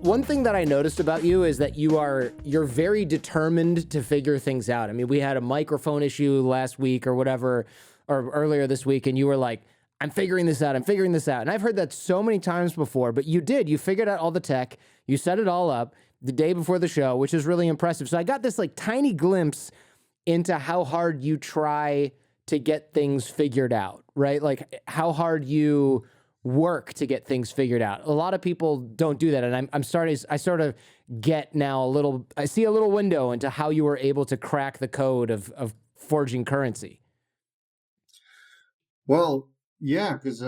One thing that I noticed about you is that you're very determined to figure things out. I mean, we had a microphone issue last week or whatever, or earlier this week, and you were like, I'm figuring this out. I'm figuring this out. And I've heard that so many times before, but you did. You figured out all the tech. You set it all up the day before the show, which is really impressive. So I got this like tiny glimpse into how hard you try to get things figured out, right? Like how hard you work to get things figured out. A lot of people don't do that. And I sort of get now I see a little window into how you were able to crack the code of forging currency. Well, yeah, because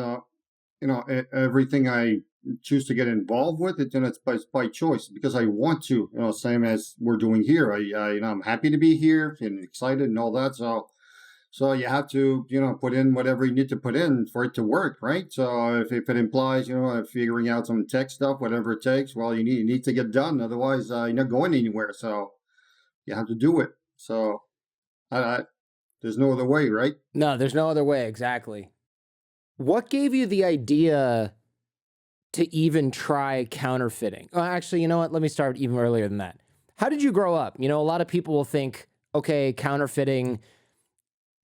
everything I choose to get involved with it, then it's by choice because I want to. Same as we're doing here. I'm happy to be here and excited and all that. So you have to put in whatever you need to put in for it to work, right? So if it implies figuring out some tech stuff, whatever it takes, well, you need to get done. Otherwise, you're not going anywhere. So you have to do it. So there's no other way, right? No, there's no other way. Exactly. What gave you the idea to even try counterfeiting? Oh, actually, you know what? Let me start even earlier than that. How did you grow up? A lot of people will think, okay, counterfeiting,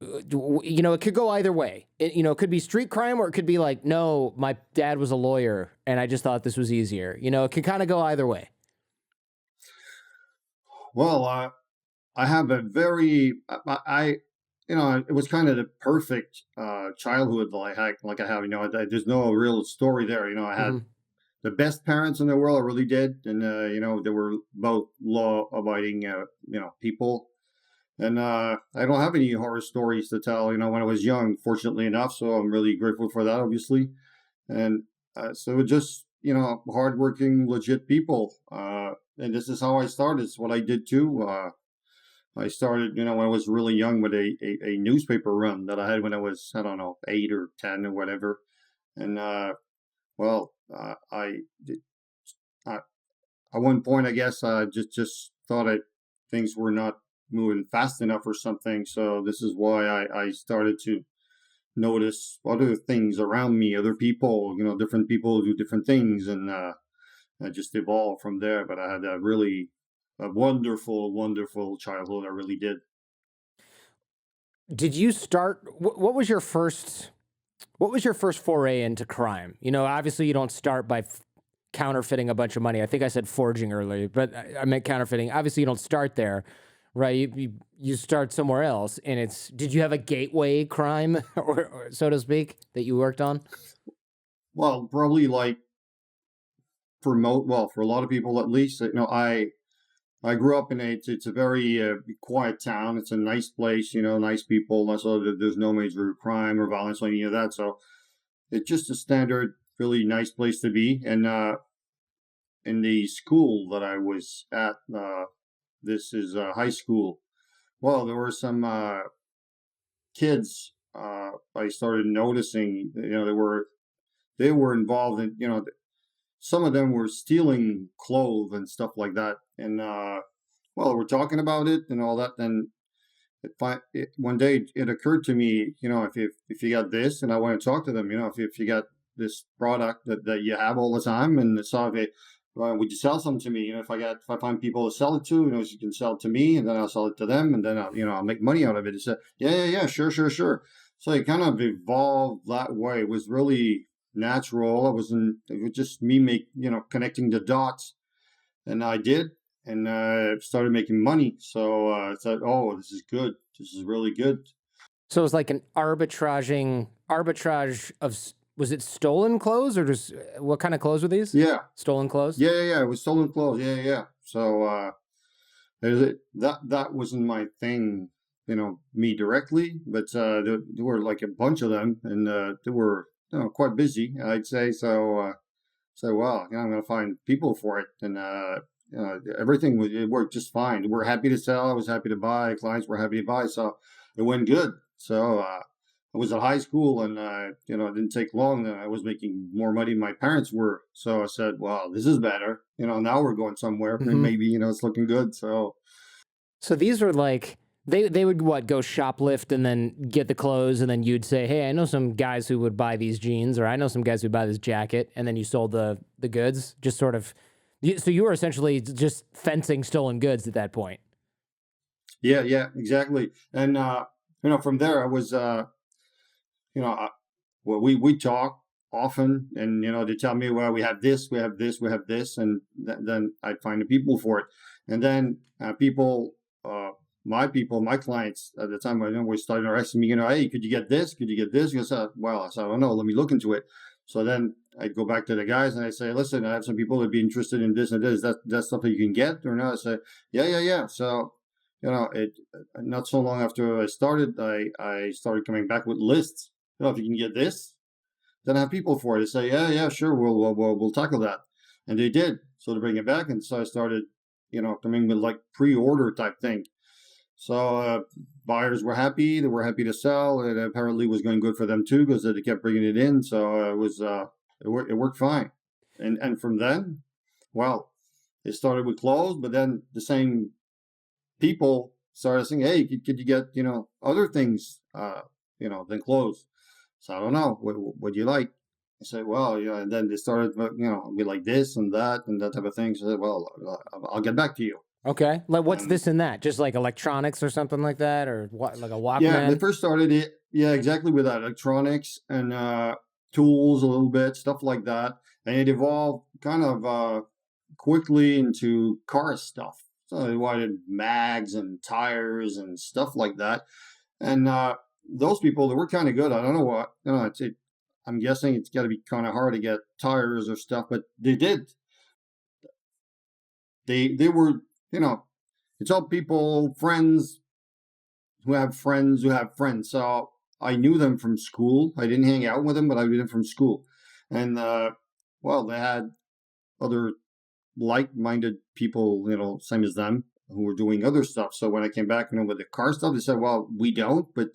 it could go either way. It could be street crime, or it could be like, no, my dad was a lawyer and I just thought this was easier. It can kind of go either way. Well, I have a very, it was kind of the perfect childhood like I have. There's no real story there. I had the best parents in the world. I really did, and they were both law-abiding, people. And I don't have any horror stories to tell. When I was young, fortunately enough. So I'm really grateful for that, obviously. And so just hardworking, legit people. And this is how I started. It's what I did too. I started, when I was really young with a newspaper run that I had when I was, I don't know, 8 or 10 or whatever. And, at one point, I guess, I just thought things were not moving fast enough or something. So this is why I started to notice other things around me, other people, different people do different things. And I just evolved from there. But I had a wonderful, wonderful childhood. I really did. Did you start? What was your first foray into crime? Obviously you don't start by counterfeiting a bunch of money. I think I said forging earlier, but I meant counterfeiting. Obviously you don't start there, right? You start somewhere else. And did you have a gateway crime, or so to speak, that you worked on? Well, probably like for a lot of people at least, I grew up in it's a very quiet town. It's a nice place, nice people. So there's no major crime or violence or any of that. So it's just a standard, really nice place to be. And in the school that I was at, this is high school. Well, there were some kids I started noticing. They were involved in some of them were stealing clothes and stuff like that. And, we're talking about it and all that. And one day it occurred to me, if you got this, and I want to talk to them, if you got this product that you have all the time, and so would you sell some to me? If I find people to sell it to, you can sell it to me, and then I'll sell it to them, and then I'll make money out of it. He said, yeah, sure. So it kind of evolved that way. It was really natural. It was just me connecting the dots, and I did, and started making money. So I thought, oh, this is good. This is really good. So it was like an arbitrage of, was it stolen clothes, or just what kind of clothes were these? Yeah, stolen clothes. Yeah. It was stolen clothes. Yeah. So that wasn't my thing, me directly, but there were like a bunch of them, and they were quite busy, I'd say. So, I'm going to find people for it. And everything it worked just fine. We're happy to sell. I was happy to buy. Clients were happy to buy. So it went good. So I was at high school, and it didn't take long. I was making more money than my parents were. So I said, well, this is better. Now we're going somewhere. Mm-hmm. Maybe, it's looking good. So these were like, They would go shoplift and then get the clothes, and then you'd say, hey, I know some guys who would buy these jeans, or I know some guys who buy this jacket, and then you sold the goods, just sort of So you were essentially just fencing stolen goods at that point. Yeah, exactly. And from there I was, you know, I, well, we talk often, and they tell me, well, we have this, we have this, we have this, and then I'd find the people for it, and then people, my clients at the time, I know, were starting to ask me, hey, could you get this? Could you get this? I said, well, I don't know. Let me look into it. So then I'd go back to the guys and I say, listen, I have some people that'd be interested in this and this. That's something you can get or not? I say, yeah. So it not so long after I started, I started coming back with lists. If you can get this, then I have people for it. They say, yeah, sure, we'll tackle that, and they did. So to bring it back, and so I started, coming with like pre-order type thing. So buyers were happy; they were happy to sell. It apparently was going good for them too because they kept bringing it in. So it worked fine, and from then, well, it started with clothes, but then the same people started saying, hey, could you get other things than clothes? So I don't know. What do you like? I said, well, yeah. And then they started, we like this and that type of thing. So I said, well, I'll get back to you. Okay. Like what's And this and that? Just like electronics or something like that, or what? Like a yeah, they Walkman? first started it. Yeah, exactly with that electronics and tools a little bit, stuff like that. And it evolved kind of quickly into car stuff. So they wanted mags and tires and stuff like that. And those people, they were kind of good. I don't know what, I'm guessing it's got to be kind of hard to get tires or stuff, but they did. They were, it's all people, friends who have friends who have friends. So I knew them from school. I didn't hang out with them, but I knew them from school. And well, they had other like-minded people, same as them, who were doing other stuff. So when I came back, with the car stuff, they said, well, we don't, but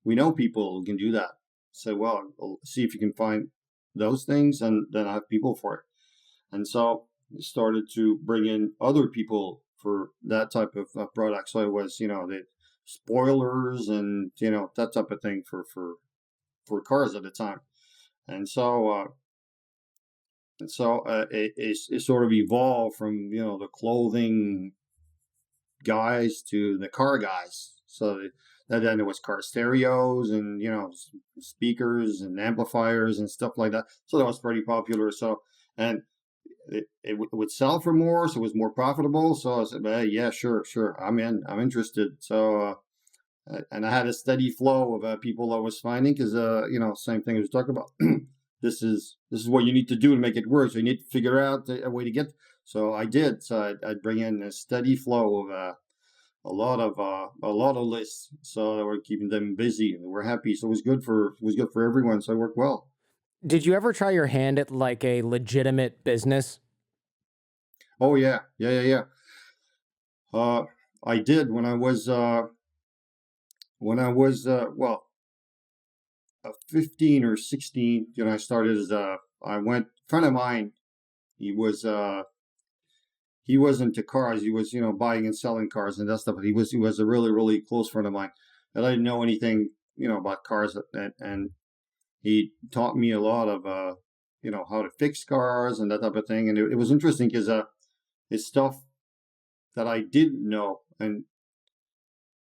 we know people who can do that. So, well, I'll see if you can find those things, and then I have people for it. And so I started to bring in other people for that type of product. So it was, the spoilers and, that type of thing for cars at the time. And so, it sort of evolved from, the clothing guys to the car guys. So then there was car stereos and speakers and amplifiers and stuff like that. So that was pretty popular. So and it would sell for more, so it was more profitable. So I said, hey, yeah, sure, I'm interested. So and I had a steady flow of people I was finding because same thing as we talked about. This is what you need to do to make it work. So you need to figure out a way to get. So I did. So I'd bring in a steady flow of a lot of lists, so that we're keeping them busy and we're happy. So it was good for everyone. So it worked well. Did you ever try your hand at like a legitimate business? Oh yeah. I did when I was well 15 or 16. I started as I went friend of mine. He was he wasn't into cars. He was, buying and selling cars and that stuff. But he was a really, really close friend of mine. And I didn't know anything, about cars. And he taught me a lot of, how to fix cars and that type of thing. And it was interesting because it's stuff that I didn't know. And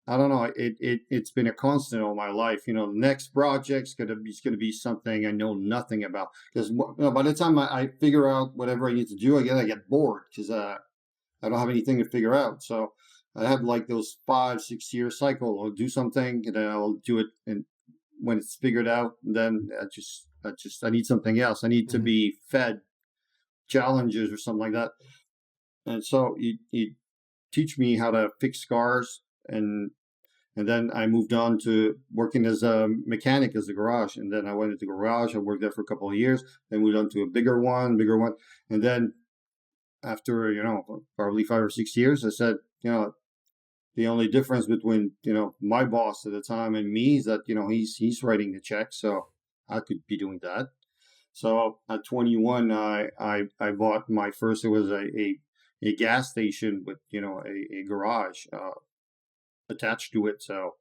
I don't know, it's been a constant all my life. The next project's gonna be something I know nothing about. Because by the time I figure out whatever I need to do, I get bored because I don't have anything to figure out. So I have like those 5-6 year cycle. I'll do something and then I'll do it. And when it's figured out, then I need something else. I need to be fed challenges or something like that. And so you teach me how to fix cars, and then I moved on to working as a mechanic as a garage. And then I went into the garage. I worked there for a couple of years. Then moved on to a bigger one. And then after, probably 5 or 6 years, I said, the only difference between, my boss at the time and me is that, he's writing the check. So I could be doing that. So at 21, I bought my first, it was a gas station with, a garage attached to it. So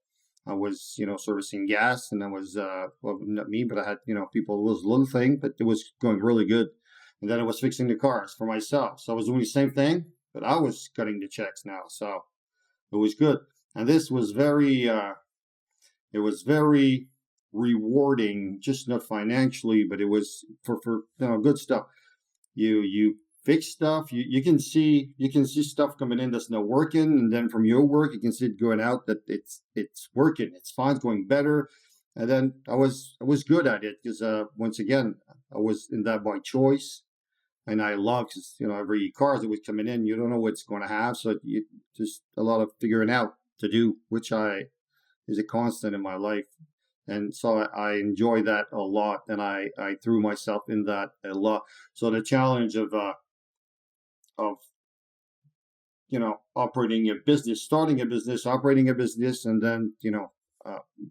I was, servicing gas, and I was, well, not me, but I had, people. It was a little thing, but it was going really good. And then I was fixing the cars for myself. So I was doing the same thing, but I was cutting the checks now. So it was good. And this was it was very rewarding, just not financially, but it was for good stuff. You fix stuff. You can see stuff coming in that's not working, and then from your work you can see it going out that it's working. It's fine. It's going better. And then I was good at it because once again I was in that by choice, and I love because every car that was coming in, you don't know what's going to have, so you just a lot of figuring out to do, which is a constant in my life. And so I enjoy that a lot, and I threw myself in that a lot. So the challenge of operating a business, starting a business, operating a business, and then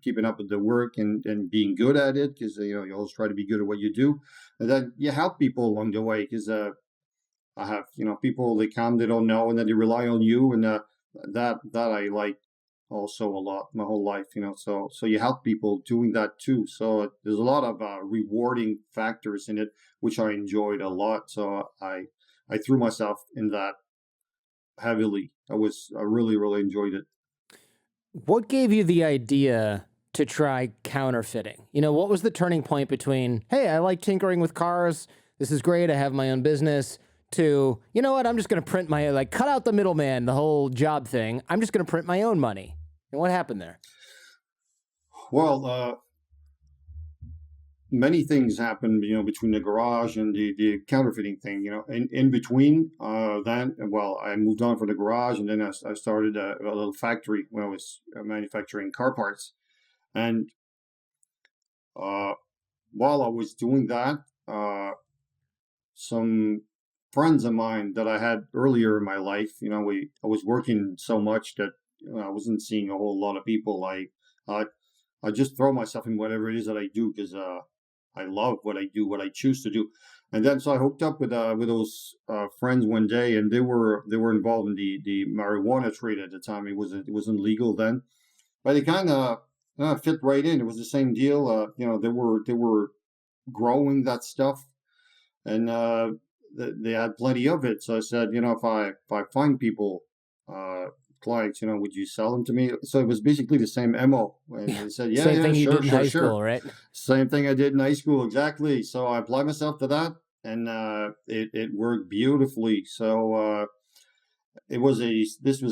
keeping up with the work and being good at it, because you always try to be good at what you do, and then you help people along the way, because I have people, they come, they don't know, and then they rely on you, and that I like also a lot my whole life, so you help people doing that too. So there's a lot of rewarding factors in it, which I enjoyed a lot. So I threw myself in that heavily. I really, really enjoyed it. What gave you the idea to try counterfeiting? What was the turning point between, hey, I like tinkering with cars, this is great, I have my own business, to, you know what, I'm just going to print cut out the middleman, the whole job thing. I'm just going to print my own money. And what happened there? Well, many things happened, between the garage and the counterfeiting thing, in between, then, well, I moved on from the garage, and then I started a little factory when I was manufacturing car parts. And while I was doing that, some friends of mine that I had earlier in my life, I was working so much that I wasn't seeing a whole lot of people. I just throw myself in whatever it is that I do, because I love what I do, what I choose to do. And then so I hooked up with those friends one day, and they were involved in the marijuana trade at the time. It wasn't legal then, but they kind of fit right in. It was the same deal. They were growing that stuff, and they had plenty of it. So I said, if I find people, clients, would you sell them to me? So it was basically the same MO. And they said, yeah, Same thing you sure, did in high school, right? Same thing I did in high school, exactly. So I applied myself to that, and it worked beautifully. So this was a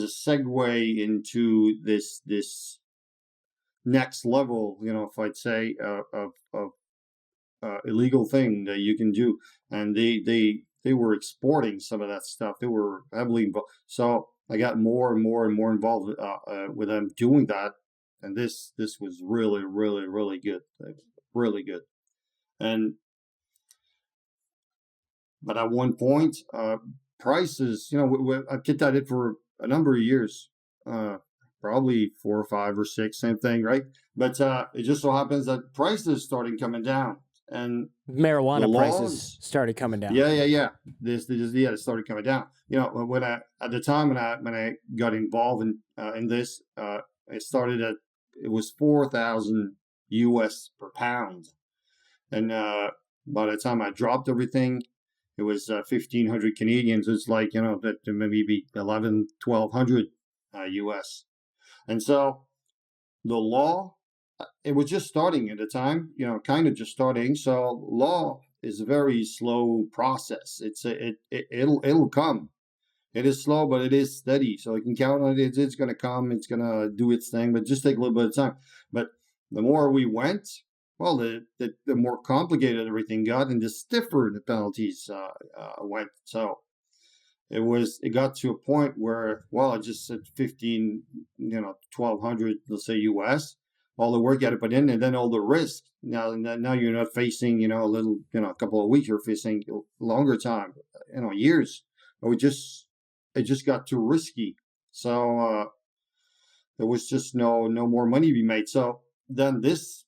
segue into this next level, if I'd say, of illegal thing that you can do. And they were exporting some of that stuff. They were heavily involved. So I got more and more and more involved with them doing that. And this was really, really, really good. Really good. But at one point, prices, I kept at it for a number of years, probably 4 or 5 or 6, same thing, right? But it just so happens that prices started coming down, and marijuana prices started coming down. Yeah. It started coming down. When at the time when I got involved in this, it was 4,000 US per pound, and by the time I dropped everything, it was 1,500 Canadian. So it's like that maybe 1,100 US, and so the law, it was just starting at the time, kind of just starting. So law is a very slow process. It'll come. It is slow, but it is steady. So you can count on it. It's going to come. It's going to do its thing, but just take a little bit of time. But the more we went, well, the more complicated everything got, and the stiffer the penalties went. So it got to a point where, well, I just said 1,200, let's say US, all the work you had to put in, and then all the risk. Now you're not facing, a couple of weeks, you're facing longer time, years. It just got too risky. So there was just no more money to be made. So then this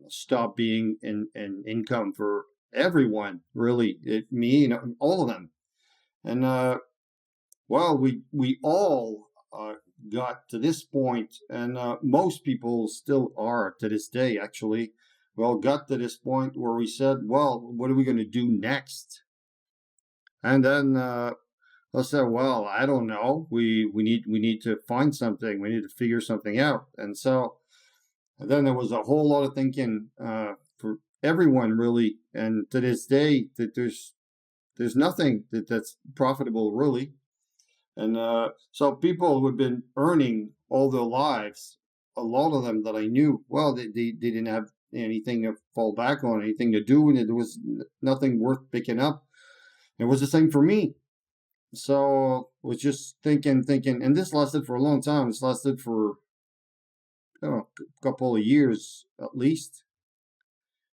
stopped being an income for everyone, really. Me, all of them. And well, we all got to this point, and most people still are to this day, actually. We all got to this point where we said, well, what are we going to do next? And then I said, well, I don't know. We need to find something. We need to figure something out. And so and then there was a whole lot of thinking for everyone really. And to this day, that there's nothing that's profitable really. And so people who have been earning all their lives, a lot of them that I knew, well, they didn't have anything to fall back on, anything to do, and there was nothing worth picking up. It was the same for me. So I was just thinking, and this lasted for a long time. This lasted for a couple of years at least.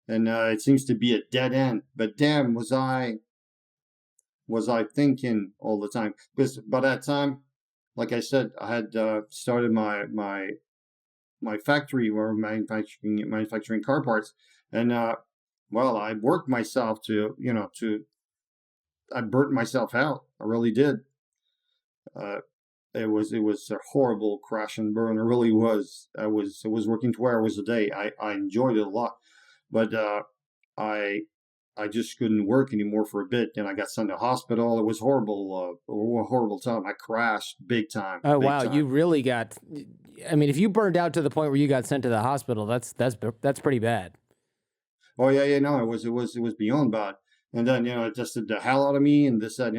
And it seems to be a dead end. But damn, was I thinking all the time? Because by that time, like I said, I had started my factory where manufacturing car parts, and well, I worked myself to I burnt myself out. I really did. Uh, it was a horrible crash and burn. It really was. I was working 12 hours a day. I enjoyed it a lot, but I I just couldn't work anymore for a bit. Then I got sent to hospital. It was horrible. A horrible time. I crashed big time. Oh Big wow, you time. really got. I mean, if you burned out to the point where you got sent to the hospital, that's pretty bad. Oh yeah, yeah. No, it was beyond bad. And then it tested the hell out of me, and this that.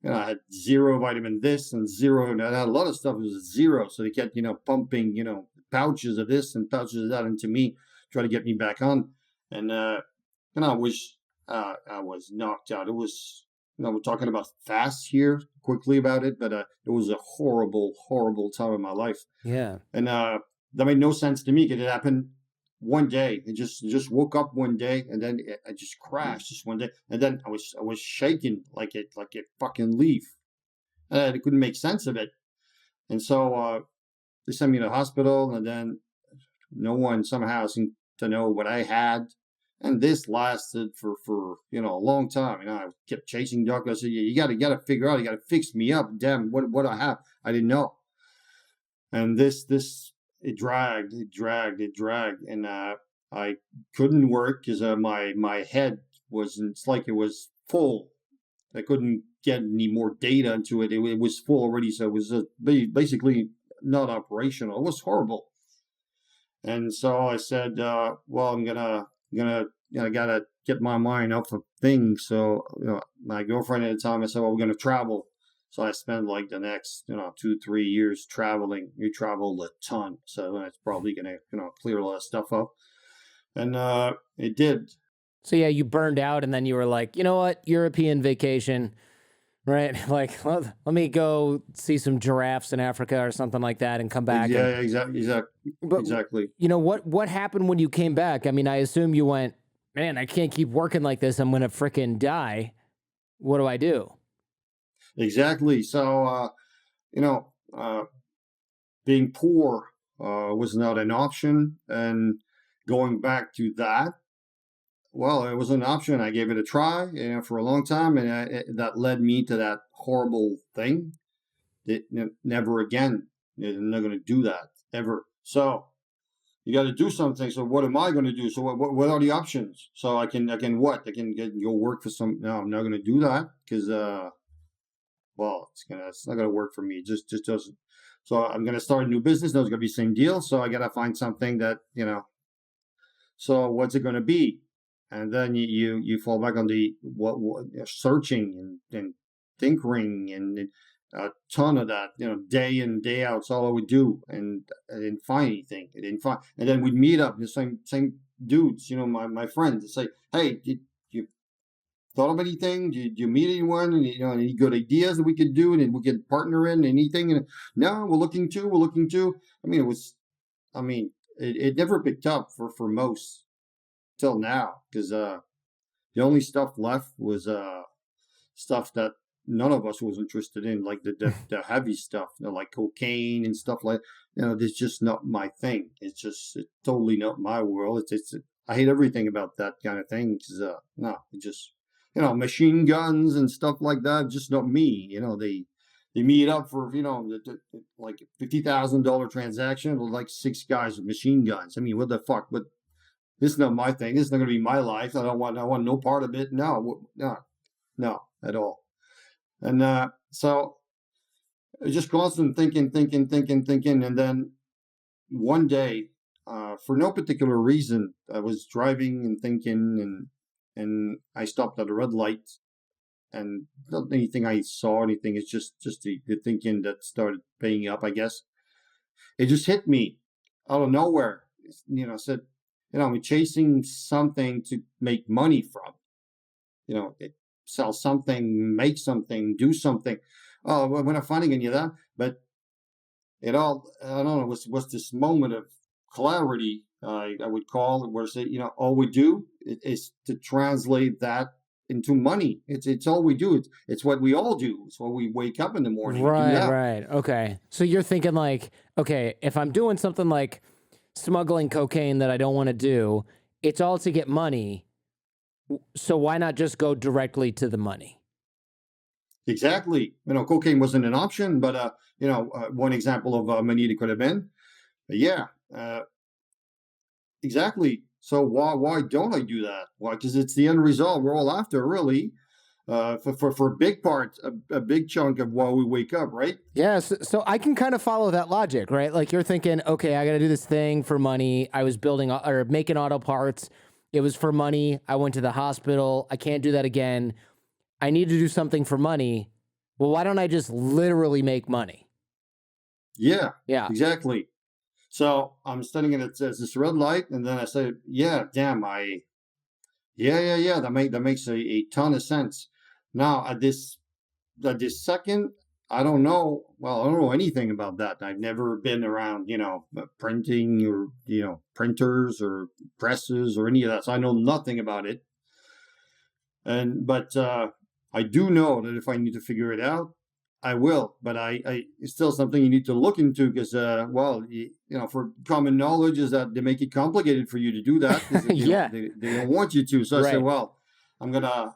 I had zero vitamin this and zero, and I had a lot of stuff was zero. So they kept pumping pouches of this and pouches of that into me, try to get me back on. And I was knocked out. It was we're talking about fast here quickly about it, but it was a horrible, horrible time in my life. Yeah. And that made no sense to me because it happened one day. It just woke up one day, and then I just crashed just one day, and then I was shaking like a fucking leaf, and I couldn't make sense of it. And so they sent me to the hospital, and then no one somehow seemed to know what I had. And this lasted for a long time. I kept chasing doctors. I said, "Yeah, you gotta figure out. You gotta fix me up. Damn, what I have, I didn't know." And this it dragged, and I couldn't work because my head it's like it was full. I couldn't get any more data into it. It was full already, so it was basically not operational. It was horrible. And so I said, well, I gotta get my mind off of things. So my girlfriend at the time, I said, well, we're gonna travel. So I spent like the next 2-3 years traveling. We traveled a ton, so that's probably gonna clear a lot of stuff up. And it did. So yeah, you burned out, and then you were like, you know what, European vacation, right? Like, let me go see some giraffes in Africa or something like that, and come back. Yeah, And, but exactly. what happened when you came back? I mean, I assume you went, man, I can't keep working like this. I'm gonna fricking die. What do I do? Exactly. So being poor was not an option, and going back to that, well, it was an option. I gave it a try, for a long time, and that led me to that horrible thing. Never again. I'm not going to do that ever. So you got to do something. So what am I going to do? So what are the options? So I can what? I can go work for some. No, I'm not going to do that because well, it's not going to work for me. It just doesn't. So I'm going to start a new business. No, it's going to be the same deal. So I got to find something that. So what's it going to be? And then you fall back on the what searching and tinkering and a ton of that, day in day out. It's all I would do, and I didn't find anything. I didn't find, and then we'd meet up the same dudes, my friends. It's like, hey, did you thought of anything? Did you meet anyone? And any good ideas that we could do, and we could partner in anything? And no, we're looking to. I mean, it never picked up for most till now, because the only stuff left was stuff that none of us was interested in, like the heavy stuff, like cocaine and stuff like. It's just not my thing. It's totally not my world. It's I hate everything about that kind of thing. Cause, no, it just machine guns and stuff like that. Just not me. They meet up for like $50,000 transaction with like 6 guys with machine guns. I mean, what the fuck? But this is not my thing. This is not going to be my life. I want no part of it. No, no. no, at all. And so just constant thinking, and then one day, for no particular reason, I was driving and thinking, and I stopped at a red light, and not anything I saw anything. It's just the thinking that started paying up, I guess. It just hit me out of nowhere. Said, I'm chasing something to make money from. Sell something, make something, do something. Oh, we're not finding any of that, but it all, I don't know, was this moment of clarity, I would call it, where say, all we do is to translate that into money. It's all we do. It's what we all do. It's what we wake up in the morning. Right. Okay. So you're thinking like, okay, if I'm doing something like smuggling cocaine that I don't want to do, it's all to get money. So why not just go directly to the money? Exactly. Cocaine wasn't an option, but one example of many it could have been. Yeah, exactly. So why don't I do that? Why? Because it's the end result we're all after, really. For a big part, a big chunk of why we wake up, right? Yeah, so I can kind of follow that logic, right? Like you're thinking, okay, I got to do this thing for money. I was building or making auto parts. It was for money. I went to the hospital. I can't do that again. I need to do something for money. Well, why don't I just literally make money? Yeah, exactly. So I'm standing at this red light, and then I say, yeah, damn, that makes a ton of sense. Now at this second, I don't know. Well, I don't know anything about that. I've never been around, printing or, printers or presses or any of that. So I know nothing about it. But I do know that if I need to figure it out, I will. But it's still something you need to look into because, for common knowledge is that they make it complicated for you to do that. They don't want you to. So I said, well, I'm gonna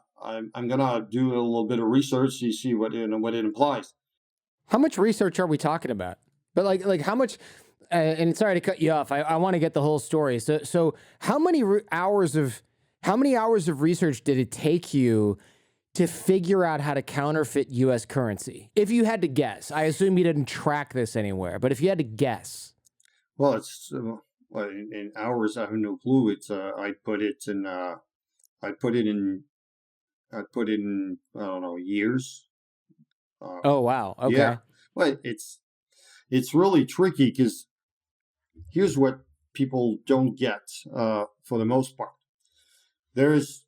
do a little bit of research to see what it implies. How much research are we talking about? But like how much? And sorry to cut you off. I want to get the whole story. So how many hours of research did it take you to figure out how to counterfeit U.S. currency? If you had to guess, I assume you didn't track this anywhere. But if you had to guess, well, it's in hours. I have no clue. It's I put it in I don't know, years. Oh wow! Okay. Yeah, well, it's really tricky because here's what people don't get for the most part. There's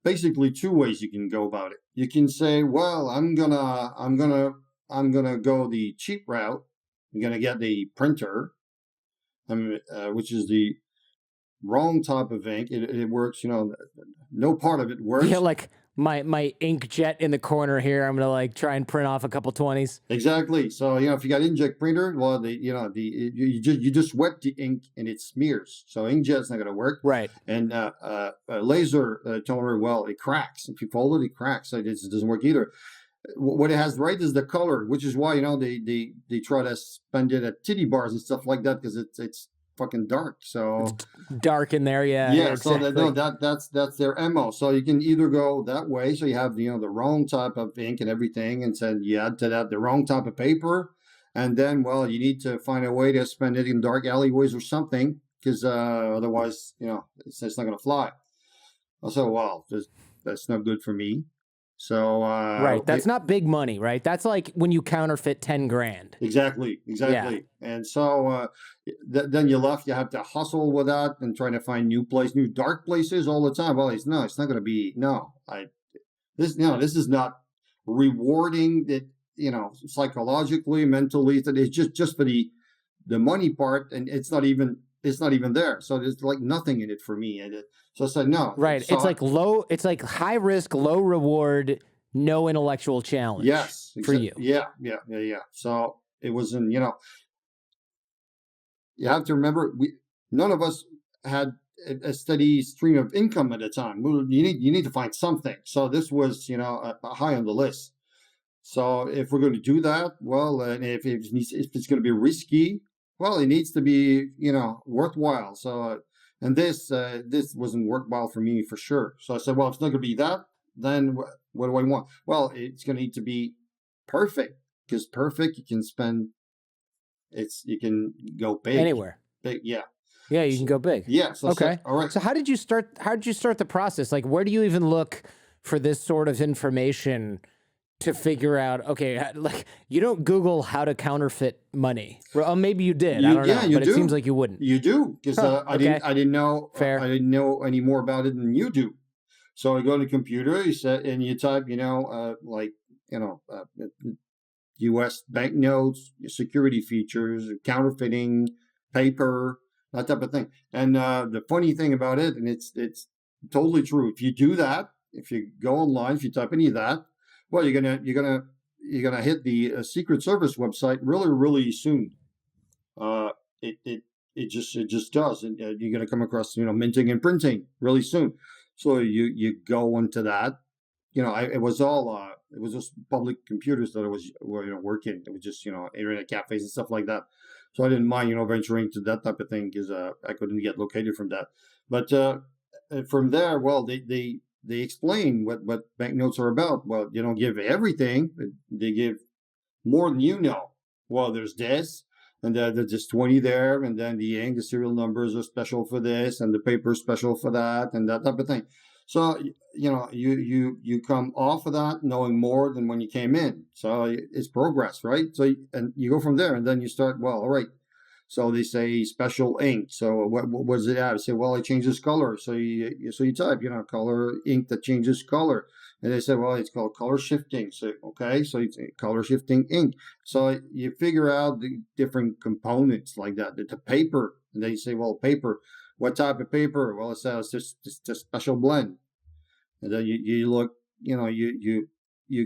basically two ways you can go about it. You can say, well, I'm gonna go the cheap route. I'm gonna get the printer, which is the wrong type of ink. It works, no part of it works. Yeah, like my inkjet in the corner here. I'm gonna try and print off a couple 20s. Exactly. So if you got inkjet printer, well, you just wet the ink and it smears. So inkjet's not gonna work. Right. And laser toner, well, it cracks. If you fold it, it cracks. So it doesn't work either. What it has right is the color, which is why they try to spend it at titty bars and stuff like that because it's fucking dark. So it's dark in there, yeah. Exactly. So that's their MO. So you can either go that way, so you have the wrong type of ink and everything, and then you add to that the wrong type of paper, and then you need to find a way to spend it in dark alleyways or something, because otherwise it's not going to fly. Also, that's not good for me. So right, that's not big money, right? That's like when you counterfeit 10 grand. Exactly. Yeah. And so then you have to hustle with that and trying to find new dark places all the time. Well, it's not going to be this is not rewarding that psychologically, mentally. That it's just for the money part, and it's not even there. So there's nothing in it for me. So I said no. Right. So it's like high risk, low reward, no intellectual challenge. Yes. For you. Yeah. So it wasn't, you have to remember none of us had a steady stream of income at the time. You need to find something. So this was, high on the list. So if we're going to do that, well, and if it's going to be risky, well, it needs to be, worthwhile. So, and this wasn't worthwhile for me for sure. So I said, well, it's not going to be that. then what do I want? Well, it's going to need to be perfect, because perfect, you can go big. Anywhere. Big, yeah. Yeah, you can go big. Yeah. So okay. all right. So how did you start the process? Like, where do you even look for this sort of information to figure out, okay, like, you don't Google how to counterfeit money. Well, maybe you did. I don't know, but it seems like you wouldn't. You do, because I didn't know. Fair. I didn't know any more about it than you do. So I go to the computer, you type, U.S. banknotes, security features, counterfeiting, paper, that type of thing. And the funny thing about it, and it's totally true. If you do that, if you go online, if you type any of that, well, you're gonna hit the Secret Service website really, really soon. It just does, and you're gonna come across minting and printing really soon. So you go into that. It was just public computers that I was working. It was just internet cafes and stuff like that. So I didn't mind venturing to that type of thing, because I couldn't get located from that. But from there, well, they explain what banknotes are about. Well, you don't give everything. They give more than you know. Well, there's this, and there's just 20 there, and then the ink, the serial numbers are special for this, and the paper is special for that, and that type of thing. So you come off of that knowing more than when you came in. So it's progress, right? So and you go from there, and then you start. Well, all right. So they say special ink. So what was it at? I say, well, it changes color. So you type, color ink that changes color. And they say, well, it's called color shifting. So, okay, so it's color shifting ink. So you figure out the different components like that. The paper, and they say, well, paper, what type of paper? Well, it's just a special blend. And then you look, you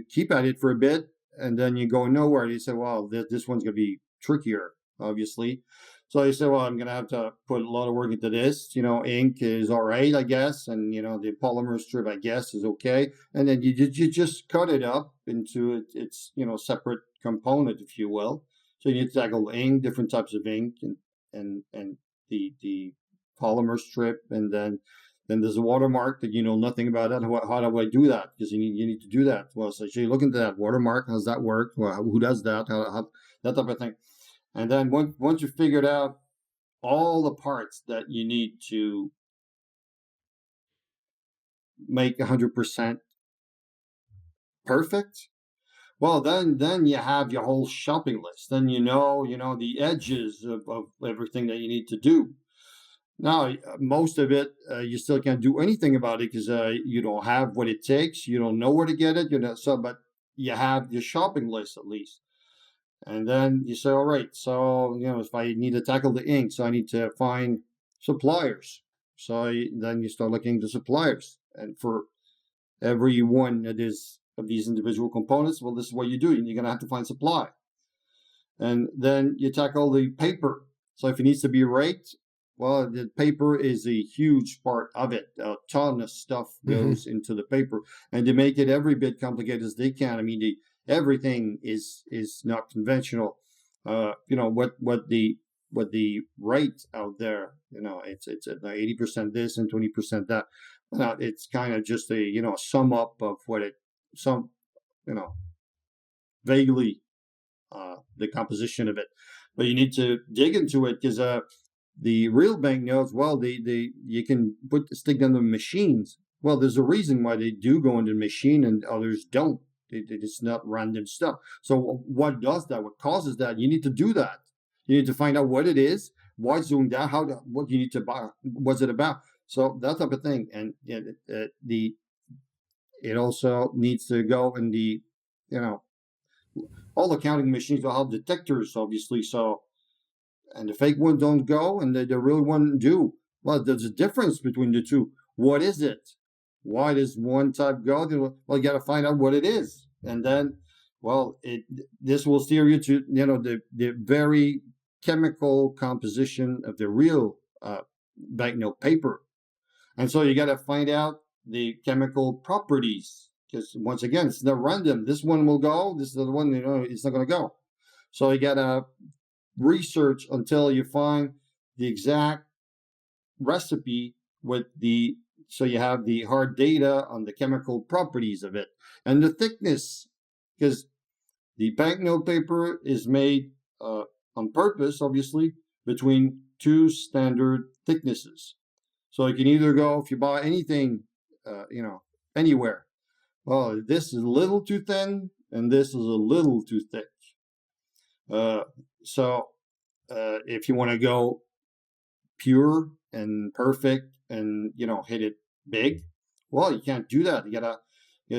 keep at it for a bit, and then you go nowhere. You say, well, this one's going to be trickier, obviously. So you say, well, I'm going to have to put a lot of work into this. Ink is all right, I guess. And, the polymer strip, I guess, is okay. And then you just cut it up into its, separate component, if you will. So you need to tackle ink, different types of ink, and the polymer strip. And then there's a watermark that you know nothing about that. How do I do that? Because you need to do that. Well, so you look into that watermark. How does that work? Well, who does that? How that type of thing. And then once you figured out all the parts that you need to make 100% perfect, well, then you have your whole shopping list. Then you know the edges of everything that you need to do. Now, most of it, you still can't do anything about it, because you don't have what it takes. You don't know where to get it. But you have your shopping list at least. And then you say, all right, so, if I need to tackle the ink, so I need to find suppliers. So then you start looking to suppliers. And for every one that is of these individual components, well, this is what you do. You're going to have to find supply. And then you tackle the paper. So if it needs to be raked, well, the paper is a huge part of it. A ton of stuff goes into the paper. And to make it every bit complicated as they can, I mean, everything is not conventional. What the rate out there, it's 80% this and 20% that. It's kind of just a sum up of vaguely the composition of it. But you need to dig into it, because the real banknotes, well, you can stick them in machines. Well, there's a reason why they do go into the machine and others don't. It's not random stuff. So what does that? What causes that? You need to do that. You need to find out what it is, why it's doing that, what you need to buy, what's it about. So that type of thing. And it also needs to go in the, all the counting machines will have detectors, obviously. So, and the fake ones don't go, and the real one do. Well, there's a difference between the two. What is it? Why does one type go? Well, you got to find out what it is, and then, well, this will steer you to the very chemical composition of the real banknote paper, and so you got to find out the chemical properties, because once again, it's not random. This one will go. This is the one it's not going to go. So you got to research until you find the exact recipe with the so you have the hard data on the chemical properties of it and the thickness, because the banknote paper is made on purpose, obviously, between two standard thicknesses. So you can either go, if you buy anything, anywhere, well, this is a little too thin and this is a little too thick. So if you want to go pure and perfect and hit it big, well, you can't do that. You gotta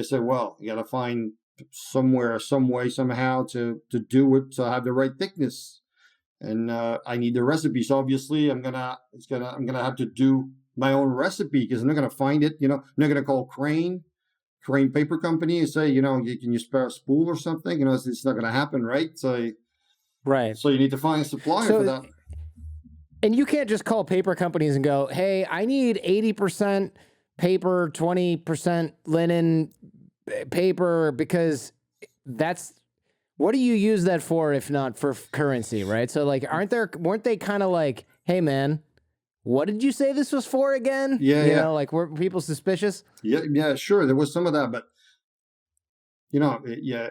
say, well, you gotta find somewhere, some way, somehow to do it to have the right thickness. And I need the recipe. So obviously I'm gonna have to do my own recipe, because I'm not gonna find it. I'm not gonna call Crane Paper Company and say, can you spare a spool or something? It's not gonna happen, right? So right. So you need to find a supplier for that. And you can't just call paper companies and go, hey, I need 80% paper, 20% linen paper, because what do you use that for if not for currency, right? So like, weren't they kind of like, hey man, what did you say this was for again? Yeah. Like, were people suspicious? Yeah, sure. There was some of that, but yeah,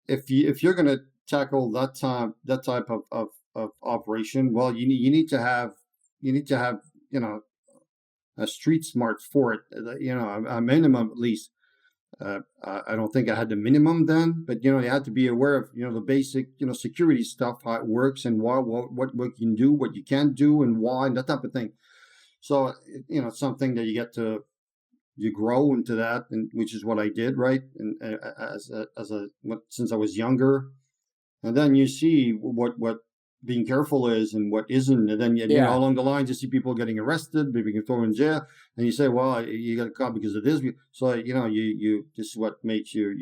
if you're gonna tackle that type of operation, well, you need to have a street smart for it, a minimum at least. I don't think I had the minimum then, but you had to be aware of the basic security stuff, how it works and what you can do, what you can't do, and why, and that type of thing. So it's something that you grow into that, and which is what I did, right? And since I was younger, and then you see what being careful is and what isn't, and then along the lines you see people getting arrested, maybe get thrown in jail, and you say, well, you got caught because of this. So you this is what makes your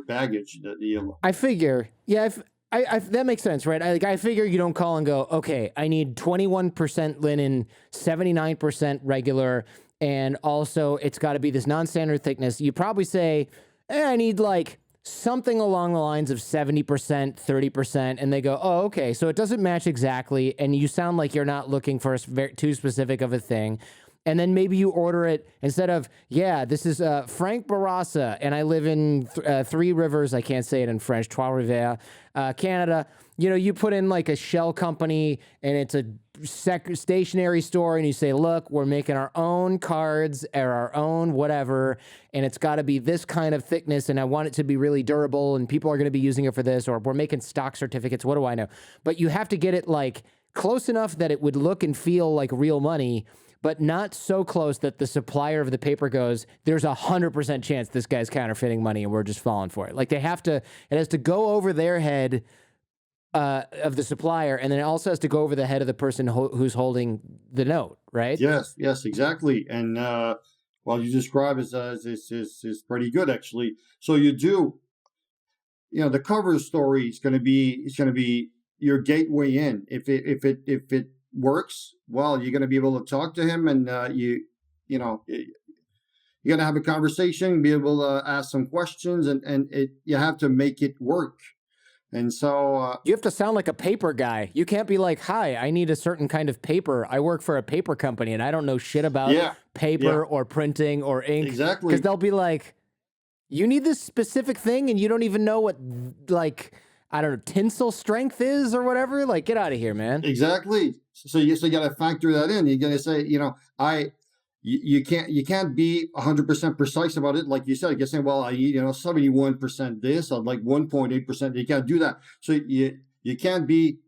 baggage that I figure, yeah. I that makes sense, right? I figure you don't call and go, okay, I need 21% linen, 79% regular, and also it's got to be this non-standard thickness. You probably say, I need like something along the lines of 70%, 30%, and they go, oh, okay, so it doesn't match exactly, and you sound like you're not looking for too specific of a thing. And then maybe you order it instead of, this is Frank Bourassa, and I live in Three Rivers, I can't say it in French, Trois-Rivières, Canada. You put in like a shell company, and it's a stationery store, and you say, look, we're making our own cards or our own whatever, and it's got to be this kind of thickness, and I want it to be really durable, and people are going to be using it for this, or we're making stock certificates, what do I know? But you have to get it like close enough that it would look and feel like real money, but not so close that the supplier of the paper goes, there's 100% chance this guy's counterfeiting money and we're just falling for it. Like it has to go over their head of the supplier, and then it also has to go over the head of the person who's holding the note, right? Yes, exactly. And you describe it is pretty good, actually. So you do, the cover story is going to be your gateway in. If it works, well, you're going to be able to talk to him, and you're going to have a conversation, be able to ask some questions, and you have to make it work. And so you have to sound like a paper guy. You can't be like, hi, I need a certain kind of paper. I work for a paper company and I don't know shit about paper or printing or ink. Exactly. Because they'll be like, you need this specific thing and you don't even know what, like, I don't know, tensile strength is or whatever. Like, get out of here, man. Exactly. So you got to factor that in. You're going to say, you can't be 100% precise about it. Like you said, you're saying, well, I need 71% this, I'd like 1.8%. You can't do that. So you can't be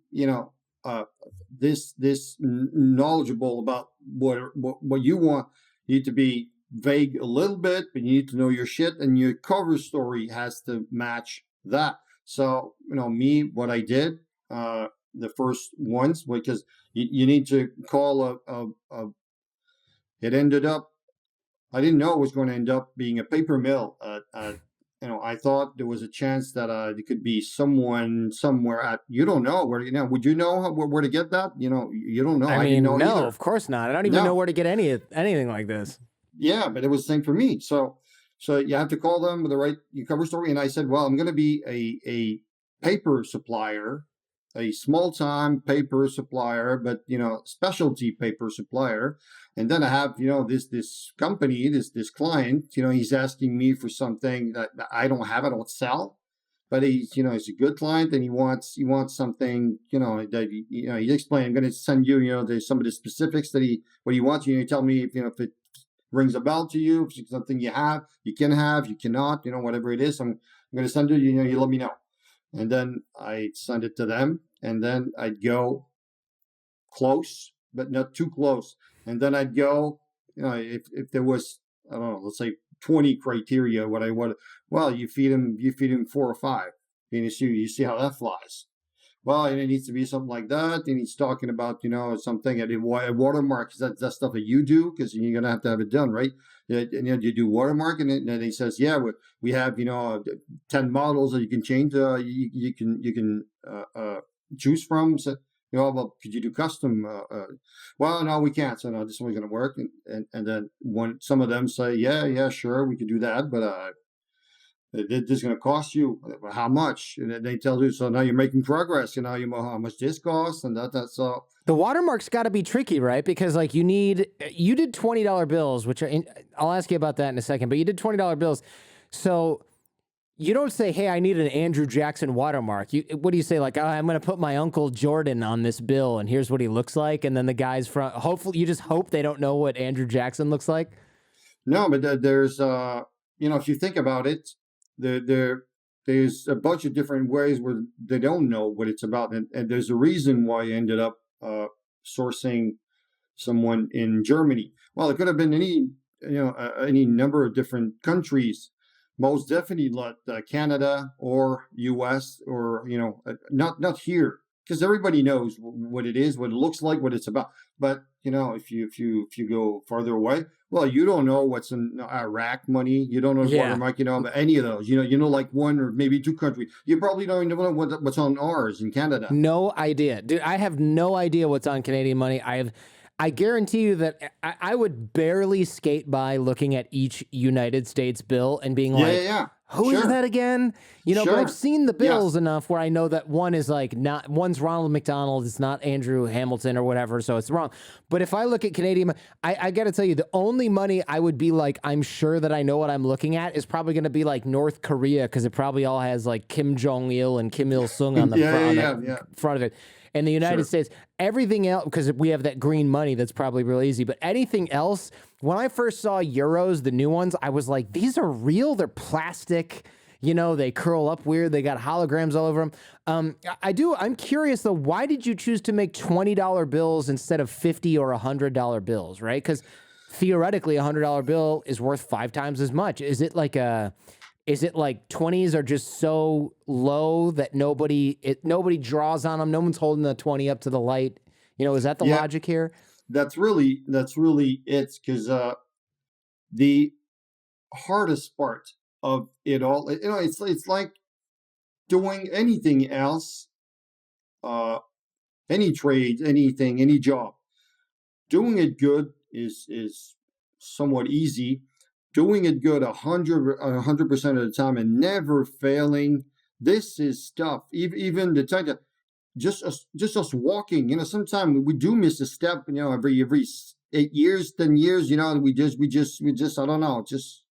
this knowledgeable about what you want. You need to be vague a little bit, but you need to know your shit, and your cover story has to match that. So what I did the first ones, because you need to call it ended up, I didn't know it was going to end up being a paper mill. I thought there was a chance that it could be someone somewhere at, you don't know where, would you know where to get that? You don't know. I mean, didn't know no, either. Of course not. I don't even know where to get anything like this. Yeah, but it was the same for me. So you have to call them with the right cover story. And I said, well, I'm going to be a paper supplier. a small-time paper supplier, but specialty paper supplier. And then I have this company, this client. He's asking me for something that I don't have, I don't sell. But he's a good client, and he wants something, that he explained. I'm going to send you, there's some of the specifics what he wants. You tell me if it rings a bell to you, if it's something you have, you cannot, whatever it is. I'm going to send you. You let me know, and then I send it to them, and then I'd go close, but not too close, and then I'd go, if there was, I don't know, let's say 20 criteria, well, you feed him 4 or 5, and you see how that flies. Well, it needs to be something like that. And he's talking about, something at a watermark. That stuff that you do, because you're going to have it done, right? And you do watermark, and then he says, yeah, we have, 10 models that you can change. You can choose from. So, well, could you do custom? Well, no, we can't. So no, this one's going to work. And then when some of them say, yeah, sure, we could do that, but this is going to cost you how much? And they tell you, so now you're making progress. You know how much this costs, and that's all. The watermark's got to be tricky, right? Because like you did $20 bills, which I'll ask you about that in a second. But you did $20 bills, so you don't say, "Hey, I need an Andrew Jackson watermark." What do you say? Like, oh, I'm going to put my Uncle Jordan on this bill, and here's what he looks like. And then the guys from hopefully you just hope they don't know what Andrew Jackson looks like. No, but there's if you think about it. There's a bunch of different ways where they don't know what it's about, and there's a reason why I ended up sourcing someone in Germany. Well, it could have been any number of different countries. Most definitely not Canada or U.S. or not here, because everybody knows what it is, what it looks like, what it's about. But if you go farther away, well, you don't know what's in Iraq money. You don't know watermark. About any of those. Like one or maybe 2 countries. You probably don't even know what's on ours in Canada. No idea, dude. I have no idea what's on Canadian money. I guarantee you that I would barely skate by looking at each United States bill and being like, who is that again? But I've seen the bills enough where I know that one is one's Ronald McDonald, it's not Andrew Hamilton or whatever, so it's wrong. But if I look at Canadian, I got to tell you, the only money I would be like, I'm sure that I know what I'm looking at, is probably going to be like North Korea, because it probably all has like Kim Jong-il and Kim Il-sung on the front of it. And the United States, everything else, because we have that green money, that's probably real easy. But anything else, when I first saw euros, the new ones, I was like, these are real? They're plastic. They curl up weird. They got holograms all over them. I'm curious, though, why did you choose to make $20 bills instead of $50 or $100 bills, right? Because theoretically, a $100 bill is worth 5 times as much. Is it like 20s are just so low that nobody draws on them? No one's holding the 20 up to the light. Is that the logic here? That's really it. Because the hardest part of it all, it's like doing anything else, any trade, anything, any job. Doing it good is somewhat easy. Doing it good 100% of the time and never failing. This is tough. Even the time that just us walking. Sometimes we do miss a step. Every 8 years, 10 years. We just I don't know. Just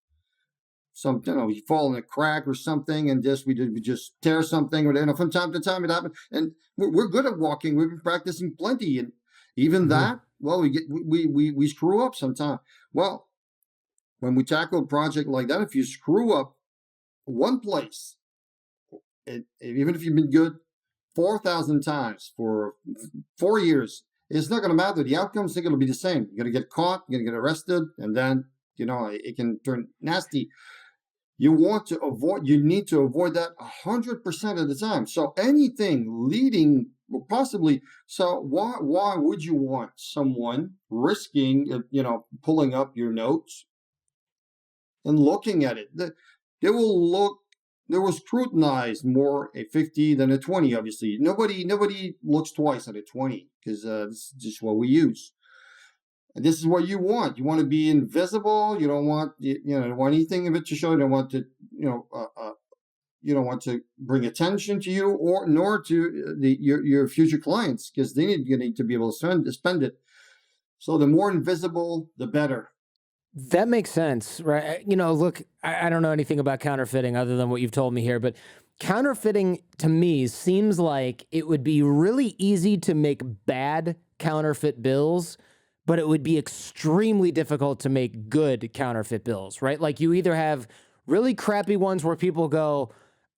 something. We fall in a crack or something, and we just tear something. Or from time to time it happens. And we're good at walking. We've been practicing plenty, and even that. Well, we screw up sometimes. Well. When we tackle a project like that, if you screw up one place, even if you've been good 4,000 times for 4 years, it's not going to matter. The outcome's still going to be the same. You're going to get caught, you're going to get arrested, and then, it can turn nasty. You need to avoid that 100% of the time. So anything leading, possibly, so why would you want someone risking, pulling up your notes and looking at it? They will scrutinize more a 50 than a 20, obviously. Nobody looks twice at a 20, because this is just what we use. And this is what you want. You want to be invisible. You don't want, don't want anything of it to show. You don't want to, to bring attention to you or nor to your future clients, because you need to be able to spend it. So the more invisible, the better. That makes sense, right? Look, I don't know anything about counterfeiting other than what you've told me here, but counterfeiting to me seems like it would be really easy to make bad counterfeit bills, but it would be extremely difficult to make good counterfeit bills, right? Like you either have really crappy ones where people go,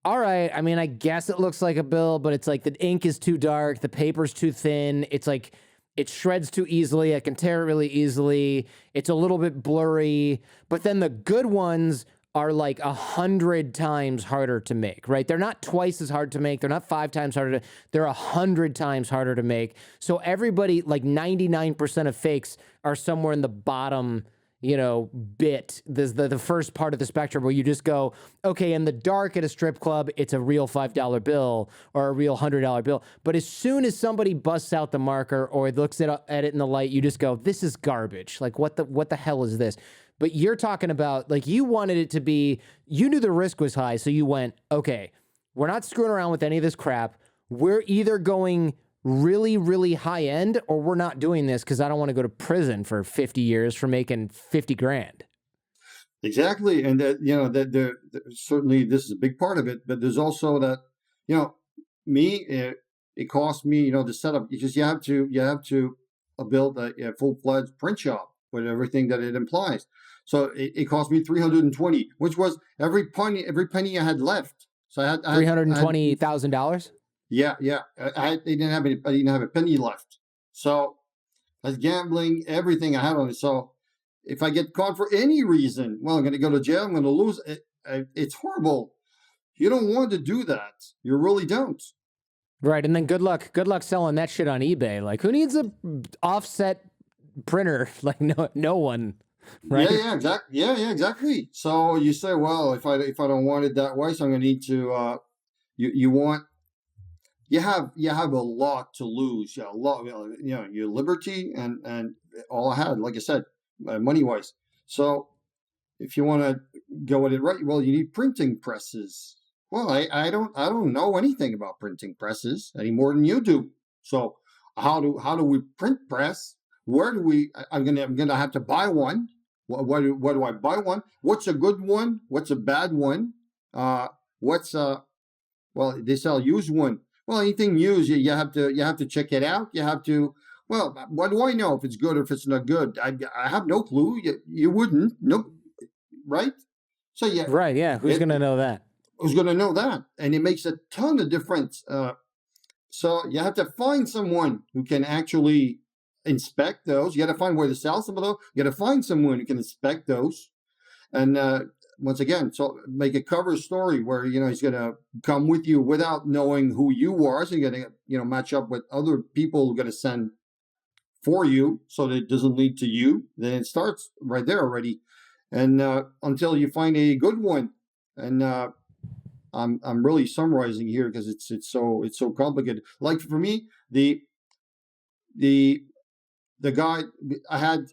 all right, I mean, I guess it looks like a bill, but it's like the ink is too dark, the paper's too thin, it's like it shreds too easily, I can tear it really easily, it's a little bit blurry, but then the good ones are like 100 times harder to make, right? They're not twice as hard to make. They're not 5 times harder they're 100 times harder to make. So everybody, like 99% of fakes are somewhere in the bottom, bit. There's the first part of the spectrum where you just go, okay, in the dark at a strip club, it's a real $5 bill or a real $100 bill. But as soon as somebody busts out the marker or looks at it in the light, you just go, this is garbage. Like what the hell is this? But you're talking about, like, you wanted it to be, you knew the risk was high, so you went, okay, we're not screwing around with any of this crap. We're either going really, really high end, or we're not doing this because I don't want to go to prison for 50 years for making 50 grand. Exactly. And that, certainly this is a big part of it, but there's also that, it cost me, the setup, because you have to build a full-fledged print shop with everything that it implies. So it cost me $320, which was every penny I had left. So I had $320,000. Yeah. I didn't have a penny left. So I was gambling everything I had on it. So if I get caught for any reason, well, I'm going to go to jail. I'm going to lose. It's horrible. You don't want to do that. You really don't. Right, and then good luck selling that shit on eBay. Like, who needs a offset printer? Like, no one. Right? Yeah, exactly. Yeah, exactly. So you say, well, if I don't want it that way, so I'm going to need to. You have a lot to lose. Yeah, a lot. Your liberty and all I had, like I said, money wise. So if you want to go at it right, well, you need printing presses. Well, I don't know anything about printing presses any more than you do. So how do we print press? Where do we? I'm gonna have to buy one. What do I buy one? What's a good one? What's a bad one? Well, they sell used one. Well, anything used, you have to check it out. You have to. Well, what do I know if it's good or if it's not good? I have no clue. You wouldn't. Nope. Right. So yeah. Right. Yeah. Who's gonna know that? Who's gonna know that? And it makes a ton of difference. So you have to find someone who can actually inspect those. You got to find where to sell some of those. You got to find someone who can inspect those. And once again, so make a cover story where he's going to come with you without knowing who you are. So you're going to match up with other people who are going to send for you, so that it doesn't lead to you. Then it starts right there already, and until you find a good one. And I'm really summarizing here because it's so complicated. Like for me, the guy, I had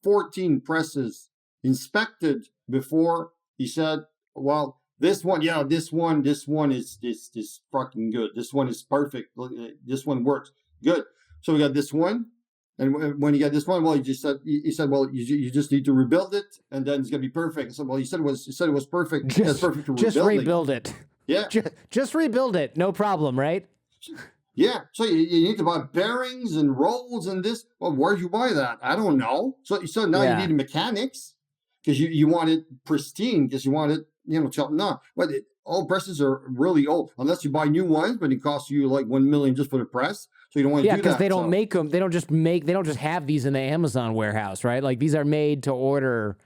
14 presses inspected before he said, well, this one is this fucking good. This one is perfect. This one works good. So we got this one, and when you got this one, well, he said, well, you just need to rebuild it, and then it's gonna be perfect. I said, well, you said it was perfect. It's perfect to just rebuild it. Yeah, just rebuild it. No problem, right? Yeah, so you need to buy bearings and rolls and this. Well, where'd you buy that? I don't know. So now you need mechanics because you want it pristine, because you want it, no. But all presses are really old unless you buy new ones, but it costs you like $1 million just for the press. So you don't want to do that. Yeah, because they don't make them. They don't just have these in the Amazon warehouse, right? Like these are made to order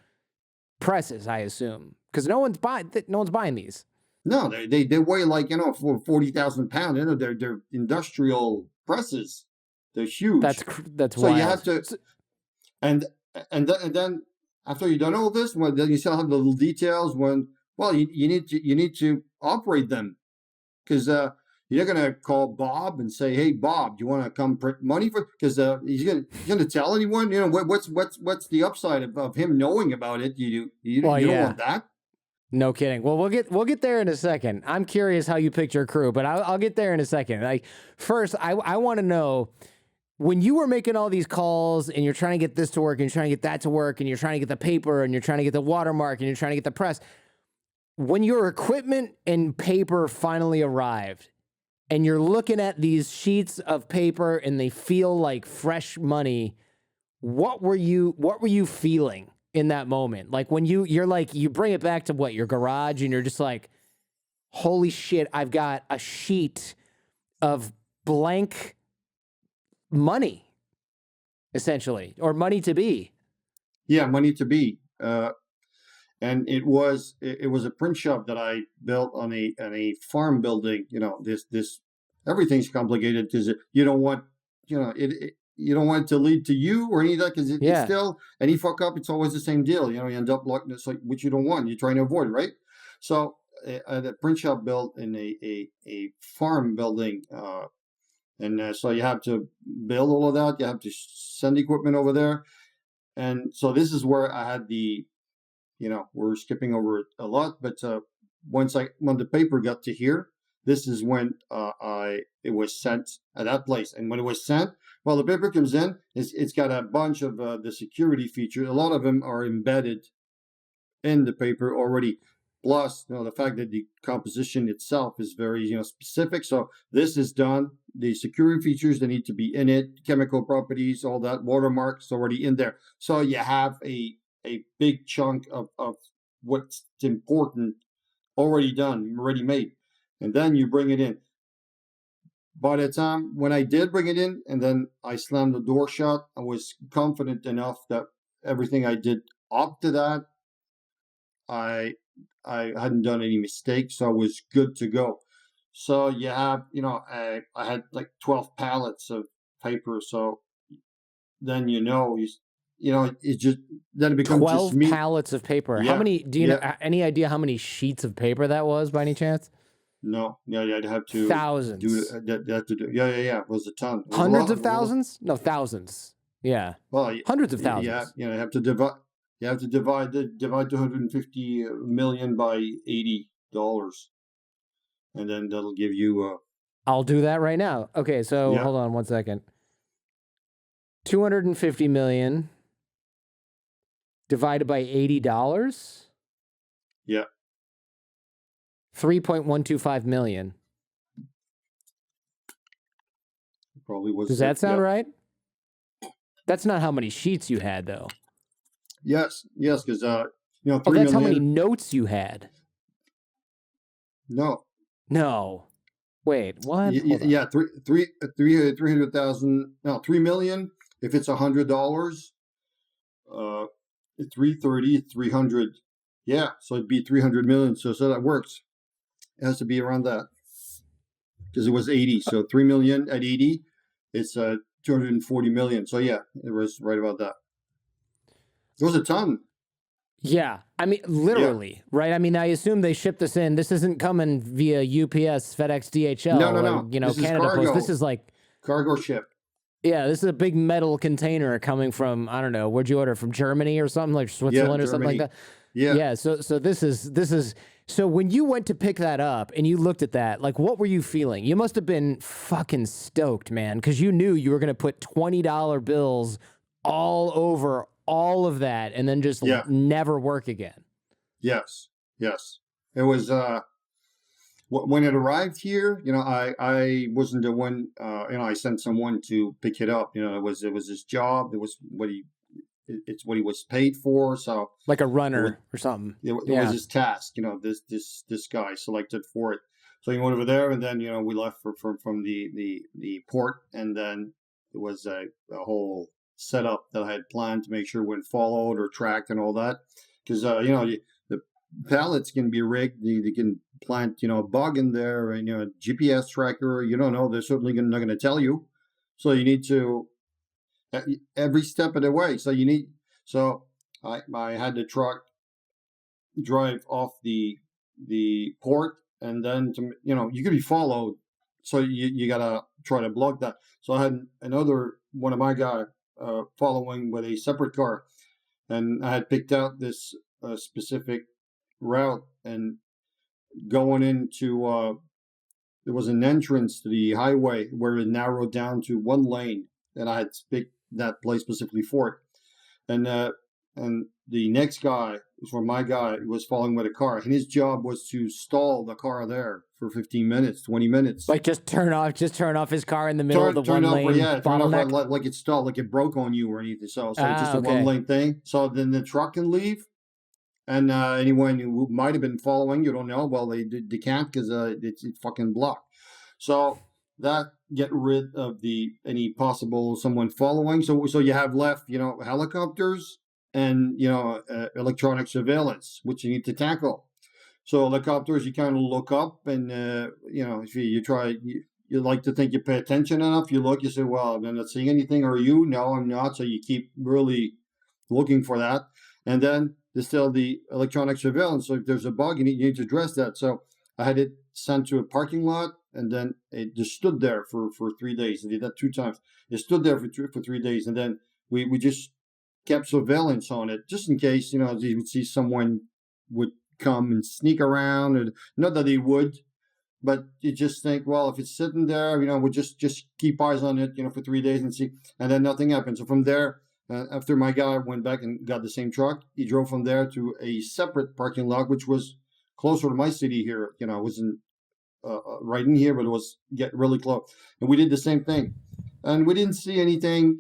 presses, I assume, because no one's buying these. No, they weigh like for 40,000 pounds. They're industrial presses. They're huge. That's so wild. You have to, and then after you've done all this, then you still have the little details. You need to operate them, because you're gonna call Bob and say, hey Bob, do you want to come print money for? Because he's gonna tell anyone. What's the upside of him knowing about it? You don't want that. No kidding. Well, we'll get there in a second. I'm curious how you picked your crew, but I'll get there in a second. Like first, I want to know when you were making all these calls and you're trying to get this to work and you're trying to get that to work and you're trying to get the paper and you're trying to get the watermark and you're trying to get the press. When your equipment and paper finally arrived and you're looking at these sheets of paper and they feel like fresh money, what were you feeling in that moment? Like when you're like, you bring it back to what, your garage, and you're just like, holy shit, I've got a sheet of blank money, essentially, or money to be. Yeah, money to be. And it was a print shop that I built on a farm building. You know, this everything's complicated because you don't want, you know, you don't want it to lead to you or any of that, because it's still, any fuck up, it's always the same deal. You know, you end up like this, like, which you don't want. You're trying to avoid, right? So the print shop built in a farm building, and so you have to build all of that. You have to send equipment over there, and so this is where I had the, you know, we're skipping over it a lot, but when the paper got to here, this is when it was sent at that place. And when it was sent, well, the paper comes in, it's got a bunch of the security features. A lot of them are embedded in the paper already. Plus, you know, the fact that the composition itself is very, you know, specific. So this is done. The security features, they need to be in it. Chemical properties, all that, watermarks already in there. So you have a big chunk of what's important already done, already made. And then you bring it in. By the time when I did bring it in and then I slammed the door shut, I was confident enough that everything I did up to that, I hadn't done any mistakes, so I was good to go. So you have, you know, I had like 12 pallets of paper. So then, you know, it just, then it becomes 12 just me. pallets of paper. Yeah, How many, do you know, any idea how many sheets of paper that was by any chance? No, yeah, I'd have to Thousands. Yeah. It was a ton. It was Hundreds of thousands? No, thousands. Yeah. Well, hundreds of thousands. Yeah, you know, you have to divide. You have to divide 250 million by $80, and then that'll give you. I'll do that right now. Okay, so hold on 1 second. 250 million divided by $80. Yeah. 3.125 million. Probably was. Does that sound right? That's not how many sheets you had, though. Yes, because you know. 3 that's million. how many notes you had. No. Wait, what? Yeah, 300,000. No, 3 million. If it's $100, 330, 300. Yeah, so it'd be 300 million. So that works. It has to be around that because it was 80. So 3 million at 80, it's 240 million. So yeah, it was right about that. It was a ton. Yeah, I mean, literally, right? I mean, I assume they shipped this in. This isn't coming via UPS, FedEx, DHL, no. Or, you know, this Canada Post. This is like cargo ship. Yeah, this is a big metal container coming from, I don't know, where'd you order, from Germany or something, like Switzerland or something like that? Yeah. So this is so when you went to pick that up and you looked at that, like, what were you feeling? You must have been fucking stoked, man, because you knew you were going to put $20 bills all over all of that and then just never work again. Yes. It was when it arrived here, you know, I wasn't the one, you know, I sent someone to pick it up. You know, it was his job. It was it's what he was paid for. So like a runner or something. It was his task. You know, this guy selected for it. So he went over there, and then, you know, we left from the port, and then it was a whole setup that I had planned to make sure it wouldn't followed or tracked and all that, because you know, the pallets can be rigged. They can plant, you know, a bug in there, and, you know, a GPS tracker. You don't know. They're certainly not going to tell you. So you need to every step of the way. So I had the truck drive off the port, and then you know, you could be followed. So you gotta try to block that. So I had another one of my guy following with a separate car, and I had picked out this specific route and going into there was an entrance to the highway where it narrowed down to one lane, and I had picked that place specifically for it. And the next guy, for my guy, was following with a car, and his job was to stall the car there for 15 minutes, 20 minutes. Like just turn off his car in the middle of the Turn one off, lane yeah, turn off bottleneck. like it stalled, like it broke on you or anything. So it's just a Okay. one lane thing. So then the truck can leave, and anyone who might have been following, you don't know. Well, they can't because it's fucking blocked. So that get rid of any possible someone following. So you have left, helicopters and electronic surveillance, which you need to tackle. So helicopters, you kind of look up, and if you try, you like to think you pay attention enough. You look, you say, "Well, I'm not seeing anything." Or you, "No, I'm not." So you keep really looking for that, and then there's still the electronic surveillance. So if there's a bug, you need to address that. So I had it sent to a parking lot, and then it just stood there for 3 days. I did that 2 times. It stood there for 3 days, and then we just kept surveillance on it, just in case, you would see someone would come and sneak around, and not that he would, but you just think, well, if it's sitting there, we'll just keep eyes on it, for 3 days and see, and then nothing happened. So from there, after my guy went back and got the same truck, he drove from there to a separate parking lot, which was closer to my city here. It wasn't right in here, but it was get really close, and we did the same thing, and we didn't see anything,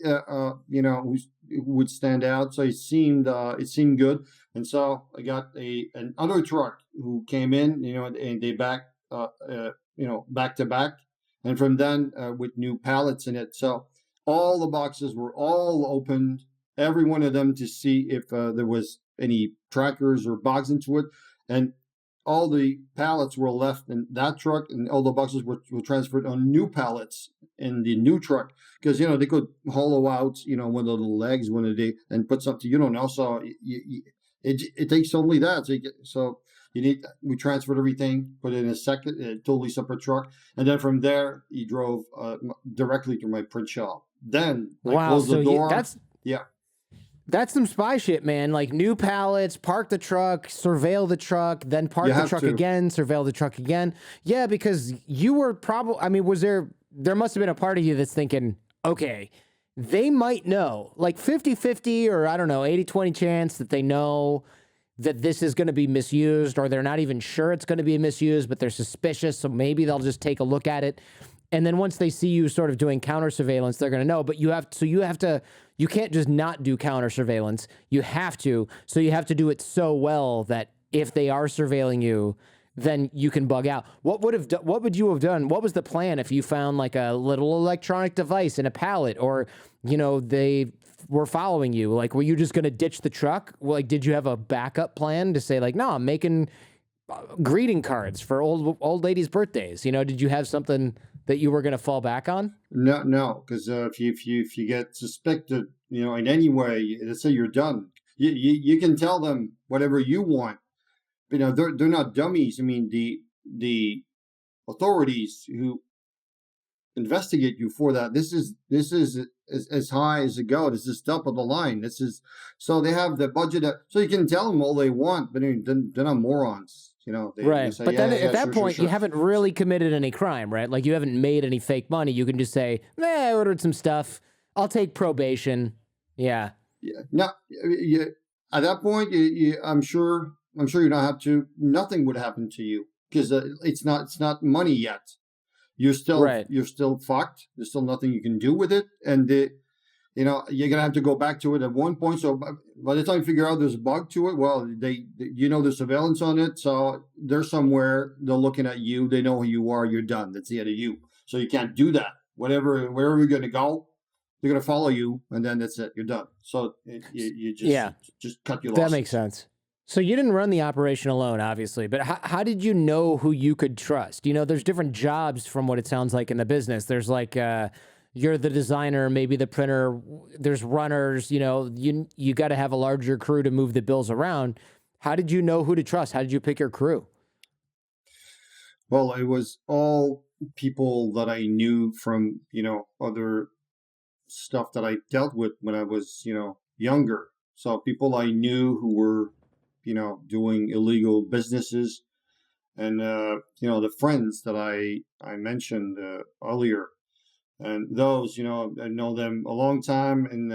who would stand out. So it seemed good, and so I got another truck who came in, and they back to back, and from then with new pallets in it. So all the boxes were all opened, every one of them, to see if there was any trackers or bugs into it, and all the pallets were left in that truck, and all the boxes were transferred on new pallets in the new truck, because they could hollow out one of the legs one of the and put something you don't know. So it takes only that. So we transferred everything, put it in a totally separate truck, and then from there he drove directly to my print shop. Then I closed the door. That's some spy shit, man. Like new pallets, park the truck, surveil the truck, then park the truck again, surveil the truck again. Yeah, because you were probably, there must have been a part of you that's thinking, okay, they might know, like 50-50 or I don't know, 80-20 chance that they know that this is going to be misused, or they're not even sure it's going to be misused, but they're suspicious, so maybe they'll just take a look at it. And then once they see you sort of doing counter surveillance, they're going to know. But you can't just not do counter surveillance. You have to. So you have to do it so well that if they are surveilling you, then you can bug out. What would you have done? What was the plan if you found like a little electronic device in a pallet, or they were following you? Like, were you just going to ditch the truck? Like, did you have a backup plan to say, like, no, I'm making greeting cards for old ladies' birthdays? Did you have something that you were going to fall back on? No, because if you get suspected, in any way, let's say you're done, you can tell them whatever you want. They're not dummies. I mean, the authorities who investigate you for that, this is as high as it goes. This is top of the line. So they have the budget. So you can tell them all they want, but they're not morons. Right. Say, but then at that sure, point, sure. You haven't really committed any crime, right? Like you haven't made any fake money. You can just say, I ordered some stuff. I'll take probation. Yeah. Yeah. No. At that point, I'm sure you don't have to. Nothing would happen to you because it's not money yet. You're still fucked. There's still nothing you can do with it, and you're gonna have to go back to it at one point. So by the time you figure out there's a bug to it, well, there's surveillance on it, so they're somewhere. They're looking at you. They know who you are. You're done. That's the end of you. So you can't do that. Wherever you're gonna go, they're gonna follow you, and then that's it. You're done. So you just cut your losses. That makes sense. So you didn't run the operation alone, obviously, but how did you know who you could trust? There's different jobs from what it sounds like in the business. There's like, you're the designer, maybe the printer, there's runners, you got to have a larger crew to move the bills around. How did you know who to trust? How did you pick your crew? Well, it was all people that I knew from, other stuff that I dealt with when I was, younger. So people I knew who were doing illegal businesses. And, the friends that I mentioned earlier, and those, I know them a long time. And,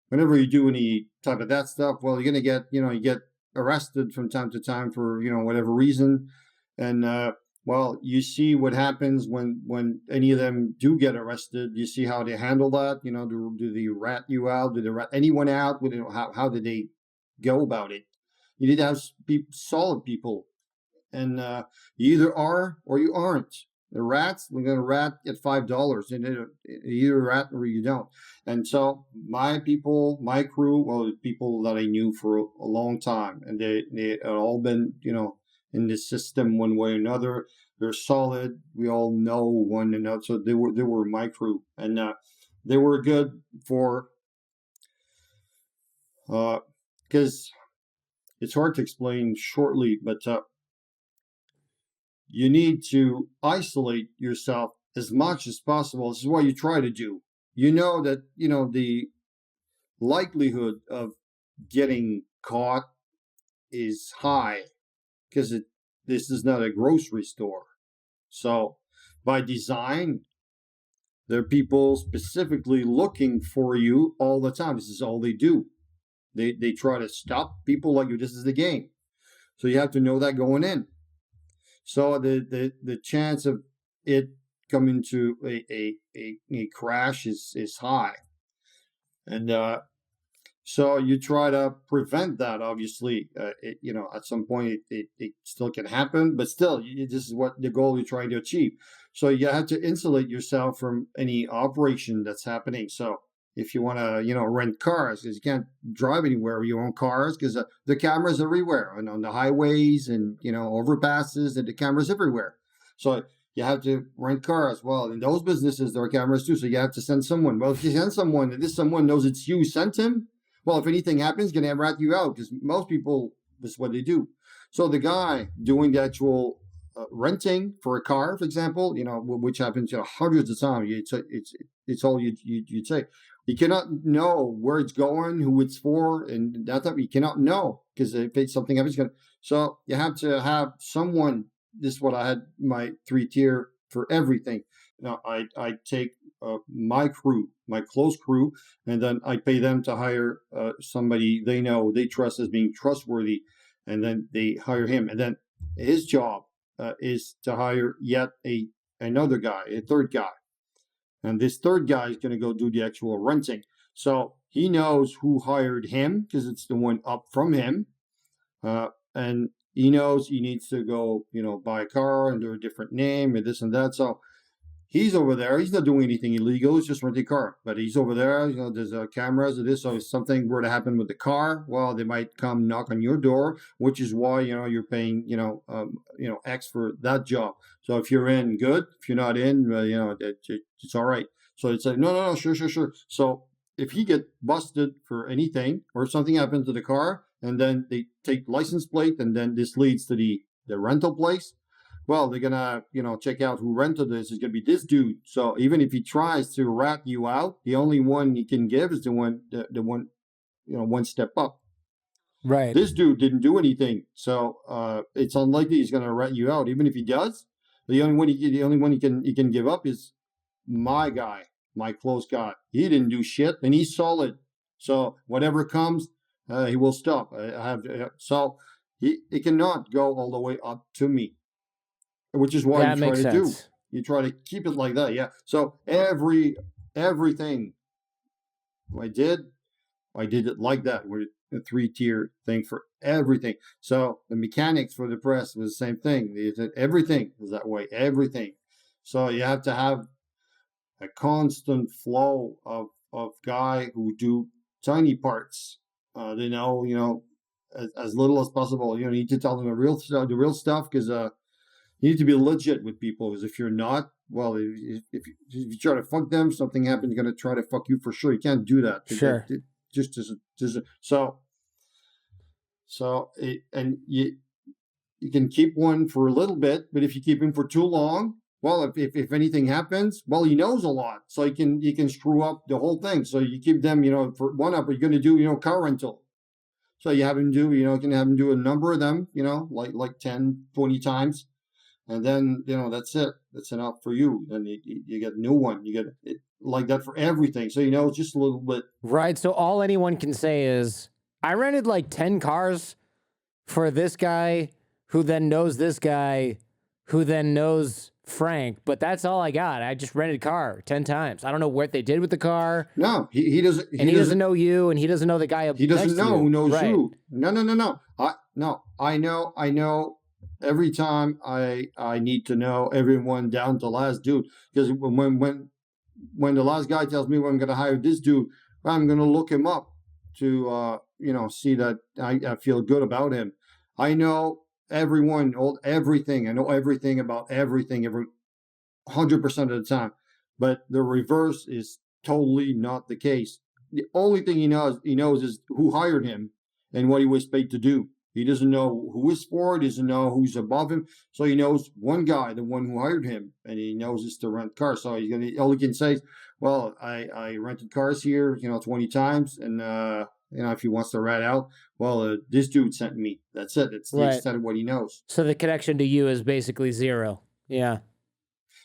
whenever you do any type of that stuff, well, you're going to get, you get arrested from time to time for, whatever reason. And, well, you see what happens when any of them do get arrested. You see how they handle that. Do they rat you out? Do they rat anyone out? How did they go about it? You need to have solid people, and you either are or you aren't. The rats, we're going to rat at $5, and you either rat or you don't. And so my people, my crew, well, the people that I knew for a long time, and they had all been, in the system one way or another. They're solid. We all know one another. So they were my crew, and they were good for because it's hard to explain shortly, but you need to isolate yourself as much as possible. This is what you try to do. You know that the likelihood of getting caught is high, because this is not a grocery store. So by design, there are people specifically looking for you all the time. This is all they do. They try to stop people like you. This is the game. So you have to know that going in. So the chance of it coming to a crash is high. And so you try to prevent that. Obviously, at some point it still can happen, but still, this is what the goal you're trying to achieve. So you have to insulate yourself from any operation that's happening. So if you want to, rent cars, because you can't drive anywhere with your own cars, because the cameras everywhere, and on the highways, and overpasses, and the cameras everywhere. So you have to rent cars. Well, in those businesses, there are cameras too. So you have to send someone. Well, if you send someone, and this someone knows it's you sent him, well, if anything happens, going to rat you out, because most people, this is what they do. So the guy doing the actual renting for a car, for example, which happens hundreds of times. It's all you'd say. You cannot know where it's going, who it's for, and that type. You cannot know, because if something happens, so you have to have someone. This is what I had my 3-tier for everything. Now I take my crew, my close crew, and then I pay them to hire somebody they know, they trust as being trustworthy, and then they hire him, and then his job is to hire yet another guy, a third guy, and this third guy is going to go do the actual renting. So he knows who hired him, because it's the one up from him, and he knows he needs to go, buy a car under a different name and this and that. So he's over there. He's not doing anything illegal. He's just renting a car. But he's over there. There's cameras of this. So if something were to happen with the car, well, they might come knock on your door, which is why, you're paying, X for that job. So if you're in, good. If you're not in, it's all right. So it's like, no, sure. So if he get busted for anything, or something happens to the car, and then they take license plate, and then this leads to the rental place, well, they're gonna, check out who rented this. It's gonna be this dude. So even if he tries to rat you out, the only one he can give is the one, one step up. Right. This dude didn't do anything, so it's unlikely he's gonna rat you out. Even if he does, the only one he can give up is my guy, my close guy. He didn't do shit, and he's solid. So whatever comes, he will stop. So he cannot go all the way up to me, which is what you try to do. You try to keep it like that, yeah. So everything I did it like that. We're a 3-tier thing for everything. So the mechanics for the press was the same thing. Everything was that way. Everything. So you have to have a constant flow of guy who do tiny parts. They know, as little as possible. You need to tell them the real stuff, because you need to be legit with people. Because if you're not, well, if you try to fuck them, something happens, you're going to try to fuck you for sure. You can't do that. Sure. And you can keep one for a little bit, but if you keep him for too long, well, if anything happens, well, he knows a lot, so he can screw up the whole thing. So you keep them, for one up, you're going to do, car rental. So you have him do, you can have him do a number of them, like 10, 20 times. And then, that's it. That's enough for you. And you get a new one. You get it like that for everything. So, just a little bit. Right. So all anyone can say is, I rented like 10 cars for this guy who then knows this guy who then knows Frank, but that's all I got. I just rented a car 10 times. I don't know what they did with the car. No, he doesn't. He doesn't know you, and he doesn't know the guy up He doesn't next know to you. who knows Right. you. No. I know. Every time I need to know everyone down to last dude, because when the last guy tells me, well, I'm going to hire this dude, I'm going to look him up to see that I feel good about him. I know everyone, everything. I know everything about everything, 100% of the time. But the reverse is totally not the case. The only thing he knows is who hired him and what he was paid to do. He doesn't know who is for it. He doesn't know who's above him. So he knows one guy, the one who hired him, and he knows is to rent cars. So all he can say is, well, I rented cars here, 20 times, and if he wants to rat out, well, this dude sent me. That's it. It's the extent of what he knows. So the connection to you is basically zero. Yeah.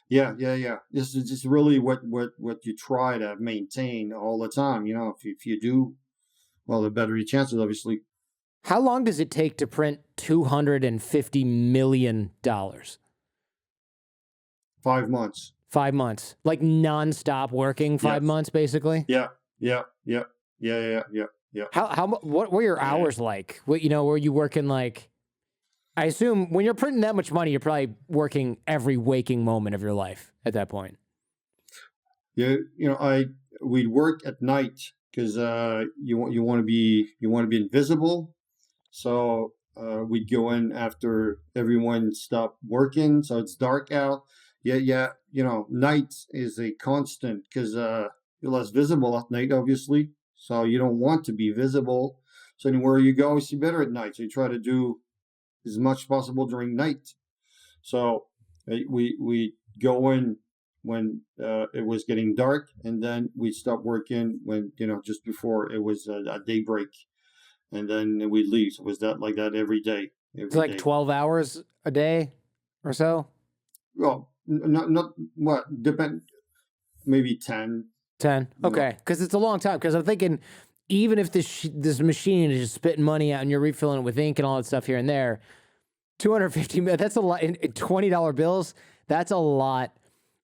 Yeah. This is just really what you try to maintain all the time. If you do, well, the better your chances, obviously. How long does it take to print $250 million? 5 months. 5 months. Like nonstop working 5 months, basically? Yeah. What were your hours like? Were you working like, I assume when you're printing that much money, you're probably working every waking moment of your life at that point. Yeah, we'd work at night because you want to be invisible. So we'd go in after everyone stopped working, so it's dark out. Yeah. Night is a constant because you're less visible at night, obviously. So you don't want to be visible. So anywhere you go, you see better at night. So you try to do as much possible during night. So we go in when it was getting dark, and then we'd stop working when just before it was a daybreak. And then we'd leave. So it was like that every day. It's like 12 hours a day or so? Well, not what, maybe 10. 10. Okay. Because it's a long time. Because I'm thinking, even if this machine is just spitting money out and you're refilling it with ink and all that stuff here and there, $250, that's a lot. In $20 bills, that's a lot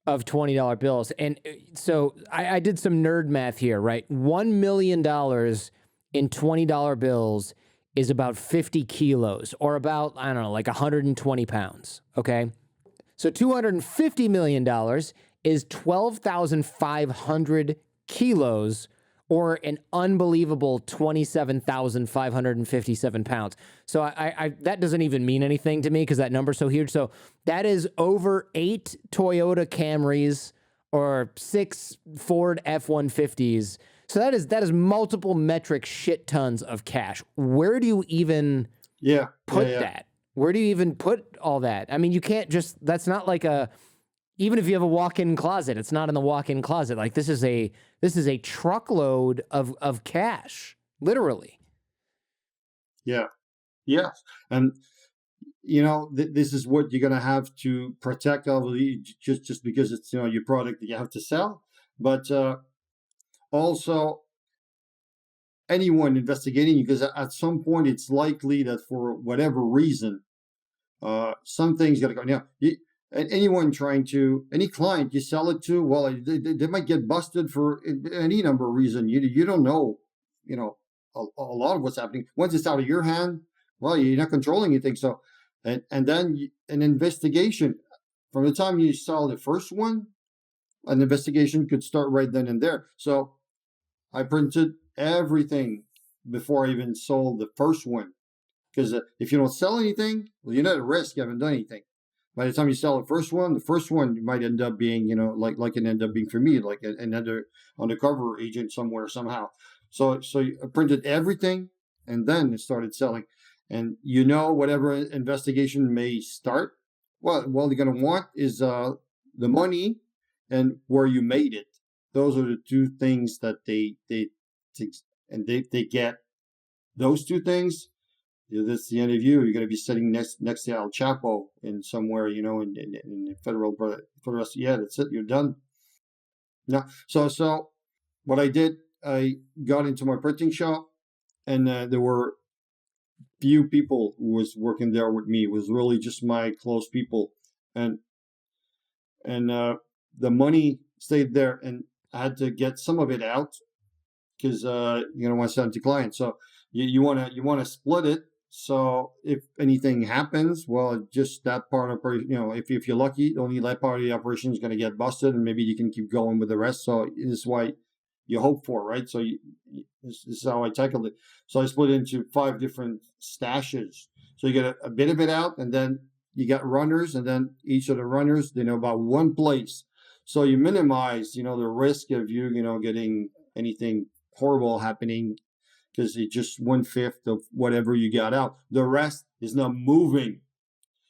of $20 bills. And so I did some nerd math here, right? $1 million in $20 bills is about 50 kilos, or about, I don't know, like 120 pounds, okay? So $250 million is 12,500 kilos, or an unbelievable 27,557 pounds. So I that doesn't even mean anything to me because that number's so huge. So that is over 8 Toyota Camrys or 6 Ford F-150s. So that is multiple metric shit tons of cash. Where do you even put that? Where do you even put all that? I mean, you can't just, that's not like even if you have a walk-in closet, it's not in the walk-in closet. Like this is a truckload of cash, literally. Yeah. Yes. And this is what you're going to have to protect, obviously, just because it's your product that you have to sell, but also anyone investigating you, because at some point it's likely that for whatever reason, some things got to go. Now, anyone any client you sell it to, well, they might get busted for any number of reasons. You don't know, a lot of what's happening. Once it's out of your hand, well, you're not controlling anything. So, and then an investigation from the time you sell the first one, an investigation could start right then and there. So I printed everything before I even sold the first one. Because if you don't sell anything, well, you're not at risk. You haven't done anything. By the time you sell the first one might end up being, like it ended up being for me, like another undercover agent somewhere, somehow. So I printed everything, and then it started selling. And whatever investigation may start, well, you're going to want is the money and where you made it. Those are the two things that they get those two things, that's the end of you. You're going to be sitting next to El Chapo in somewhere, in the federal for the rest. Yeah, that's it. You're done. No, so what I did, I got into my printing shop, and there were few people who was working there with me. It was really just my close people, and the money stayed there, and I had to get some of it out because you don't want to send it to clients. So you want to split it. So if anything happens, well, just that part of if you're lucky, only that part of the operation is going to get busted, and maybe you can keep going with the rest. So this is why you hope for, right? So this is how I tackled it. So I split it into 5 different stashes. So you get a bit of it out, and then you got runners, and then each of the runners, about one place. So you minimize, the risk of you, getting anything horrible happening, because it's just 1/5 of whatever you got out. The rest is not moving.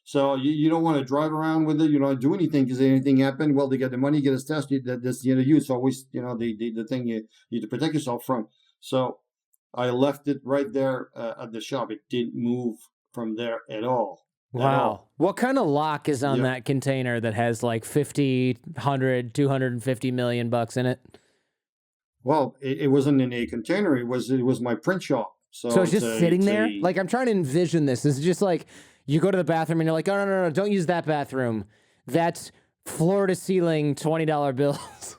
So you don't want to drive around with it. You don't do anything because anything happened. Well, they get the money, get a stash. That's the end of you. It's always, the thing you need to protect yourself from. So I left it right there at the shop. It didn't move from there at all. Wow. What kind of lock is on that container that has like 50, 100, 250 million bucks in it? Well, it wasn't in a container. It was my print shop. So it's just sitting there? Like, I'm trying to envision this. This is just like you go to the bathroom and you're like, oh, no, don't use that bathroom. That's floor to ceiling $20 bills.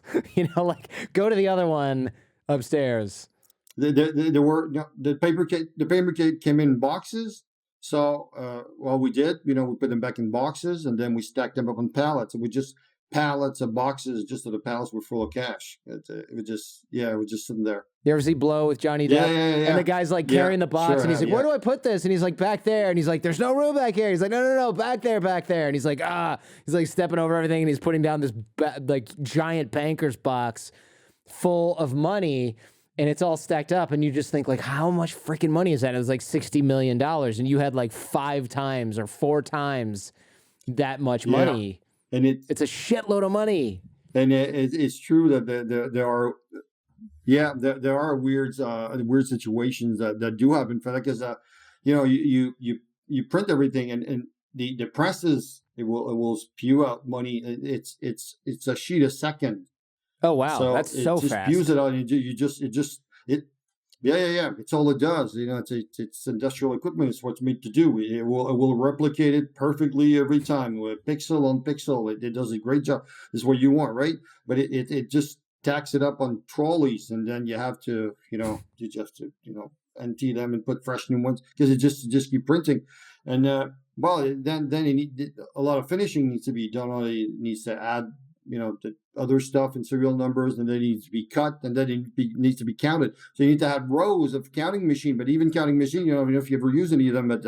Like go to the other one upstairs. There were the paper came in boxes. So, we did, we put them back in boxes, and then we stacked them up on pallets. And we just pallets of boxes, just so the pallets were full of cash. It was just sitting there. You ever see Blow with Johnny Depp? Yeah. And the guy's like carrying the box, and he's like, where do I put this? And he's like, back there. And he's like, there's no room back here. He's like, no, back there. And he's like, he's like stepping over everything, and he's putting down this like giant banker's box full of money. And it's all stacked up, and you just think, like, how much freaking money is that? It was like $60 million, and you had like 5 times or 4 times that much money. And it's a shitload of money. And it's true that there are weird situations that do happen for that, because you print everything, and the presses, it will spew out money. It's a sheet a second. Oh wow, so that's so fast. It spews it out, and it's all it does. It's industrial equipment. It's what's made to do. It will replicate it perfectly every time, with pixel on pixel. It does a great job. This is what you want, right? But it just tacks it up on trolleys, and then you have to empty them and put fresh new ones, because it just keep printing. And then a lot of finishing needs to be done. It needs to add the other stuff and serial numbers, and then it needs to be cut, and then it needs to be counted. So you need to have rows of counting machine. But even counting machine, if you ever use any of them, but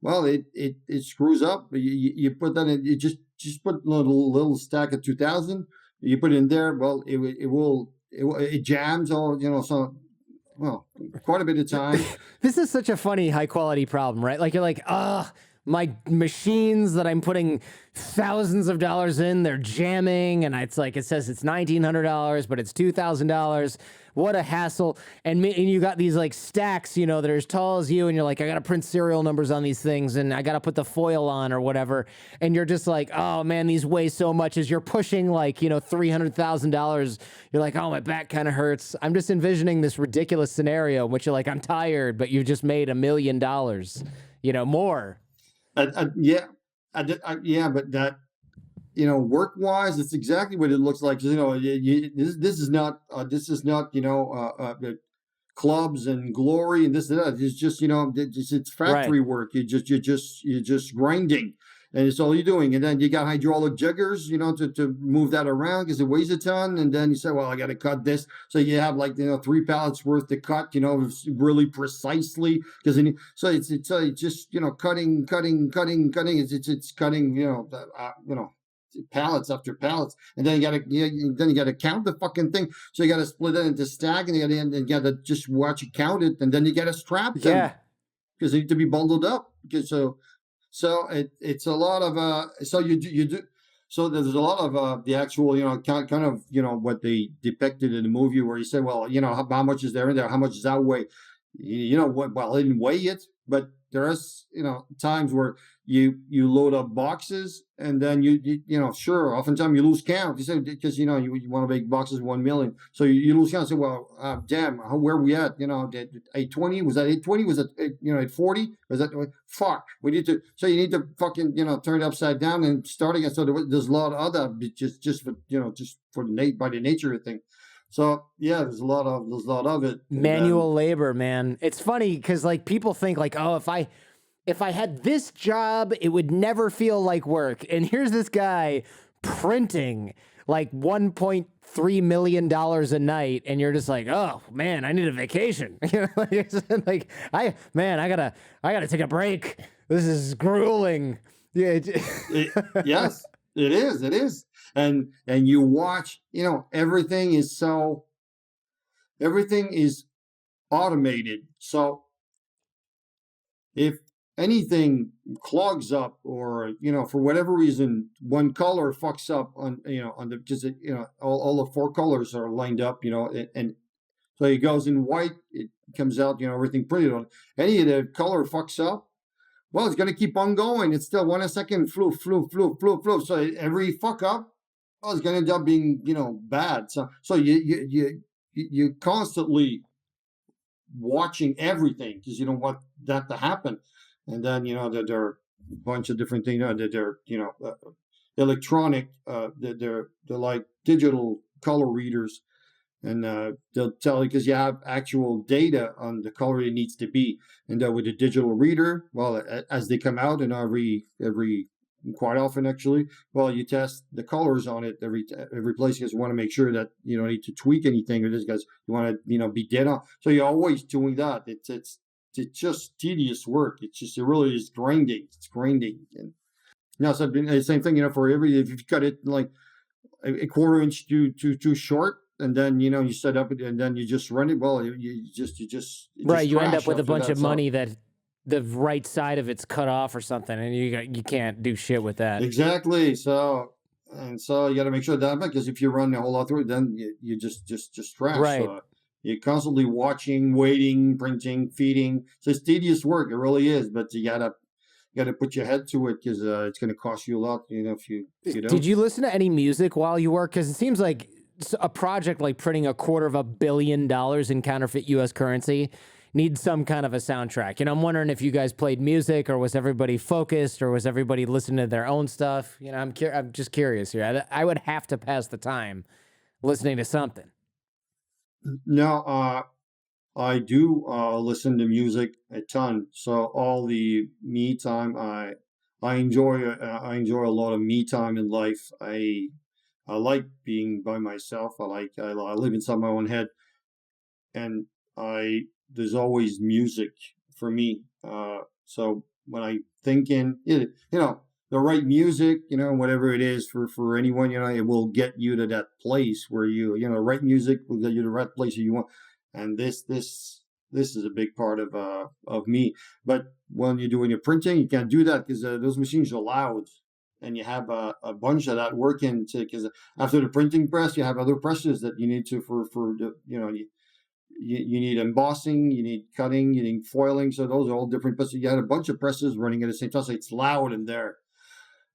it screws up. You put that in, you just put a little stack of 2,000. You put it in there. Well, it jams all. Quite a bit of time. This is such a funny high quality problem, right? Like you're like, my machines that I'm putting thousands of dollars in, they're jamming, and it's like, it says it's $1,900, but it's $2,000. What a hassle. And you got these like stacks, that are as tall as you, and you're like, I got to print serial numbers on these things, and I got to put the foil on or whatever. And you're just like, oh man, these weigh so much. As you're pushing like, $300,000, you're like, oh, my back kind of hurts. I'm just envisioning this ridiculous scenario in which you're like, I'm tired, but you've just made $1 million, more. But that, work-wise, it's exactly what it looks like. This is not clubs and glory and this and that. It's just, it's factory work. You're just grinding, and it's all you're doing. And then you got hydraulic jiggers, to move that around, because it weighs a ton. And then you say, well, I got to cut this. So you have 3 pallets worth to cut, really precisely. Because so it's just, cutting. It's cutting, pallets after pallets, and then you got to count the fucking thing. So you got to split it into stack, and you got to just watch it count it, and then you got to strap them, because they need to be bundled up. Because so it's a lot of so you do. So there's a lot of the actual, kind of, what they depicted in the movie, where you say, well, how much is there in there? How much does that weigh? you know what, well, didn't weigh it, but there's, you know, times where you load up boxes and then you know, sure, oftentimes you lose count. You say, because, you know, you want to make boxes 1 million. So you lose count. Say, well, damn, where are we at? You know, 820, was that 820? Was it, you know, 840? Was that, fuck, we need to, so you need to fucking, you know, turn it upside down and start again. So there's a lot of other, just for, you know, just for by the nature of the thing. So yeah, there's a lot of it. Manual labor, man. It's funny because like people think like, oh, if I had this job, it would never feel like work. And here's this guy printing like $1.3 million a night, and you're just like, oh man, I need a vacation. You know, like I gotta take a break. This is grueling. Yeah. Yes, it is. It is. And you watch, you know, everything is automated. So if anything clogs up, or, you know, for whatever reason, one color fucks up on, you know, on the, just, you know, all the 4 colors are lined up, you know, and so it goes in white, it comes out, you know, everything printed on. Any of the color fucks up, well, it's going to keep on going. It's still 1 second, flu. So every fuck up, well, it's going to end up being, you know, bad. So you constantly watching everything because you don't want that to happen. And then, you know, there are a bunch of different things. You know, they're, you know, electronic. They're like digital color readers, and they'll tell you because you have actual data on the color it needs to be. And with a digital reader, well, as they come out, and every quite often actually, well, you test the colors on it every place because you want to make sure that you don't need to tweak anything, or just because you want to, you know, be dead on. So you're always doing that. It's just tedious work. It really is grinding. It's grinding. And you know, so the same thing, you know, for if you cut it like a quarter inch too short, and then, you know, you set up it and then you just run it, well, you just right, you end up with a bunch of money that the right side of it's cut off or something, and you can't do shit with that. Exactly. So you got to make sure that, because if you run a whole lot through it, then you just trash. Right. So you're constantly watching, waiting, printing, feeding. So it's tedious work. It really is. But you gotta put your head to it because it's going to cost you a lot. You know, if you don't. Did you listen to any music while you work? Because it seems like a project like printing $250 million in counterfeit U.S. currency needs some kind of a soundtrack. You know, I'm wondering if you guys played music, or was everybody focused, or was everybody listening to their own stuff? You know, I'm just curious here. I would have to pass the time listening to something. No, I do listen to music a ton. So all the me time, I enjoy a lot of me time in life. I like being by myself. I live inside my own head, and there's always music for me. So when I think in, you know, the right music, you know, whatever it is for anyone, you know, it will get you to that place where you know, right music will get you to the right place you want. And this is a big part of me. But when you're doing your printing, you can't do that because those machines are loud, and you have a bunch of that working. Because after the printing press, you have other presses that you need to for the, you know, you need embossing, you need cutting, you need foiling. So those are all different presses. You had a bunch of presses running at the same time, so it's loud in there.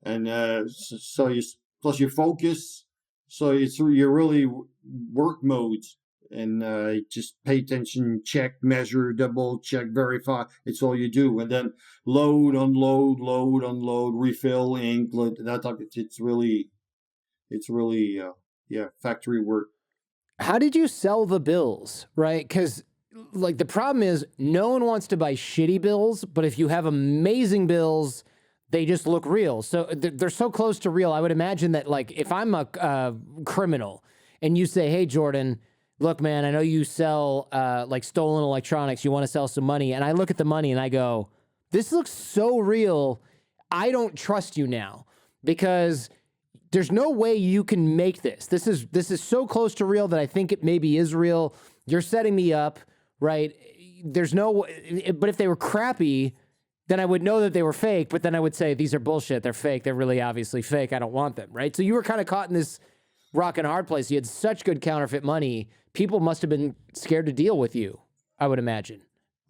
And so you plus your focus, so you're really work modes, and just pay attention, check, measure, double check, verify. It's all you do, and then load, unload, refill, ink, that type. It's really factory work. How did you sell the bills, right? Because like the problem is no one wants to buy shitty bills, but if you have amazing bills, they just look real. So they're so close to real. I would imagine that like if I'm a criminal and you say, hey, Jordan, look, man, I know you sell like stolen electronics. You want to sell some money. And I look at the money and I go, this looks so real. I don't trust you now because there's no way you can make this. This is so close to real that I think it maybe is real. You're setting me up, right? There's no, but if they were crappy, then I would know that they were fake, but then I would say, these are bullshit. They're fake. They're really obviously fake. I don't want them, right? So you were kind of caught in this rock and hard place. You had such good counterfeit money. People must have been scared to deal with you, I would imagine.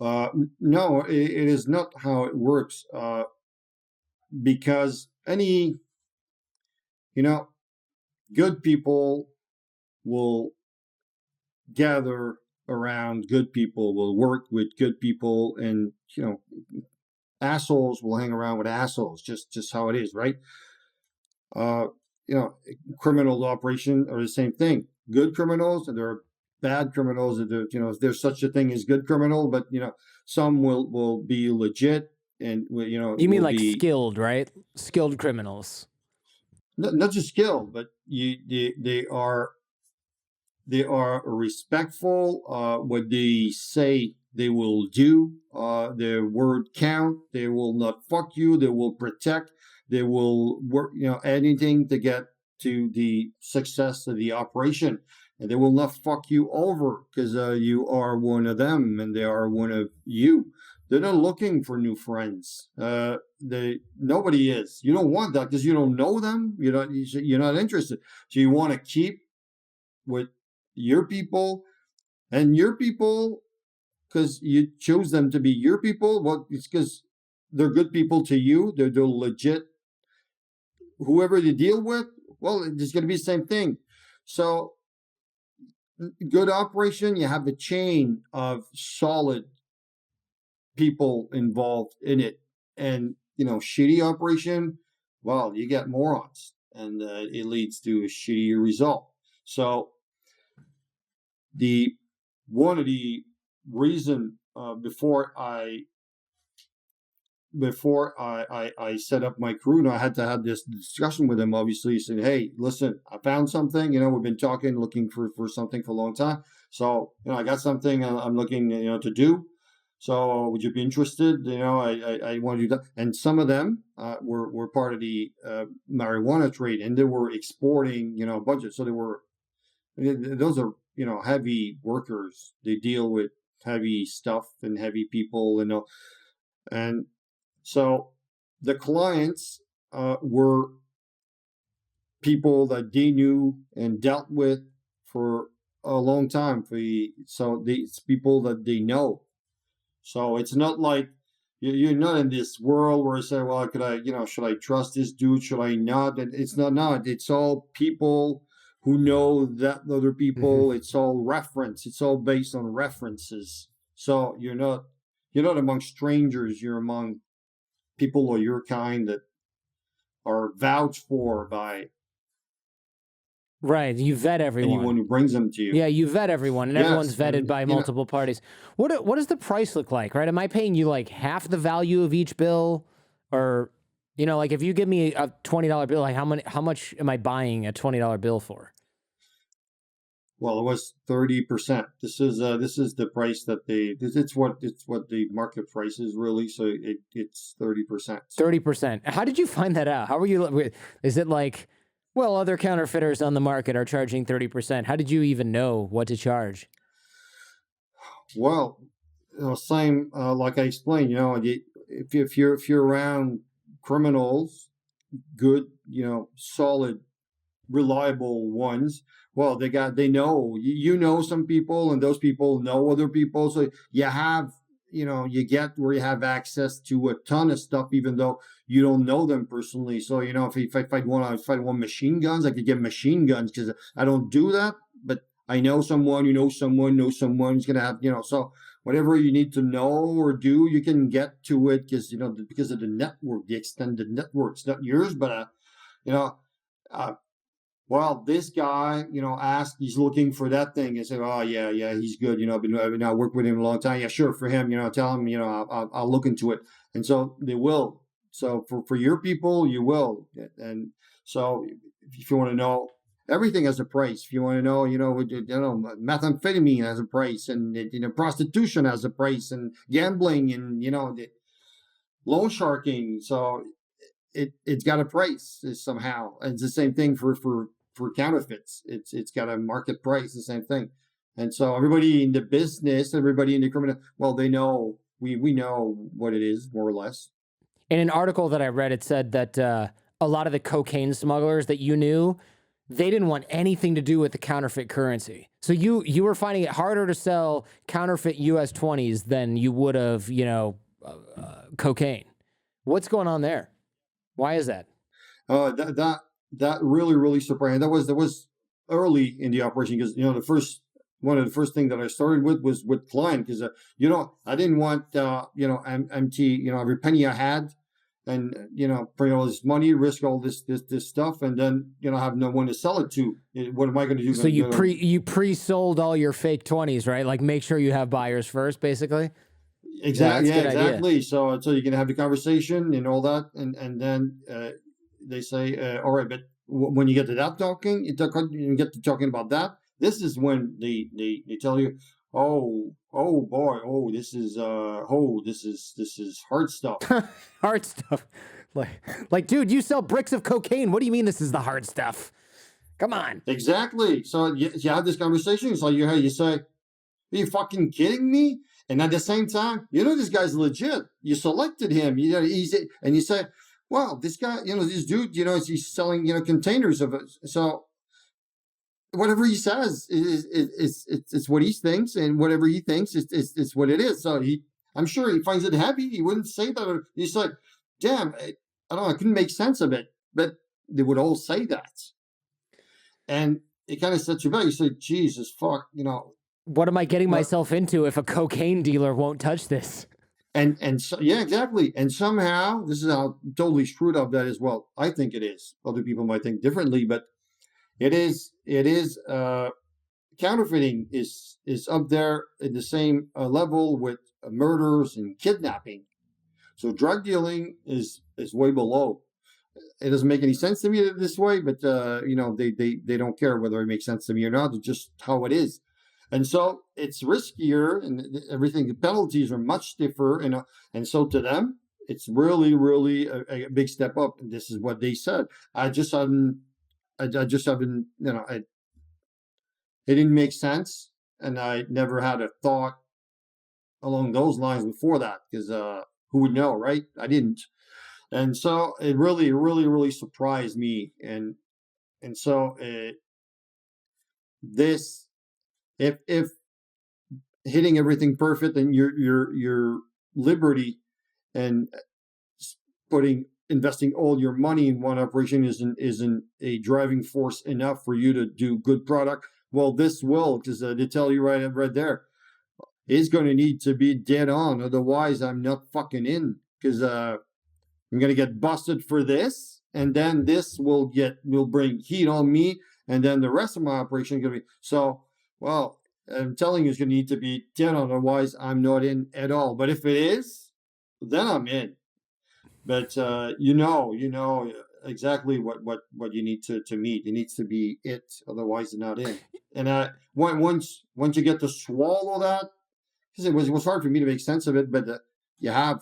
No, it is not how it works. Because any, you know, good people will gather around good people, will work with good people, and assholes will hang around with assholes. Just how it is, right? Uh, criminal operation are the same thing. Good criminals and there are bad criminals. There's such a thing as good criminal, but some will be legit and You mean will like be skilled, right? Skilled criminals. not just skilled, but they are respectful. What they say they will do. Their word count. They will not fuck you. They will protect. They will work, anything to get to the success of the operation. And they will not fuck you over because you are one of them and they are one of you. They're not looking for new friends. Nobody is. You don't want that because you don't know them. You're not interested. So you want to keep with your people and your people because you chose them to be your people. Well, it's because they're good people to you. They're legit. Whoever you deal with, well, it's going to be the same thing. So, good operation, you have a chain of solid people involved in it. And, shitty operation, well, you get morons and it leads to a shittier result. So, one of the reason before I set up my crew, and I had to have this discussion with him. Obviously, saying, "Hey, listen, I found something. We've been talking, looking for something for a long time. So, I got something I'm looking, to do. So, would you be interested? I want to do that." And some of them were part of the marijuana trade, and they were exporting, budget. So those are heavy workers. They deal with heavy stuff and heavy people, and so the clients were people that they knew and dealt with for a long time. So it's people that they know. So it's not like you're not in this world where you say, well, should I trust this dude? Should I not? And it's not. It's all people who know that other people. Mm-hmm. It's all reference. It's all based on references. So you're not among strangers. You're among people of your kind that are vouched for by Right. You vet everyone. anyone who brings them to you. Yeah, you vet everyone, and everyone's vetted by multiple parties. What does the price look like, right? Am I paying you like half the value of each bill? Or, like if you give me a $20 bill, like how much am I buying a $20 bill for? Well, it was 30%. This is the price that it's what the market price is really. So it's 30%. 30%. How did you find that out? How were you? Is it like, well, other counterfeiters on the market are charging 30%. How did you even know what to charge? Well, same like I explained. If you're around criminals, good, solid, reliable ones. Well, they know some people, and those people know other people. So you have you get where you have access to a ton of stuff, even though you don't know them personally. So if I want machine guns, I could get machine guns because I don't do that, but I know someone who knows someone who's gonna have So whatever you need to know or do, you can get to it because because of the network, the extended network. It's not yours, but well, this guy, asked, he's looking for that thing and say, oh, yeah, he's good. I've been working with him a long time. Yeah, sure. For him, tell him, I'll look into it. And so they will. So for your people, you will. And so if you want to know, everything has a price. If you want to know, methamphetamine has a price, and prostitution has a price, and gambling, and loan sharking. So it's got a price somehow. And it's the same thing for counterfeits. It's got a market price, the same thing. And so everybody in the business, everybody in the criminal, well, they know, we know what it is, more or less. In an article that I read, it said that a lot of the cocaine smugglers that you knew, they didn't want anything to do with the counterfeit currency. So you were finding it harder to sell counterfeit US 20s than you would have, cocaine. What's going on there? Why is that? That really surprised. That was early in the operation because one of the first things that I started with was with client because I didn't want empty every penny I had and bring all this money, risk all this stuff, and then have no one to sell it to. What am I going to do? So you pre-sold all your fake 20s, right? Like make sure you have buyers first, basically. Exactly. Yeah, exactly. Idea. So you can have the conversation and all that, and then they say, all right, but when you get to that talking, you get to talking about that. This is when they tell you, oh boy, this is hard stuff. Hard stuff. Like, dude, you sell bricks of cocaine. What do you mean this is the hard stuff? Come on. Exactly. So you have this conversation. So you say, are you fucking kidding me? And at the same time, this guy's legit. You selected him. And you say, well, this guy, this dude, he's selling, containers of it. So whatever he says it's what he thinks, and whatever he thinks it's what it is. So I'm sure he finds it heavy. He wouldn't say that. Or he's like, damn, I don't know, I couldn't make sense of it. But they would all say that. And it kind of sets you back. You say, Jesus, fuck, what am I getting myself into if a cocaine dealer won't touch this? And so, yeah, exactly. And somehow, this is how totally screwed up that is. Well, I think it is. Other people might think differently, but it is. Counterfeiting is up there in the same level with murders and kidnapping. So drug dealing is way below. It doesn't make any sense to me this way, but they don't care whether it makes sense to me or not. It's just how it is. And so it's riskier, and everything. The penalties are much stiffer, and so to them, it's really, really a big step up. And this is what they said. It didn't make sense, and I never had a thought along those lines before that, because who would know, right? I didn't, and so it really, really, really surprised me, and so this. If hitting everything perfect and your liberty and investing all your money in one operation isn't a driving force enough for you to do good product, well, this will, because they tell you right there, it's going to need to be dead on. Otherwise, I'm not fucking in, because I'm going to get busted for this, and then this will bring heat on me, and then the rest of my operation is going to be so. Well, I'm telling you, it's going to need to be 10, otherwise I'm not in at all. But if it is, then I'm in. But you know exactly what you need to meet. It needs to be it, otherwise you're not in. And once you get to swallow that, because it was hard for me to make sense of it, but you have,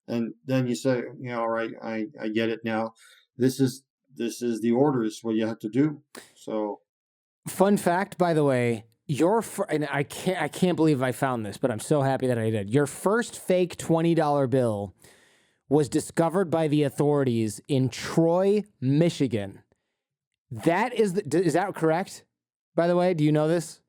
and then you say, all right, I get it now. This is the orders, what you have to do. So. Fun fact, by the way, and I can't believe I found this, but I'm so happy that I did. Your first fake $20 bill was discovered by the authorities in Troy, Michigan. Is that correct? By the way, do you know this?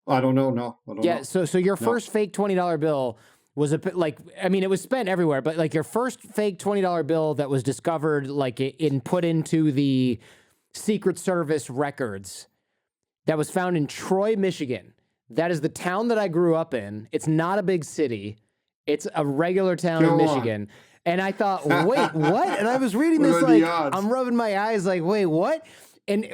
I don't know. No, I don't know. Yeah. So your first fake $20 bill was it was spent everywhere, but like your first fake $20 bill that was discovered, like put into the Secret Service records. That was found in Troy, Michigan. That is the town that I grew up in. It's not a big city. It's a regular town in Michigan. And I thought, wait, what? And I was reading this like, I'm rubbing my eyes like, wait, what? And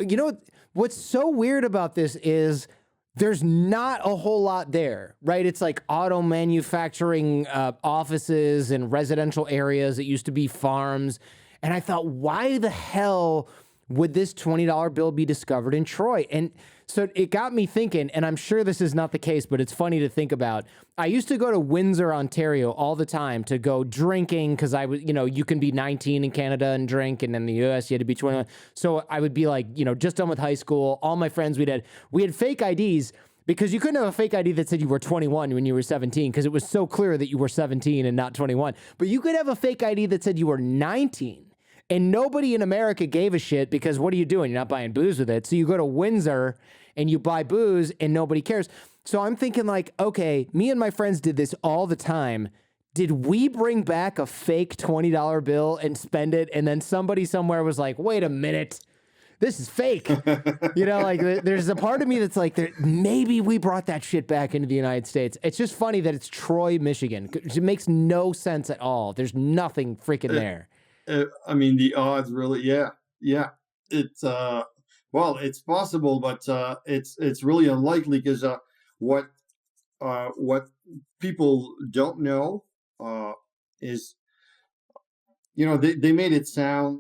what's so weird about this is there's not a whole lot there, right? It's like auto manufacturing offices and residential areas. It used to be farms. And I thought, why the hell would this $20 bill be discovered in Troy? And so it got me thinking, and I'm sure this is not the case, but it's funny to think about. I used to go to Windsor, Ontario all the time to go drinking, because I was, you can be 19 in Canada and drink, and in the US you had to be 21. So I would be like, just done with high school. All my friends we had fake IDs, because you couldn't have a fake ID that said you were 21 when you were 17, because it was so clear that you were 17 and not 21. But you could have a fake ID that said you were 19. And nobody in America gave a shit because what are you doing? You're not buying booze with it. So you go to Windsor and you buy booze and nobody cares. So I'm thinking like, okay, me and my friends did this all the time. Did we bring back a fake $20 bill and spend it? And then somebody somewhere was like, wait a minute, this is fake. You know, like there's a part of me that's like, maybe we brought that shit back into the United States. It's just funny that it's Troy, Michigan. It makes no sense at all. There's nothing freaking there. I mean, the odds really, yeah. It's, well, it's possible, but it's really unlikely because what people don't know is, you know, they made it sound,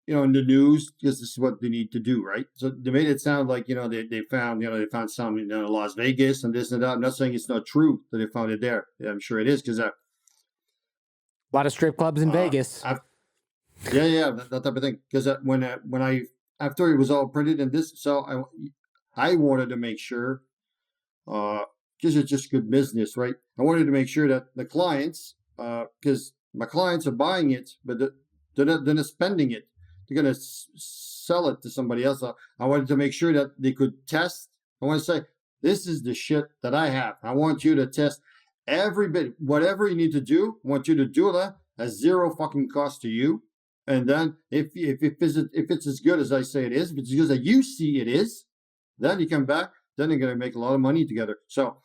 you know, in the news, because this is what they need to do, right? So they made it sound like, you know, they found some in Las Vegas and this and that. I'm not saying it's not true that they found it there. Yeah, I'm sure it is, because a lot of strip clubs in Vegas. Yeah, that type of thing. Because when I after it was all printed and this, so I wanted to make sure, because it's just good business, right? I wanted to make sure that the clients, because my clients are buying it, but they're not spending it. They're going to sell it to somebody else. I wanted to make sure that they could test. I want to say, this is the shit that I have. I want you to test every bit. Whatever you need to do, I want you to do that at zero fucking cost to you. And then if it's as good as I say it is, if it's as good as you see it is, then you come back, then you're going to make a lot of money together. So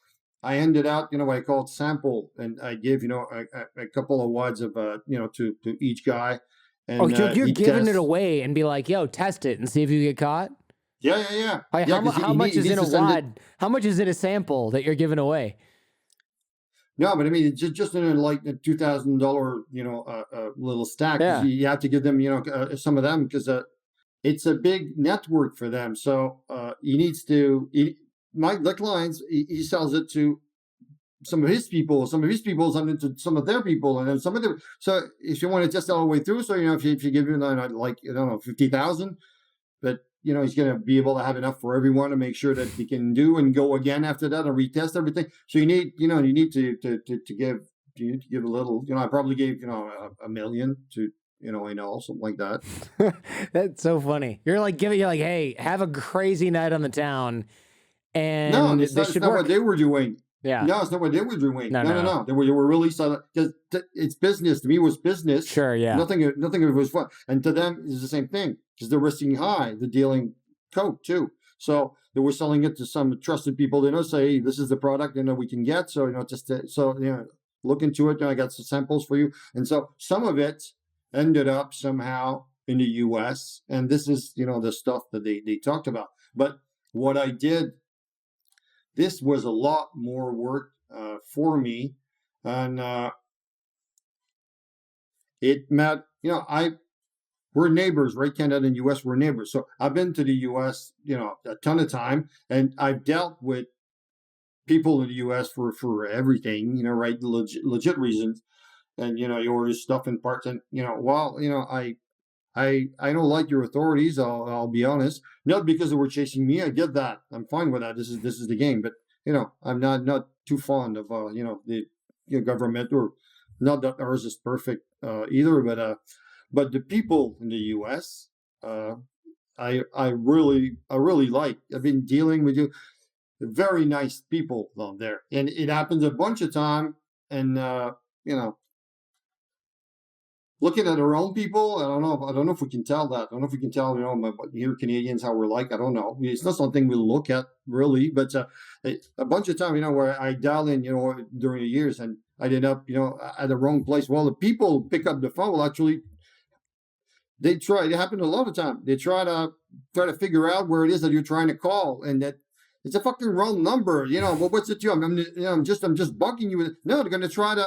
I ended out, you know, what I called sample, and I gave, you know, a couple of wads of, you know, to each guy. And, you're giving it away and be like, yo, test it and see if you get caught? Yeah. Like, how much is in a wad? How much is in a sample that you're giving away? No, but I mean, it's just in like a $2,000, you know, little stack. Yeah. You have to give them, you know, some of them, because it's a big network for them. So he needs to, the clients, he sells it to some of his people send it to some of their people, and then some of them. So if you want to test all the way through, so, you know, if you give him like, I don't know, 50,000, but, you know, he's going to be able to have enough for everyone to make sure that he can do and go again after that and retest everything. So you need to give a little, you know, I probably gave, you know, $1 million to, you know, something like that. That's so funny. You're like, hey, have a crazy night on the town. And no, it's not what they were doing. Yeah. No, it's not what they were doing. No. They were really silent, because it's business. To me, it was business. Sure, yeah. Nothing of it was fun. And to them, it's the same thing, because they're risking high. They're dealing coke too. So they were selling it to some trusted people. They know, say, hey, this is the product, you know, we can get. So, you know, look into it. I got some samples for you. And so some of it ended up somehow in the U.S. And this is, you know, the stuff that they talked about. But what I did, this was a lot more work for me, and it meant, you know, we're neighbors, right? Canada and U.S. we're neighbors. So I've been to the U.S., you know, a ton of time, and I've dealt with people in the U.S. for everything, you know, right? Legit reasons, and, you know, you order stuff in parts, and, you know, well, you know, I don't like your authorities. I'll be honest. Not because they were chasing me. I get that. I'm fine with that. This is the game. But, you know, I'm not too fond of you know, the government, or not that ours is perfect either. But the people in the U.S. I really like. I've been dealing with you. Very nice people down there, and it happens a bunch of time. And you know, looking at our own people, I don't know if we can tell that. I don't know if we can tell, you know, here Canadians how we're like. I don't know. It's not something we look at really, but a bunch of time, you know, where I dial in, you know, during the years, and I ended up, you know, at the wrong place. Well, the people pick up the phone. Well, actually, it happened a lot of time. They try to figure out where it is that you're trying to call, and that it's a fucking wrong number. You know, well, what's it to? I'm just bugging you. No, they're going to try to.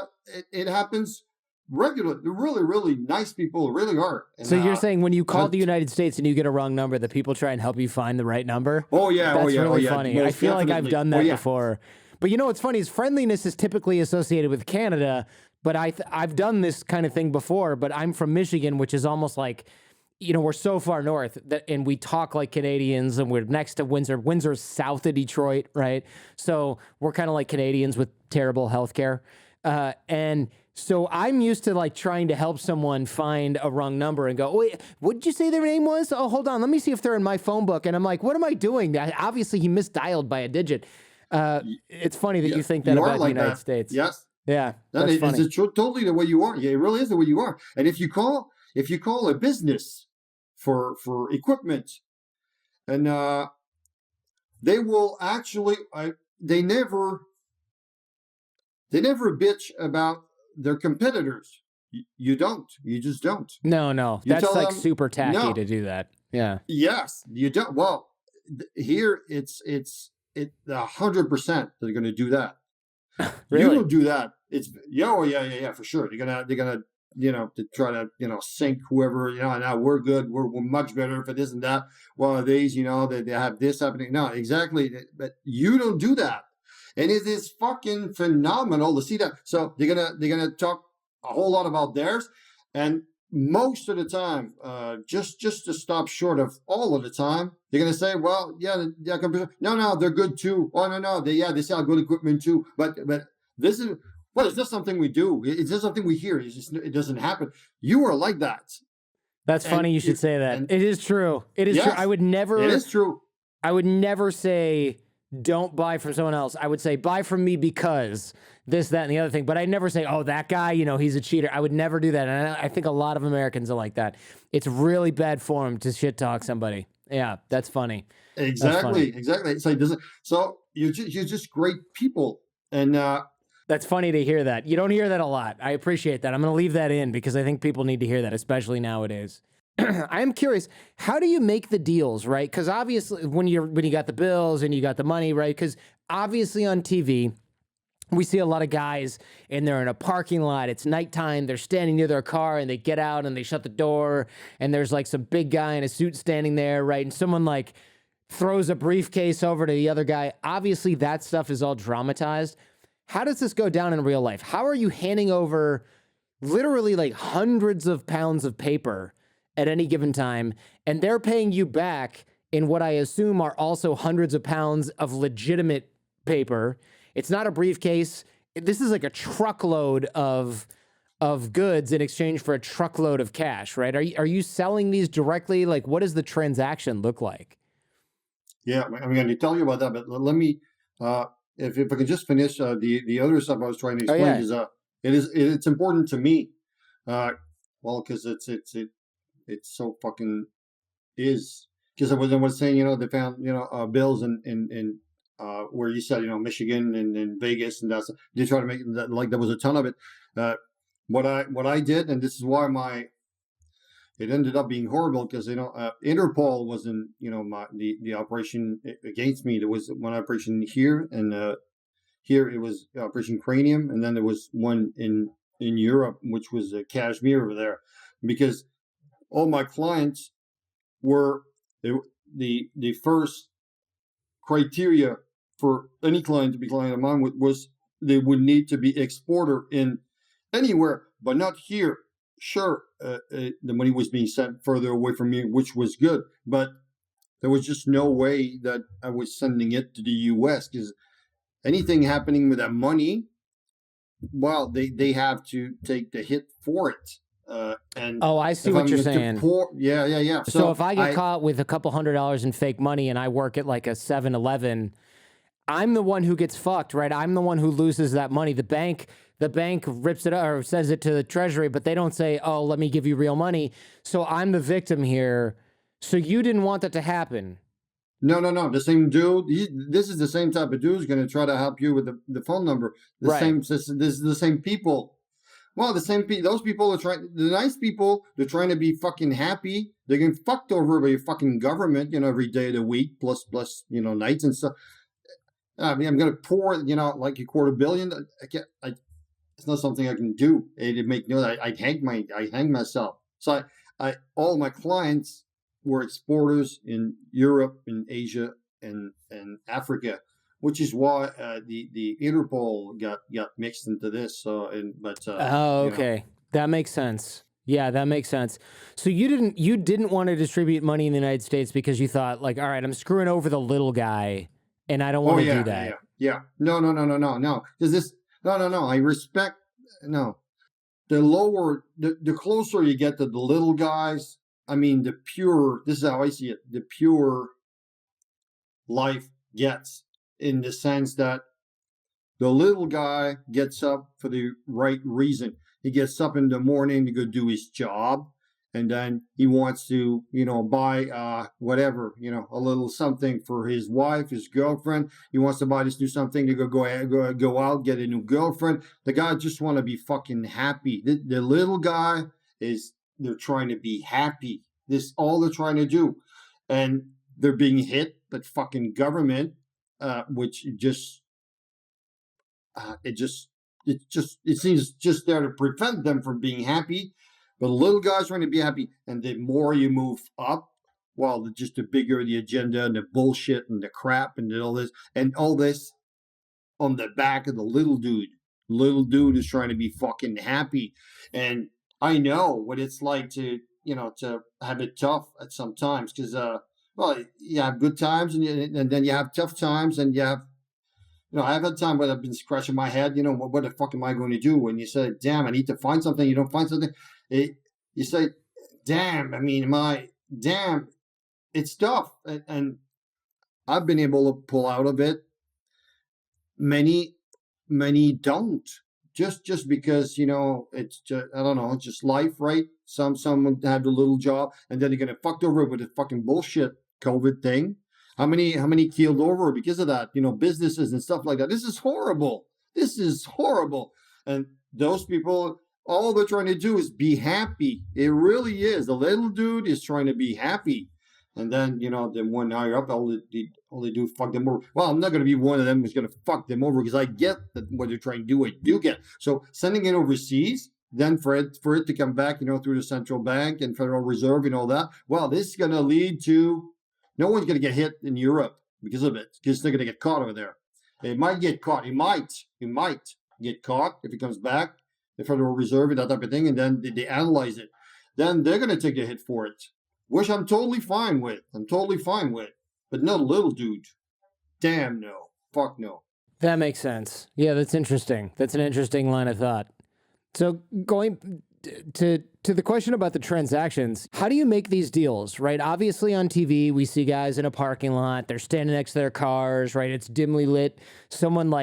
It happens regular. They're really, really nice people. Really are. And, so you're saying when you call the United States and you get a wrong number, the people try and help you find the right number? Oh yeah, that's really yeah, funny. I feel like I've done that before. But you know what's funny is friendliness is typically associated with Canada. But I've done this kind of thing before. But I'm from Michigan, which is almost like, you know, we're so far north that, and we talk like Canadians, and we're next to Windsor. Windsor's south of Detroit, right? So we're kind of like Canadians with terrible healthcare. And so I'm used to like trying to help someone find a wrong number and go, oh, wait, what did you say their name was? Oh, hold on. Let me see if they're in my phone book. And I'm like, what am I doing? Obviously, he misdialed by a digit. It's funny that you think that about the United States. Yes. Yeah. That's funny. It's totally the way you are. Yeah, it really is the way you are. And if you call a business for equipment, and they will actually, they never bitch about their competitors. You don't. You just don't. No. That's like super tacky to do that. Yeah. Yes, you don't. Well, here it's 100% they're going to do that. Really? You don't do that. It's yeah, for sure. They're gonna to try to sink whoever now we're good. We're much better for this and that. Well, these they have this happening. No, exactly. But you don't do that. And it is fucking phenomenal to see that. So they're gonna talk a whole lot about theirs, and most of the time, just to stop short of all of the time, they're gonna say, well, no, they're good too. Oh no, they sell good equipment too. But this is is this something we do? Is this something we hear? It doesn't happen. You are like that. That's funny. You should say that. It is true. It is true. I would never. It is true. I would never say don't buy from someone else. I would say buy from me because this, that, and the other thing. But I'd never say, oh, that guy, he's a cheater. I would never do that. And I think a lot of Americans are like that. It's really bad form to shit talk somebody. Yeah, that's funny. Exactly. It's like, so you're just great people. And that's funny to hear that. You don't hear that a lot. I appreciate that. I'm going to leave that in because I think people need to hear that, especially nowadays. I'm curious, how do you make the deals, right? Because obviously when you got the bills and you got the money, right? Because obviously on TV, we see a lot of guys and they're in a parking lot. It's nighttime. They're standing near their car and they get out and they shut the door. And there's like some big guy in a suit standing there, right? And someone like throws a briefcase over to the other guy. Obviously that stuff is all dramatized. How does this go down in real life? How are you handing over literally like hundreds of pounds of paper at any given time, and they're paying you back in what I assume are also hundreds of pounds of legitimate paper? It's not a briefcase. This is like a truckload of goods in exchange for a truckload of cash, right? Are you selling these directly? Like, what does the transaction look like? Yeah, I'm going to tell you about that, but let me, if I can just finish the other stuff I was trying to explain it's important to me, because it's so fucking is, because I was saying they found bills in where you said Michigan and Vegas, and they try to make that like there was a ton of it. What I did, and this is why it ended up being horrible, because Interpol was in the operation against me. There was one operation here, and here it was Operation Cranium, and then there was one in Europe, which was Kashmir over there, because all my clients were the first criteria for any client to be client of mine was they would need to be exporter in anywhere, but not here. Sure, the money was being sent further away from me, which was good, but there was just no way that I was sending it to the U.S. because anything happening with that money, well, they have to take the hit for it. And I see what you're saying. Yeah. So if I get caught with a couple $100 in fake money and I work at like a 7-Eleven, I'm the one who gets fucked, right? I'm the one who loses that money. The bank rips it up or sends it to the treasury, but they don't say, oh, let me give you real money. So I'm the victim here. So you didn't want that to happen. No. The same dude. This is the same type of dude who's going to try to help you with the phone number. This is the same people. Well, those people are trying. The nice people, they're trying to be fucking happy. They're getting fucked over by your fucking government, every day of the week, plus nights and stuff. I mean, I'm going to pour, like a $250 million. It's not something I can do. It'd make I hang myself. So all my clients were exporters in Europe, in Asia, and Africa, which is why the Interpol got mixed into this. Okay, that makes sense. Yeah, that makes sense. So you didn't want to distribute money in the United States because you thought like, all right, I'm screwing over the little guy, and I don't want to do that. Yeah. No. Because No. I respect. No, the closer you get to the little guys. I mean, the pure. This is how I see it. The pure life gets, in the sense that the little guy gets up for the right reason. He gets up in the morning to go do his job, and then he wants to, buy whatever, a little something for his wife, his girlfriend. He wants to buy this new something to go out, get a new girlfriend. The guy just want to be fucking happy. The little guy they're trying to be happy. This all they're trying to do, and they're being hit by fucking government, which just it seems just there to prevent them from being happy. But the little guys trying to be happy, and the more you move up, well, just the bigger the agenda and the bullshit and the crap and all this on the back of the little dude. Little dude is trying to be fucking happy, and I know what it's like to to have it tough at some times, because well, you have good times, and then you have tough times, and you have. I've had time where I've been scratching my head. What the fuck am I going to do? When you say, "Damn, I need to find something," you don't find something. You say, "Damn, I mean, damn, it's tough." And I've been able to pull out of it. Many don't. Just because it's just, I don't know, it's just life, right? Some have a little job, and then they're gonna fucked over with the fucking bullshit COVID thing. How many keeled over because of that? Businesses and stuff like that. This is horrible. This is horrible. And those people, all they're trying to do is be happy. It really is. The little dude is trying to be happy. And then, then one higher up, all they do is fuck them over. Well, I'm not going to be one of them who's going to fuck them over, because I get that what they're trying to do, I do get. So sending it overseas, then for it to come back, through the central bank and Federal Reserve and all that, well, this is going to lead to no one's going to get hit in Europe because of it, because they're going to get caught over there. It might get caught. It might get caught if it comes back, the Federal Reserve and that type of thing, and then they analyze it. Then they're going to take the hit for it, which I'm totally fine with. But no little dude. Damn no. Fuck no. That makes sense. Yeah, that's interesting. That's an interesting line of thought. So going to the question about the transactions, how do you make these deals, right? Obviously on TV, we see guys in a parking lot, they're standing next to their cars, right? It's dimly lit. Someone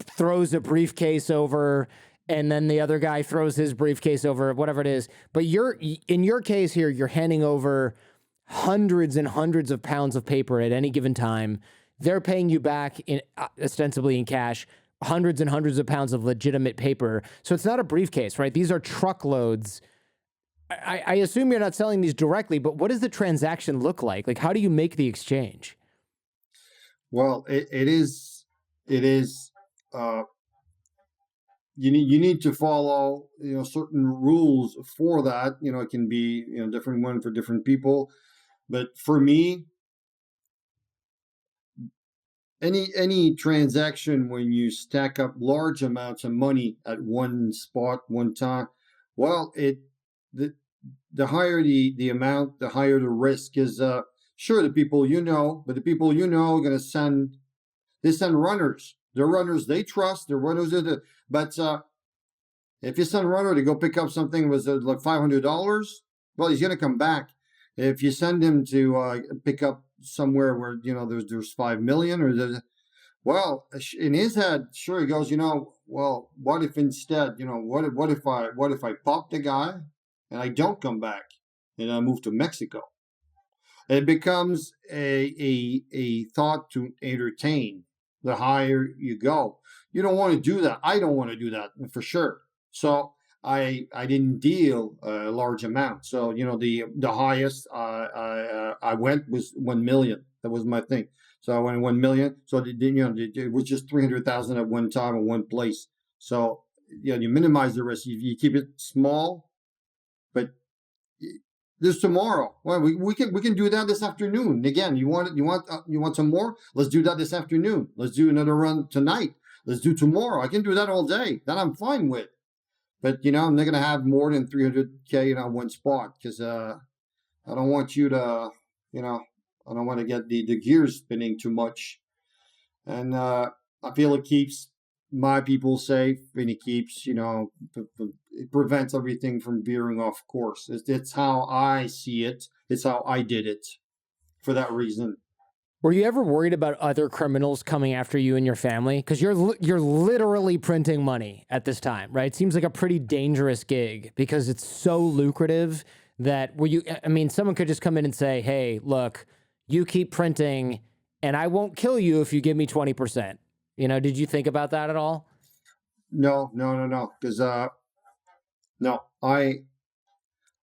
throws a briefcase over, and then the other guy throws his briefcase over, whatever it is. But in your case here, you're handing over hundreds and hundreds of pounds of paper at any given time. They're paying you back ostensibly in cash, hundreds and hundreds of pounds of legitimate paper. So it's not a briefcase, right? These are truckloads. I assume you're not selling these directly, but what does the transaction look like? Like, how do you make the exchange? Well, it is. You need to follow certain rules for that. It can be different one for different people, but for me, any transaction, when you stack up large amounts of money at one spot, one time, well, the higher the amount, the higher the risk is. Sure, the people but the people are going to send runners. They're runners they trust. They're runners but if you send a runner to go pick up something was like $500, well, he's going to come back. If you send him to pick up somewhere where there's 5 million, well, in his head, sure, he goes, well, what if instead, what if I pop the guy and I don't come back and I move to Mexico? It becomes a thought to entertain. The higher you go, you don't want to do that. I don't want to do that for sure. So I didn't deal a large amount. So the highest I went was 1 million. That was my thing. So I went 1 million. So it was just 300,000 at one time in one place. So you minimize the risk. You keep it small, but there's tomorrow. Well, we can do that this afternoon. Again, you want some more? Let's do that this afternoon. Let's do another run tonight. Let's do tomorrow. I can do that all day. That I'm fine with. But I'm not gonna have more than 300K in one spot, because I don't want you to I don't want to get the gears spinning too much. And I feel it keeps my people safe, and it keeps, it prevents everything from veering off course. It's how I see it. It's how I did it for that reason. Were you ever worried about other criminals coming after you and your family? Because you're literally printing money at this time, right? It seems like a pretty dangerous gig because it's so lucrative that someone could just come in and say, hey, look, you keep printing and I won't kill you if you give me 20%. Did you think about that at all? No. Because no, I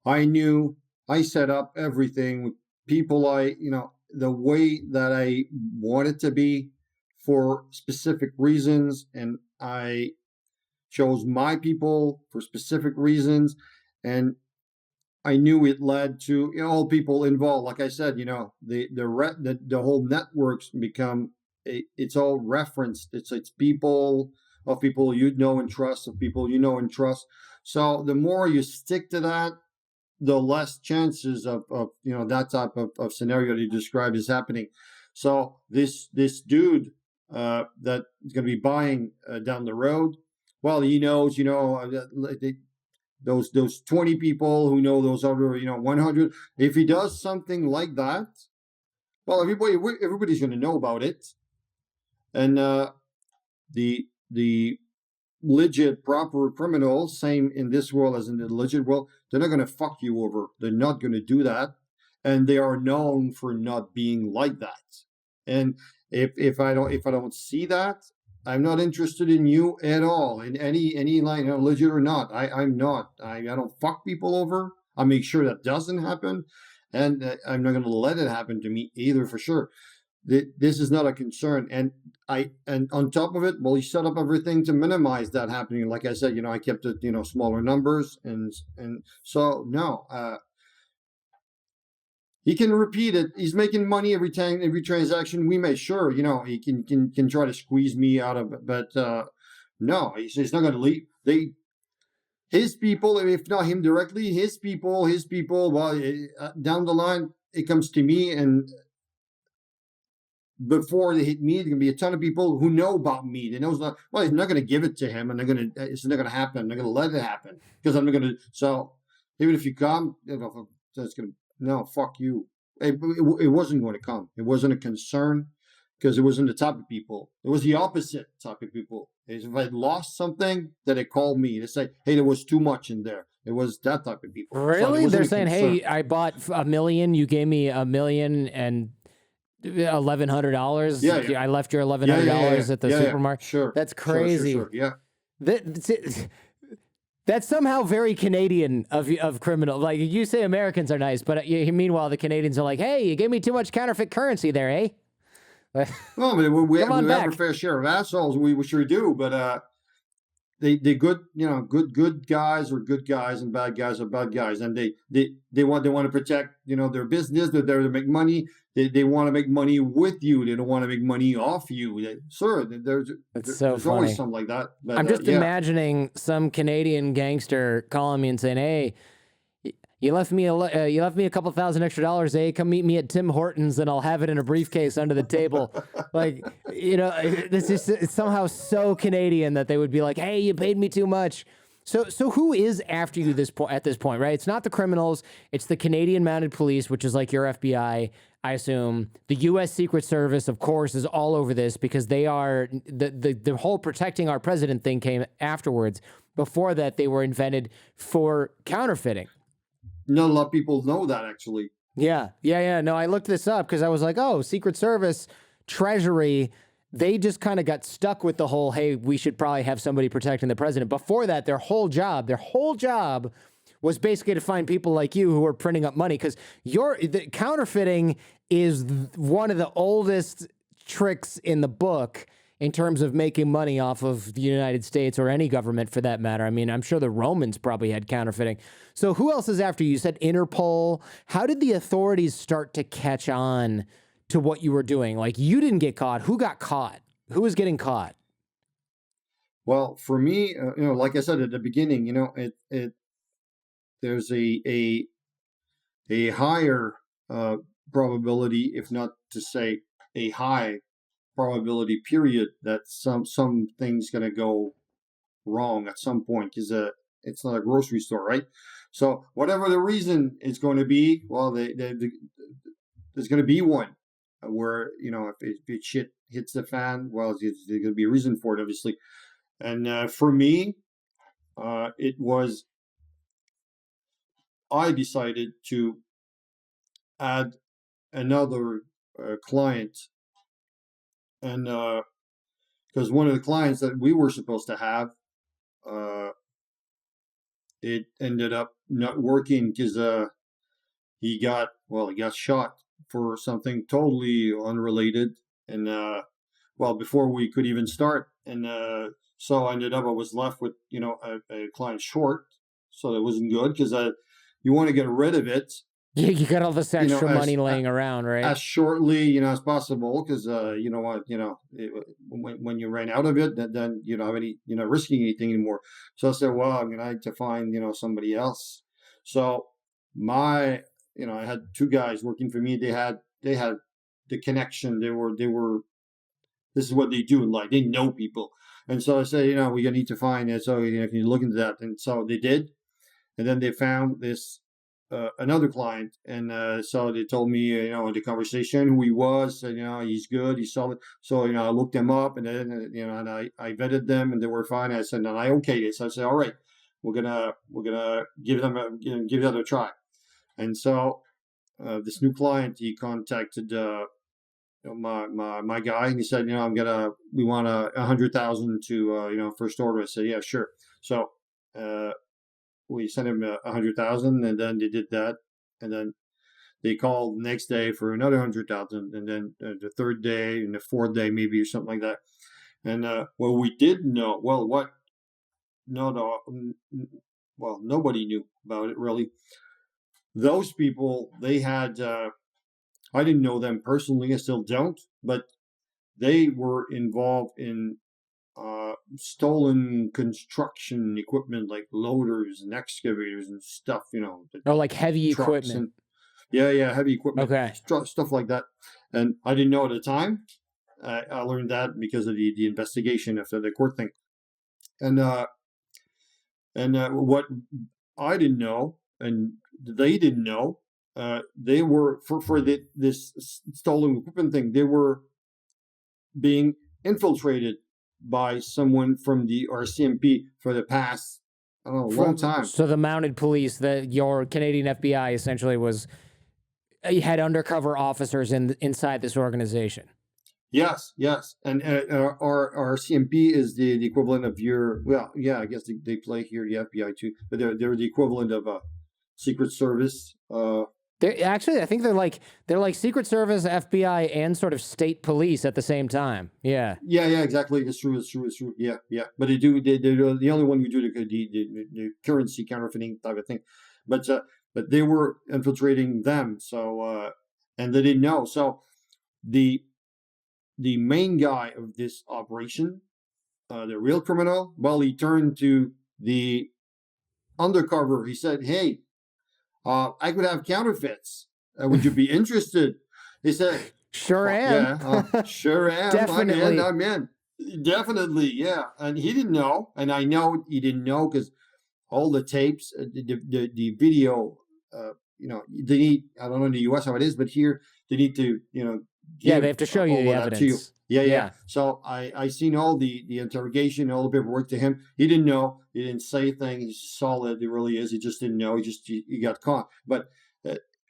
knew I set up everything with people the way that I want it to be for specific reasons, and I chose my people for specific reasons, and I knew it led to all people involved. Like I said, the whole networks become it's all referenced. It's people of people you know and trust, of people you know and trust. So the more you stick to that, the less chances of that type of scenario that you described is happening. So this dude that is going to be buying down the road, well, he knows those 20 people who know those other 100. If he does something like that, well, everybody's going to know about it, and the legit, proper criminals, same in this world as in the legit world, they're not going to fuck you over. They're not going to do that. And they are known for not being like that. And if I don't see that, I'm not interested in you at all in any line, legit or not. I'm not. I don't fuck people over. I make sure that doesn't happen, and I'm not going to let it happen to me either, for sure. This is not a concern, and on top of it, well, you set up everything to minimize that happening. Like I said, I kept it, smaller numbers, and so no, he can repeat it. He's making money every time, every transaction we make. Sure, he can try to squeeze me out of it, but no, he's not going to leave. His people, if not him directly, his people. Well, down the line, it comes to me, and before they hit me, there's gonna be a ton of people who know about me. They know he's not going to give it to him, and it's not going to happen. They're going to let it happen because I'm not going to. So even if you come, it's going to no, fuck you. It wasn't going to come. It wasn't a concern because it wasn't the type of people. It was the opposite type of people. If I lost something, then they called me. They say, hey, there was too much in there. It was that type of people. Really? So they're saying, hey, I bought $1 million. You gave me $1 million and $1,100. Yeah. I left your $1,100 at the supermarket. Sure. That's crazy. Sure. Yeah. That's somehow very Canadian of criminal. Like, you say Americans are nice, but meanwhile the Canadians are like, hey, you gave me too much counterfeit currency there, eh? Well, we have a fair share of assholes. We sure do, but they good good guys are good guys, and bad guys are bad guys, and they want to protect their business. They're there to make money. They want to make money with you. They don't want to make money off you. There's always something like that. But, I'm just imagining some Canadian gangster calling me and saying, hey, you left me a couple $1,000 extra, eh? Come meet me at Tim Hortons and I'll have it in a briefcase under the table. Like, it's somehow so Canadian that they would be like, hey, you paid me too much. So who is after you at this point, right? It's not the criminals. It's the Canadian Mounted Police, which is like your FBI, I assume. The U.S. Secret Service, of course, is all over this because they are the whole protecting our president thing came afterwards. Before that, they were invented for counterfeiting. Not a lot of people know that, actually. Yeah. No, I looked this up because I was like, oh, Secret Service, Treasury. They just kind of got stuck with the whole, hey, we should probably have somebody protecting the president. Before that, their whole job was basically to find people like you who are printing up money, because the counterfeiting is one of the oldest tricks in the book in terms of making money off of the United States or any government for that matter. I mean, I'm sure the Romans probably had counterfeiting. So who else is after you? You said Interpol. How did the authorities start to catch on to what you were doing? Like, you didn't get caught. Who got caught? Who was getting caught? Well, for me, like I said at the beginning, there's a higher probability, if not to say a high probability period that some things gonna go wrong at some point, because it's not a grocery store, right? So whatever the reason is going to be, well, there's going to be one where, if shit hits the fan, well, there's going to be a reason for it, obviously. And for me, it was, I decided to add another client, and because one of the clients that we were supposed to have, it ended up not working because he got shot for something totally unrelated, and before we could even start, and so I was left with a client short, so that wasn't good, because you want to get rid of it. Yeah, you got all this extra money laying around, right? As shortly, as possible, because when you ran out of it, then you don't have any, risking anything anymore. So I said, well, I'm gonna have to find, somebody else. So I had two guys working for me. They had the connection. They were. This is what they do in life. They know people, and so I said, we're gonna need to find it. So can you look into that? And so they did, and then they found this. Another client, and so they told me, in the conversation, who he was, and he's good, he's solid. So I looked them up, and then and I vetted them, and they were fine. I said, and I okayed it. So I said, all right, we're gonna give that a try. And so this new client, he contacted my guy, and he said, we want 100,000 to first order. I said, yeah, sure. So we sent him 100,000, and then they did that, and then they called the next day for another 100,000, and then the third day and the fourth day maybe, or something like that. And we did know. Nobody knew about it really. Those people, they had. I didn't know them personally. I still don't, but they were involved in stolen construction equipment, like loaders and excavators and stuff, like heavy equipment. Heavy equipment. Okay. Stuff like that. And I didn't know at the time. I learned that because of the investigation after the court thing. And what I didn't know, and they didn't know, they were for this stolen equipment thing. They were being infiltrated by someone from the RCMP for the past, I don't know, long time. So the mounted police, your Canadian FBI essentially had undercover officers inside this organization. Yes, and our RCMP is the equivalent of your, I guess they play here the FBI too, but they're the equivalent of a Secret Service. I think they're like Secret Service, FBI, and sort of state police at the same time. Yeah. Yeah, exactly. It's true. Yeah. But they're the only one who do the currency counterfeiting type of thing. But they were infiltrating them. So and they didn't know. So the main guy of this operation, the real criminal, well, he turned to the undercover. He said, "Hey, I could have counterfeits. Would you be interested?" He said, "Sure am." Yeah, sure am. Definitely. I'm in. Definitely, yeah. And he didn't know, and I know he didn't know, because all the tapes, the video, they need. I don't know in the U.S. how it is, but here they need to, they have to show you the evidence. Yeah. So I seen all the interrogation, all the paperwork to him. He didn't know. He didn't say a thing. He's solid. He really is. He just didn't know. He got caught. But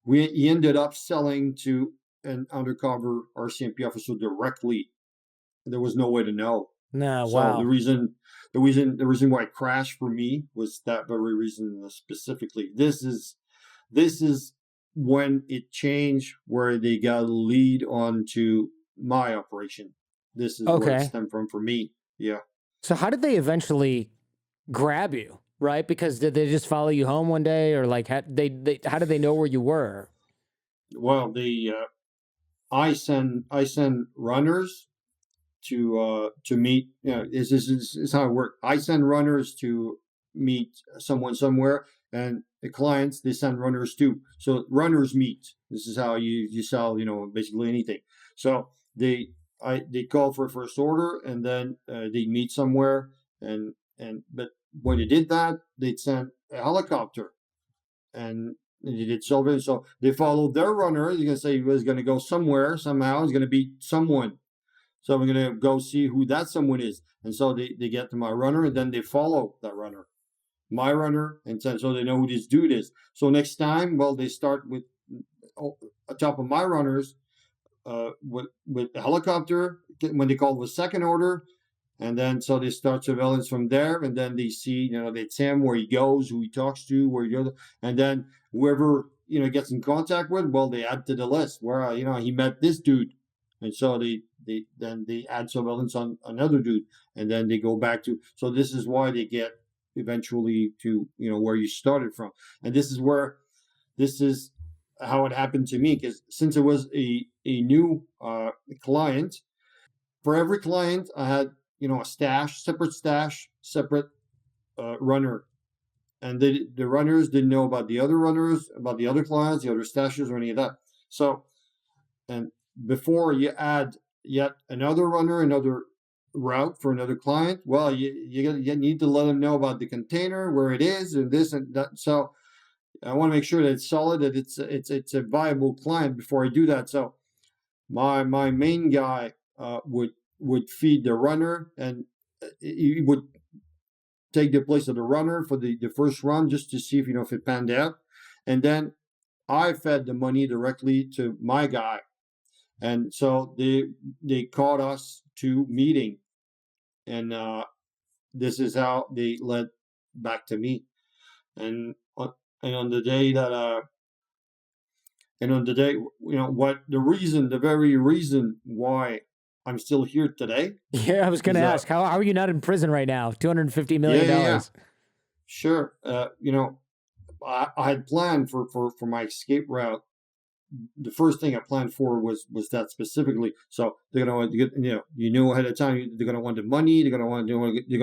he ended up selling to an undercover RCMP officer directly. There was no way to know. No, so wow. The reason why it crashed for me was that very reason specifically. This is when it changed, where they got a lead onto my operation. This is where it stemmed from for me. Yeah. So how did they eventually grab you? Right? Because did they just follow you home one day, or like how did they know where you were? Well, I send runners to meet. This is how it works. I send runners to meet someone somewhere, and the clients, they send runners too. So runners meet. This is how you sell, basically anything. So they call for a first order, and then they meet somewhere, but when they did that, they'd send a helicopter, and they did surveillance. So they followed their runner. You're gonna say he was gonna go somewhere somehow. He's gonna beat someone. So we're gonna go see who that someone is. And so they get to my runner, and then they follow that runner, my runner, and so they know who this dude is. So next time, well, they start with on top of my runners, with the helicopter when they call the second order, and then so they start surveillance from there, and then they see, they see him, where he goes, who he talks to, where he goes, and then whoever gets in contact with, well, they add to the list where he met this dude, and so they add surveillance on another dude, and then they go back to. So this is why they get eventually to where you started from, and this is how it happened to me, because since it was a new client, for every client I had a separate runner, and the runners didn't know about the other runners, about the other clients, the other stashes, or any of that. So, and before you add yet another runner, another route for another client, well, you need to let them know about the container, where it is, and this and that. So I want to make sure that it's solid, that it's a viable client before I do that. So my main guy would feed the runner, and he would take the place of the runner for the first run, just to see if it panned out. And then I fed the money directly to my guy. And so they called us to meeting, and this is how they led back to me. And on the day that the very reason why I'm still here today. Yeah, I was going to ask, how are you not in prison right now? $250 million. Yeah. Sure. I had planned for my escape route. The first thing I planned for was that specifically. So they're gonna want to get, ahead of time, they're gonna want the money. They're gonna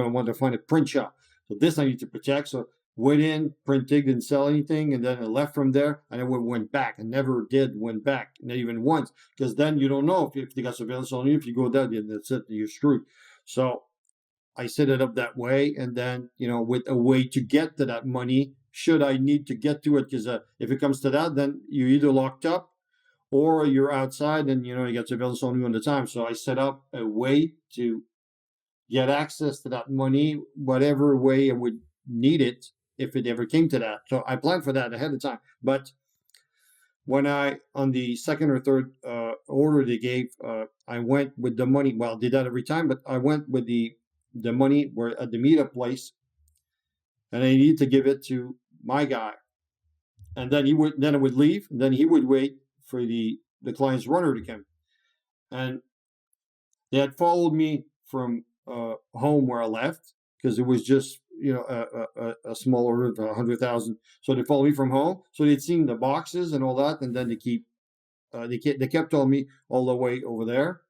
want to find a print shop. So this I need to protect. So went in, printed, didn't sell anything, and then I left from there, and I went back. I never went back, not even once, because then you don't know if they got surveillance on you. If you go there, that's it, you're screwed. So I set it up that way, and then with a way to get to that money, should I need to get to it, because if it comes to that, then you're either locked up or you're outside, and you got surveillance on you all the time. So I set up a way to get access to that money, whatever way I would need it, if it ever came to that. So I planned for that ahead of time. But when on the second or third order they gave, I went with the money. Well, I did that every time, but I went with the money where at the meetup place, and I needed to give it to my guy. And then I would leave, and then he would wait for the client's runner to come. And they had followed me from home where I left, because it was just a small order of 100,000. So they followed me from home. So they'd seen the boxes and all that, and then they kept on me all the way over there.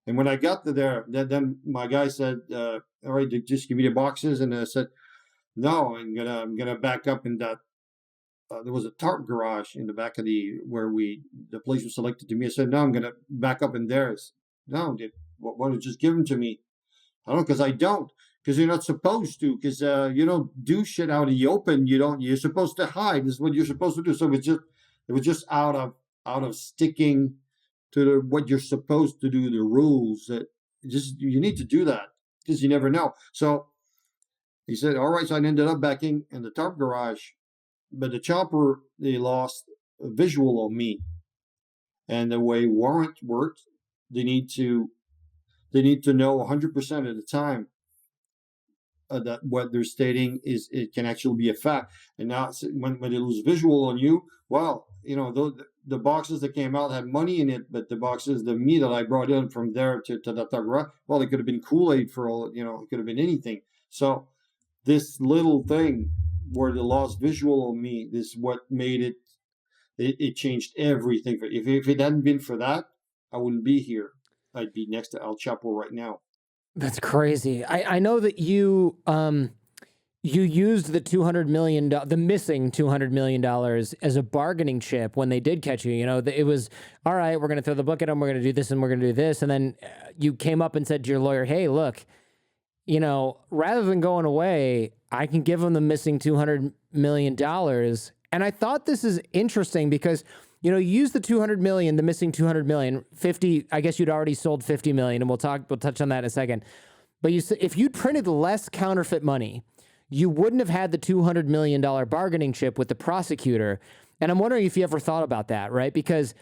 And when I got to there, then my guy said, "All right, just give me the boxes." And I said, "No, I'm gonna back up in that." There was a tarp garage in the back of the place was selected to me. I said, "No, I'm gonna back up in there." No, why don't you just give them to me? I don't, because I don't. Because you're not supposed to. Because you don't do shit out in the open. You don't. You're supposed to hide. This is what you're supposed to do. So it was just out of sticking to what you're supposed to do, the rules. That you need to do that, because you never know. So he said, "All right." So I ended up backing in the tarp garage, but the chopper, they lost a visual on me, and the way warrant worked, they need to know 100% of the time that what they're stating it can actually be a fact. And now when they lose visual on you, well, the boxes that came out had money in it, but the meat that I brought in from there to that garage, well, it could have been Kool-Aid for all, it could have been anything. So this little thing where they lost visual on me, this is what made it changed everything. If it hadn't been for that, I wouldn't be here. I'd be next to El Chapo right now. That's crazy. I know that you you used the $200 million, the missing $200 million as a bargaining chip when they did catch you. You know, it was, all right, we're going to throw the book at them. We're going to do this and we're going to do this. And then you came up and said to your lawyer, hey, look, you know, rather than going away, I can give them the missing $200 million. And I thought this is interesting because, you know, you use the 200 million, the missing 200 million, 50, I guess you'd already sold 50 million, and we'll touch on that in a second. But if you'd printed less counterfeit money, you wouldn't have had the $200 million bargaining chip with the prosecutor. And I'm wondering if you ever thought about that, right? Because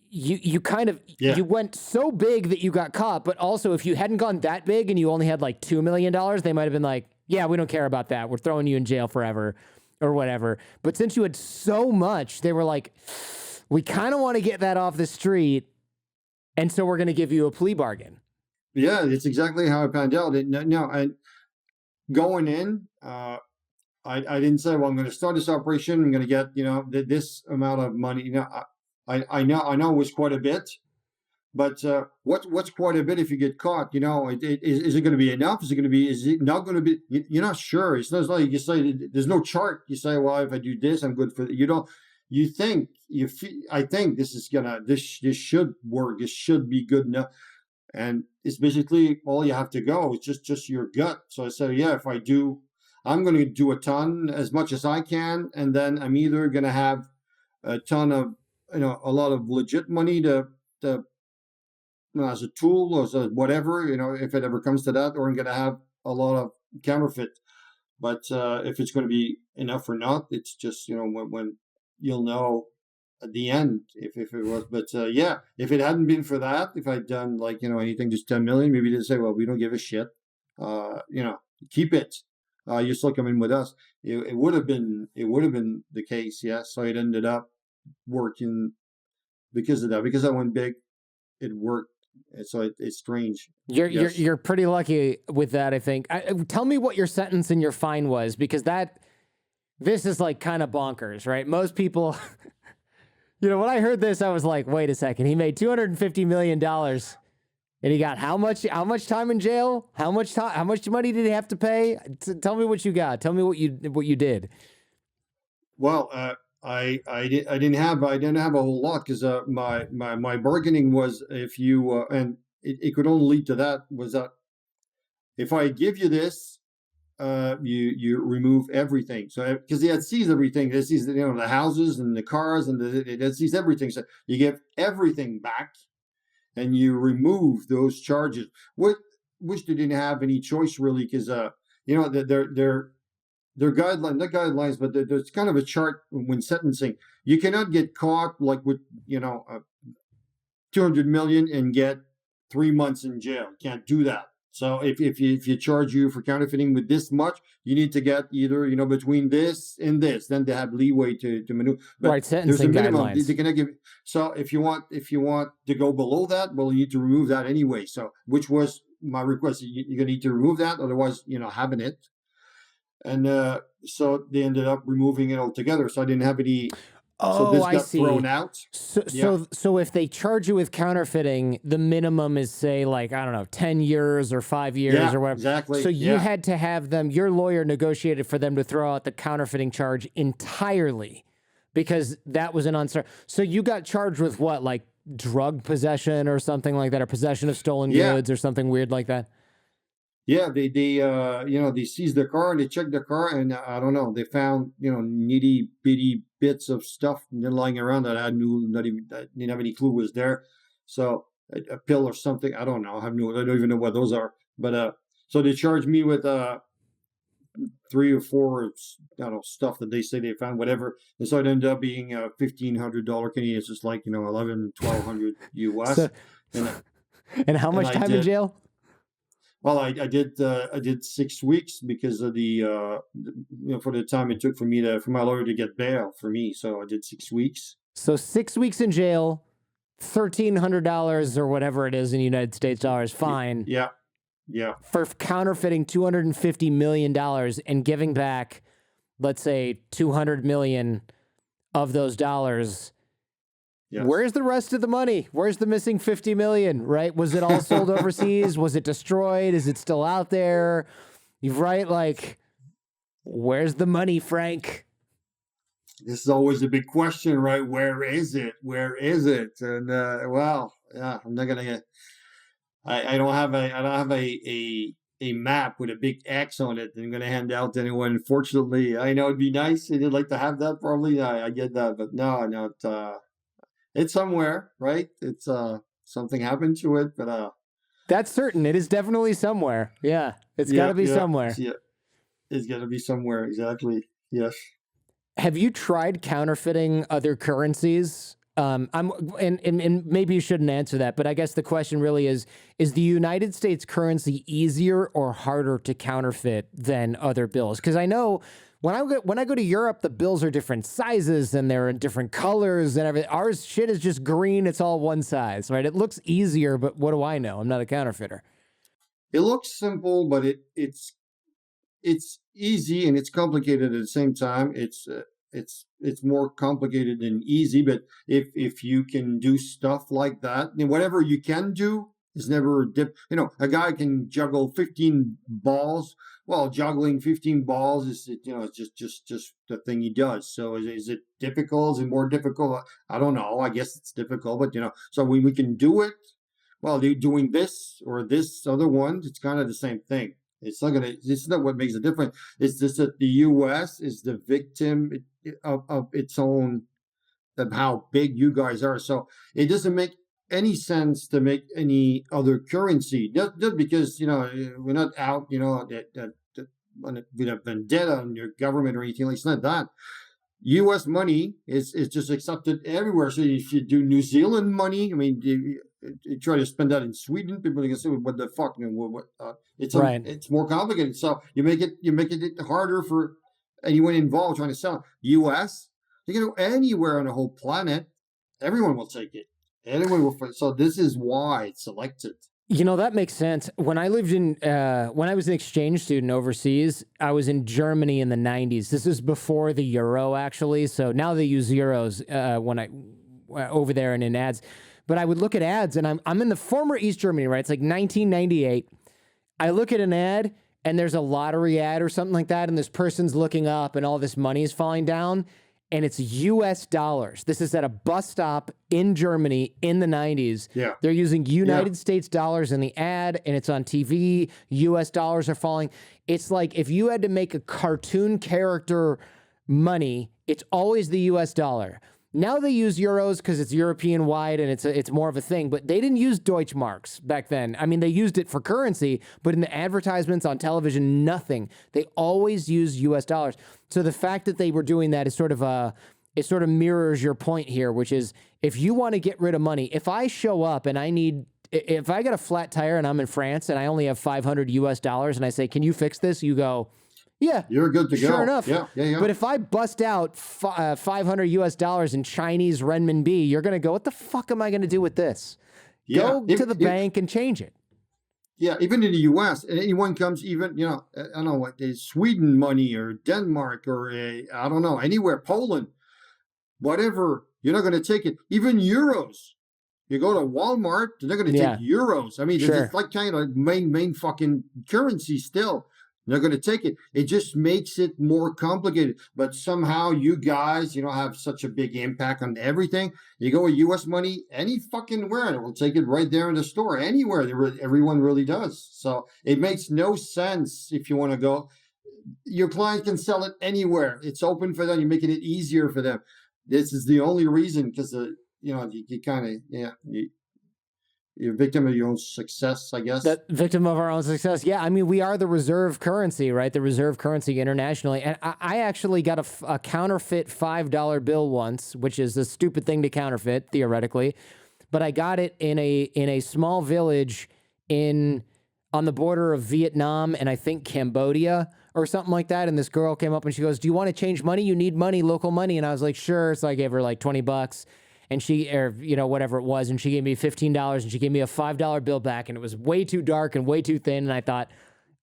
you kind of, you went so big that you got caught, but also if you hadn't gone that big and you only had like $2 million, they might have been like, yeah, we don't care about that. We're throwing you in jail forever or whatever. But since you had so much, they were like, we kind of want to get that off the street. And so we're going to give you a plea bargain. Yeah, it's exactly how it panned out. No, and going in, I didn't say, well, I'm going to start this operation. I'm going to get, you know, this amount of money. You know, I know it was quite a bit, but what's quite a bit if you get caught? You know, is it going to be enough? Is it not going to be? You're not sure. It's not like you say there's no chart. You say, well, if I do this, I'm good for. You don't. You think you feel. I think this should work. This should be good enough. And it's basically all you have to go. It's just your gut. So I said, yeah, if I do, I'm going to do a ton, as much as I can, and then I'm either going to have a ton of, you know, a lot of legit money to you know, as a tool or as a whatever, you know, if it ever comes to that, or I'm going to have a lot of counterfeit. But if it's going to be enough or not, it's just, you know, when you'll know at the end if it was. But yeah, if it hadn't been for that, if I'd done like, you know, anything just 10 million, maybe they'd say, well, we don't give a shit. You know, keep it. You're still coming with us. It would have been the case, yes. So it ended up working because of that. Because I went big, it worked. So it's strange. You're pretty lucky with that, I think. Tell me what your sentence and your fine was, because this is like kind of bonkers, right? Most people, you know, when I heard this, I was like, wait a second. He made $250 million and he got how much time in jail? How much money did he have to pay? Tell me what you got. Tell me what you did. Well, I didn't have a whole lot, because my bargaining was, if you and it could only lead to that, was that if I give you this, you remove everything. So because they had seized everything, they seized, you know, the houses and the cars, and they had seized everything. So you give everything back, and you remove those charges. Which they didn't have any choice really, because you know, their guidelines, not guidelines, but there's kind of a chart when sentencing. You cannot get caught like with, you know, 200 million and get 3 months in jail. You can't do that. So if you charge you for counterfeiting with this much, you need to get either, you know, between this and this. Then they have leeway to maneuver. But right, sentencing there's a minimum guidelines. they cannot give. So if you want to go below that, well, you need to remove that anyway. So which was my request. You're gonna need to remove that, otherwise, you know, having it. And so they ended up removing it altogether. So I didn't have any. So this got thrown out. So if they charge you with counterfeiting, the minimum is, say, like, I don't know, 10 years or 5 years or whatever. Exactly. So you had to have them, your lawyer negotiated for them to throw out the counterfeiting charge entirely, because that was an uncertain. So you got charged with what, like drug possession or something like that, or possession of stolen goods or something weird like that? Yeah, they you know, they seized the car and they checked the car, and I don't know, they found, you know, nitty bitty bits of stuff lying around that I didn't have any clue was there. So a pill or something, I don't know. I don't even know what those are. But so they charged me with 3 or 4, I don't know, stuff that they say they found, whatever. And so it ended up being $1,500 Canadian. It's just like, you know, $1,200 US. And how much time in jail? Well, I did 6 weeks because of the you know, for the time it took for my lawyer to get bail for me. So I did 6 weeks. So 6 weeks in jail, $1,300 or whatever it is in United States dollars fine. Yeah. For counterfeiting $250 million and giving back, let's say, 200 million of those dollars. Yes. Where's the rest of the money? Where's the missing 50 million, right? Was it all sold overseas? Was it destroyed? Is it still out there? You've right, like, Where's the money, Frank? This is always a big question, right? Where is it? Where is it? And well, yeah, I'm not gonna get. I don't have a map with a big X on it that I'm gonna hand out to anyone. Unfortunately, I know it'd be nice. I'd like to have that. Probably, I get that, but no, it's somewhere, right? It's something happened to it, but That's certain. It is definitely somewhere. Yeah, it's got to be somewhere. Yeah, it's got to be somewhere. Exactly. Yes. Have you tried counterfeiting other currencies? And maybe you shouldn't answer that, but I guess the question really is the United States currency easier or harder to counterfeit than other bills? Because I know when I go to Europe, the bills are different sizes and they're in different colors and everything. Ours shit is just green. It's all one size, right? It looks easier, but what do I know? I'm not a counterfeiter. It looks simple, but it's easy and it's complicated at the same time. It's more complicated than easy, but if you can do stuff like that, then whatever you can do is never a guy can juggle 15 balls. Well, juggling 15 balls is it's just the thing he does. So is it difficult? Is it more difficult? I don't know. I guess it's difficult, but so when we can do it, well, doing this or this other one, it's kind of the same thing. It's not what makes it different. It's just that the U.S. is the victim of its own, of how big you guys are. So it doesn't make any sense to make any other currency just because we're not out with a vendetta on your government or anything like that. It's not that. U.S. money is just accepted everywhere. So if you do New Zealand money, I mean, you try to spend that in Sweden, people are gonna say, "What the fuck?" It's Right. It's more complicated. So you make it harder for anyone involved trying to sell. U.S. You can go anywhere on the whole planet, everyone will take it. Anyone will. So this is why it's selected. That makes sense. When I lived in, when I was an exchange student overseas, I was in Germany in the 90s. This is before the euro, actually. So now they use euros when I over there and in ads. But I would look at ads, and I'm in the former East Germany, right? It's like 1998. I look at an ad, and there's a lottery ad or something like that, and this person's looking up, and all this money is falling down, and it's U.S. dollars. This is at a bus stop in Germany in the 90s. Yeah. They're using United States dollars in the ad, and it's on TV. U.S. dollars are falling. It's like if you had to make a cartoon character money, it's always the U.S. dollar. Now they use euros because it's European wide and it's more of a thing, but they didn't use Deutschmarks back then. I mean, they used it for currency, but in the advertisements on television, nothing. They always use US dollars. So the fact that they were doing that is sort of mirrors your point here, which is if you want to get rid of money, if I show up and if I got a flat tire and I'm in France and I only have 500 US dollars and I say, "Can you fix this?" You go, "Yeah, you're good to go." Sure enough. Yeah. But if I bust out 500 US dollars in Chinese renminbi, you're going to go, "What the fuck am I going to do with this?" Go to the bank and change it. Yeah, even in the U.S., anyone comes, even I don't know what is Sweden money or Denmark or I don't know, anywhere, Poland, whatever. You're not going to take it. Even euros. You go to Walmart, they're not going to take euros. I mean, it's like kind of main fucking currency still. They're going to take it. It just makes it more complicated. But somehow you guys, have such a big impact on everything. You go with U.S. money, any fucking where, and we'll take it right there in the store, anywhere. Everyone really does. So it makes no sense if you want to go. Your client can sell it anywhere. It's open for them. You're making it easier for them. This is the only reason because, you kind of, you're a victim of your own success, I guess. That victim of our own success. Yeah, I mean, we are the reserve currency, right? The reserve currency internationally. And I actually got a counterfeit $5 bill once, which is a stupid thing to counterfeit, theoretically. But I got it in a small village on the border of Vietnam and I think Cambodia or something like that. And this girl came up and she goes, "Do you want to change money? You need money, local money." And I was like, "Sure." So I gave her like $20. And she, or whatever it was, and she gave me $15, and she gave me a $5 bill back, and it was way too dark and way too thin, and I thought,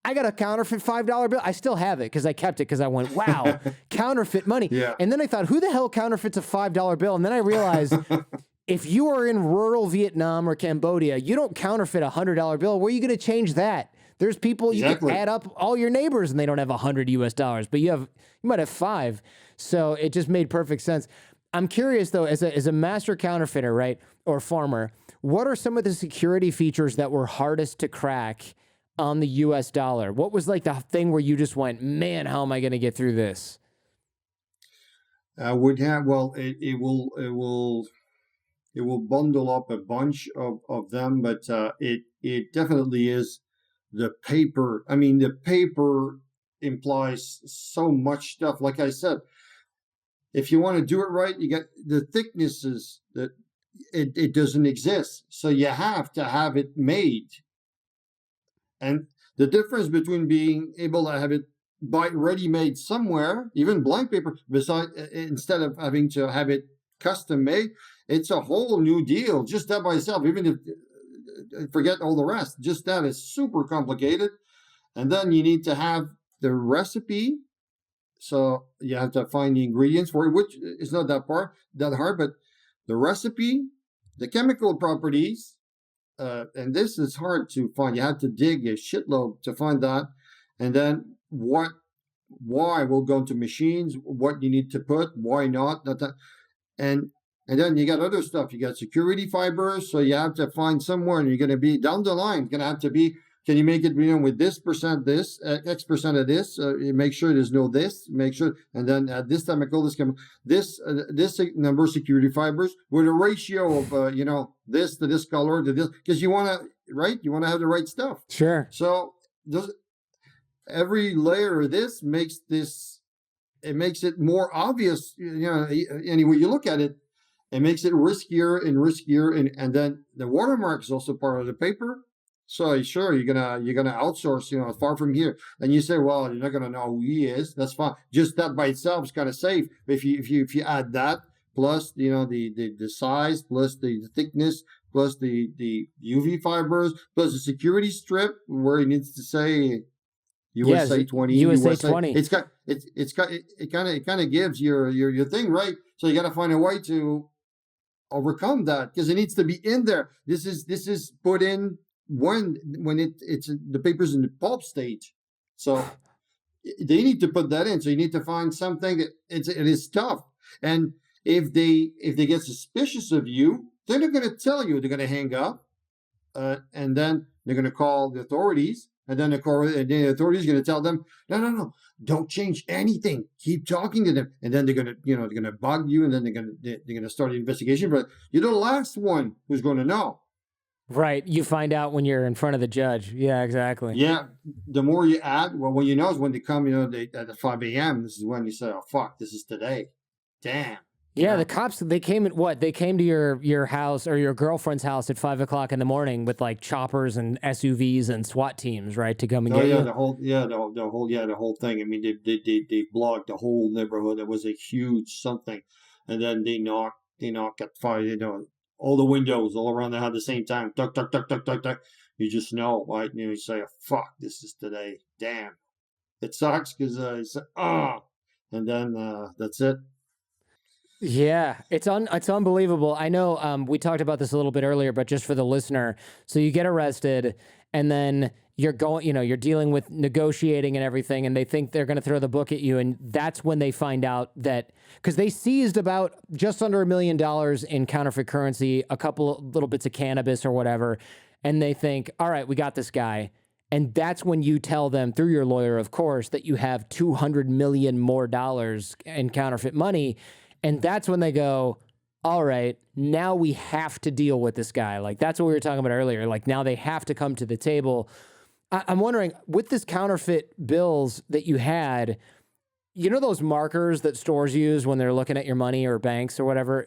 I got a counterfeit $5 bill. I still have it because I kept it because I went, wow, counterfeit money. Yeah. And then I thought, who the hell counterfeits a $5 bill? And then I realized, if you are in rural Vietnam or Cambodia, you don't counterfeit a $100 bill. Where are you going to change that? There's people you can Exactly. add up all your neighbors and they don't have $100, but you might have 5. So it just made perfect sense. I'm curious though, as a master counterfeiter, right, or farmer, what are some of the security features that were hardest to crack on the US dollar? What was like the thing where you just went, man, how am I going to get through this? Would have well, it will bundle up a bunch of them, but it definitely is the paper. I mean, the paper implies so much stuff. Like I said, if you want to do it right, you get the thicknesses that it doesn't exist. So you have to have it made. And the difference between being able to have it buy ready-made somewhere, even blank paper, instead of having to have it custom made, it's a whole new deal. Just that by itself, even if forget all the rest, just that is super complicated. And then you need to have the recipe. So you have to find the ingredients for it, which is not that hard, but the recipe, the chemical properties, and this is hard to find. You have to dig a shitload to find that. And then why we'll go into machines, what you need to put, why not, not that. And then you got other stuff. You got security fibers. So you have to find somewhere, and you're going to be down the line. It's going to have to be, can you make it, with this percent, this, X percent of this, you make sure there's no this, make sure, and then add this chemical, this number of security fibers with a ratio of, this to this color to this, because you want to, right? You want to have the right stuff. Sure. So every layer of this makes it more obvious, any way you look at it. It makes it riskier and riskier, and then the watermark is also part of the paper. So sure, you're gonna outsource, far from here, and you say, well, you're not gonna know who he is. That's fine. Just that by itself is kind of safe. If you add that plus the size, plus the thickness, plus the UV fibers, plus the security strip where it needs to say USA 20, USA 20. It kind of gives your thing, right? So you got to find a way to overcome that, because it needs to be in there. This is put in when it's the paper's in the pulp stage, so they need to put that in. So you need to find something that it is tough. And if they get suspicious of you, they're not going to tell you. They're going to hang up, and then they're going to call the authorities. And then the authorities are going to tell them, no, don't change anything. Keep talking to them. And then they're going to bug you, and then they're going to start the investigation. But you're the last one who's going to know. Right. You find out when you're in front of the judge. Yeah, exactly. Yeah. The more you add, well, when you know is when they come, at 5 a.m., this is when you say, oh, fuck, this is today. Damn. Yeah, the cops, they came to your house or your girlfriend's house at 5 o'clock in the morning with like choppers and SUVs and SWAT teams, right, to come and get you. The whole thing. I mean, they blocked the whole neighborhood. It was a huge something, and then they knocked at 5. All the windows all around the house at the same time. Tuck, tuck, tuck, tuck, tuck, tuck. You just know, right? You say, fuck, this is today. Damn, it sucks because and then that's it. Yeah, it's unbelievable. I know we talked about this a little bit earlier, but just for the listener, so you get arrested and then you're you're dealing with negotiating and everything, and they think they're going to throw the book at you, and that's when they find out that, because they seized about just under $1 million in counterfeit currency, a couple of little bits of cannabis or whatever, and they think, all right, we got this guy. And that's when you tell them, through your lawyer, of course, that you have $200 million more in counterfeit money. And that's when they go, all right, now we have to deal with this guy. Like, that's what we were talking about earlier. Like, now they have to come to the table. I'm wondering, with this counterfeit bills that you had, those markers that stores use when they're looking at your money, or banks or whatever,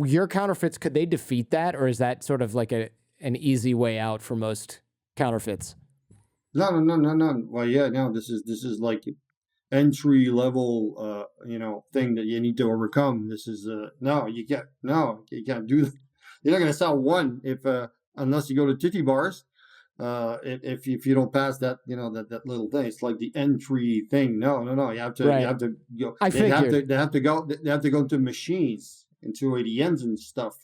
your counterfeits, could they defeat that? Or is that sort of like an easy way out for most counterfeits? No. Well, yeah, no, this is like entry level thing that you need to overcome. This is you can't do that. You're not going to sell one unless you go to titty bars, if you don't pass that that little thing. It's like the entry thing. No, you have to go. They have to go to machines, into ATMs and stuff.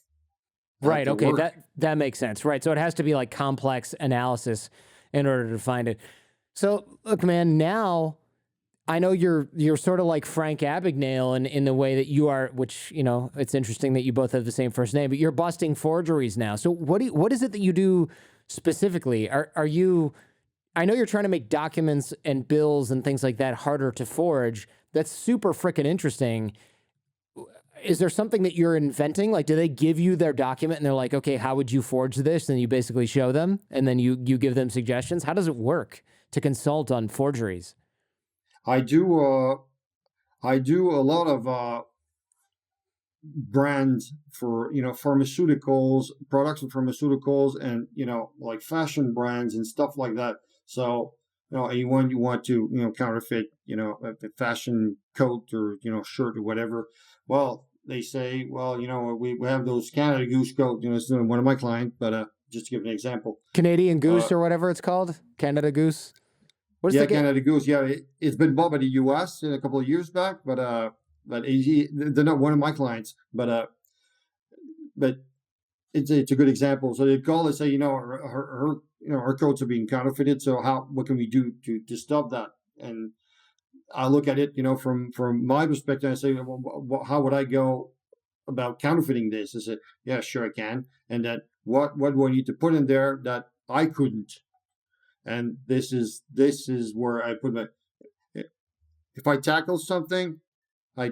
Right. Okay. That makes sense. Right. So it has to be like complex analysis. in order to find it. So look, man, now I know you're sort of like Frank Abagnale in the way that you are, which, you know, it's interesting that you both have the same first name, but you're busting forgeries now. So what is it that you do specifically? Are you, I know you're trying to make documents and bills and things like that harder to forge. That's super freaking interesting. Is there something that you're inventing? Like, do they give you their document and they're like, okay, how would you forge this? And you basically show them and then you give them suggestions. How does it work to consult on forgeries? I do a lot of brands for, you know, pharmaceuticals, products of pharmaceuticals, and, you know, like fashion brands and stuff like that. So, you know, you want to, you know, counterfeit, you know, a fashion coat or, you know, shirt or whatever. Well, they say, well, you know, we have those Canada Goose coat, you know, it's one of my clients, but just to give an example. Canadian Goose or whatever it's called? Canada Goose? What's Canada Goose. Yeah, it's been bought by the U.S. a couple of years back, but they're not one of my clients. But it's a good example. So they call and say, you know, her coats are being counterfeited. So what can we do to stop that? And I look at it, you know, from my perspective. I say, well, how would I go about counterfeiting this? I said, yeah, sure I can. And then what do I need to put in there that I couldn't? And this is where I put my. If I tackle something, I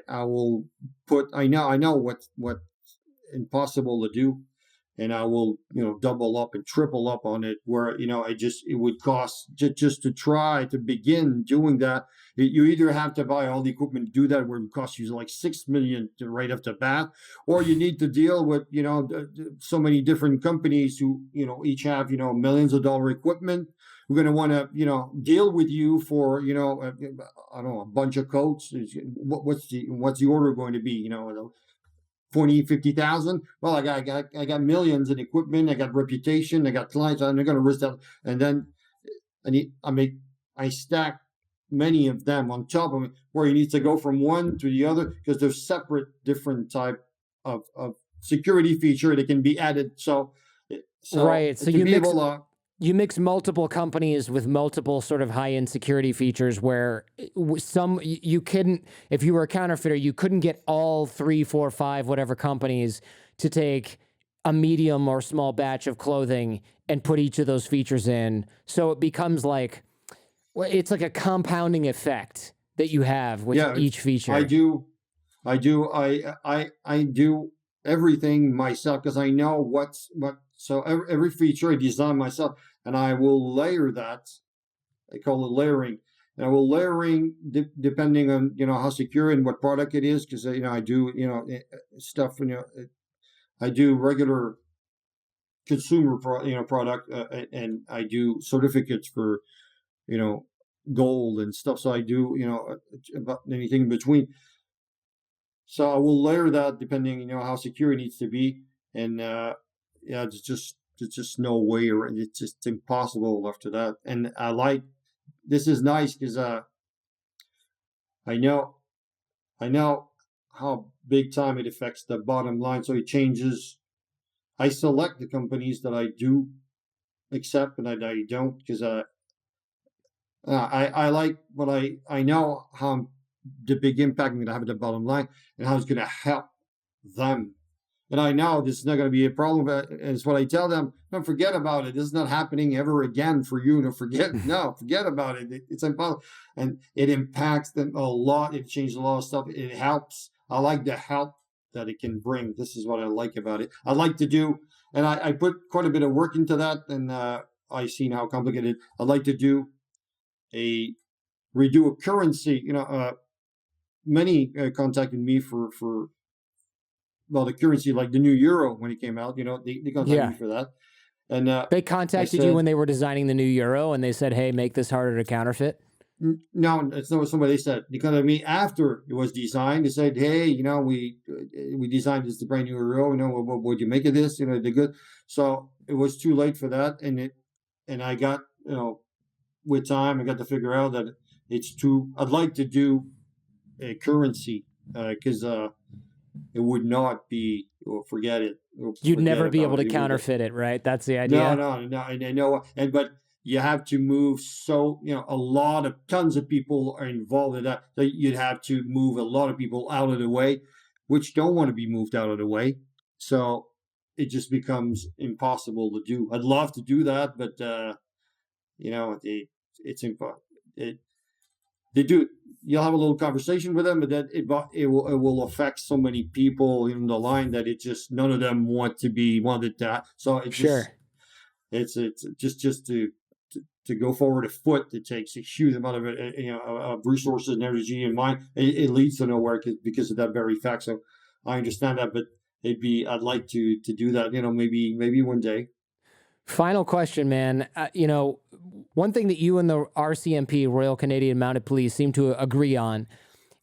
will put. I know what's impossible to do, and I will, you know, double up and triple up on it. Where, you know, it would cost just to try to begin doing that. You either have to buy all the equipment to do that, where it costs you like $6 million right off the bat, or you need to deal with, you know, so many different companies who, you know, each have, you know, millions of dollar equipment. We're going to want to, you know, deal with you for, you know, I don't know, a bunch of coats. What's the order going to be? You know, 40, 50,000. Well, I got millions in equipment. I got reputation. I got clients. I'm not going to risk that. And then I stack many of them on top of it, where you need to go from one to the other, because there's separate, different type of security feature that can be added. So right. So you mix multiple companies with multiple sort of high-end security features, where you couldn't, if you were a counterfeiter, you couldn't get all 3, 4, 5, whatever companies to take a medium or small batch of clothing and put each of those features in. So it becomes like, it's like a compounding effect that you have with each feature. I do everything myself, because I know what. So every feature I design myself, and I will layer that. I call it layering, and I will layering depending on, you know, how secure and what product it is, because, you know, I do, you know, stuff. You know, I do regular consumer product, and I do certificates for, you know, gold and stuff. So I do, you know, about anything in between. So I will layer that depending, you know, how secure it needs to be. And yeah, it's just no way, or it's just impossible after that. And this is nice, because I know how big time it affects the bottom line. So it changes. I select the companies that I do accept and that I don't, because I like what I know how the big impact I'm going to have at the bottom line, and how it's going to help them. And I know this is not going to be a problem. And it's what I tell them: don't forget about it. This is not happening ever again for you to forget. No, forget about it. It's impossible. And it impacts them a lot. It changes a lot of stuff. It helps. I like the help that it can bring. This is what I like about it. I like to do, and I put quite a bit of work into that. And I've seen how complicated. I like to do redo a currency. You know, many contacted me for well, the currency, like the new euro when it came out. You know, they contacted me for that. And they contacted you when they were designing the new euro, and they said, "Hey, make this harder to counterfeit." No, it's not what they said. They contacted me after it was designed. They said, "Hey, you know, we designed this, the brand new euro. You know, what would you make of this? You know, they're good." So it was too late for that, and I got, you know, with time, I got to figure out that it's too. I'd like to do a currency, because it would not be. Well, forget it. You'd forget never be able about to it. counterfeit it, right? That's the No, idea. no, and I know, but you have to move. So a lot of tons of people are involved in that. So you'd have to move a lot of people out of the way, which don't want to be moved out of the way. So it just becomes impossible to do. I'd love to do that, but it's impossible. They do. You'll have a little conversation with them, but then it will affect so many people in the line that it just none of them wanted that. So Sure. it's just to go forward a foot. It takes a huge amount of resources and energy and mind. It leads to nowhere because of that very fact. So I understand that, but I'd like to do that. Maybe one day. Final question, man. One thing that you and the RCMP, Royal Canadian Mounted Police, seem to agree on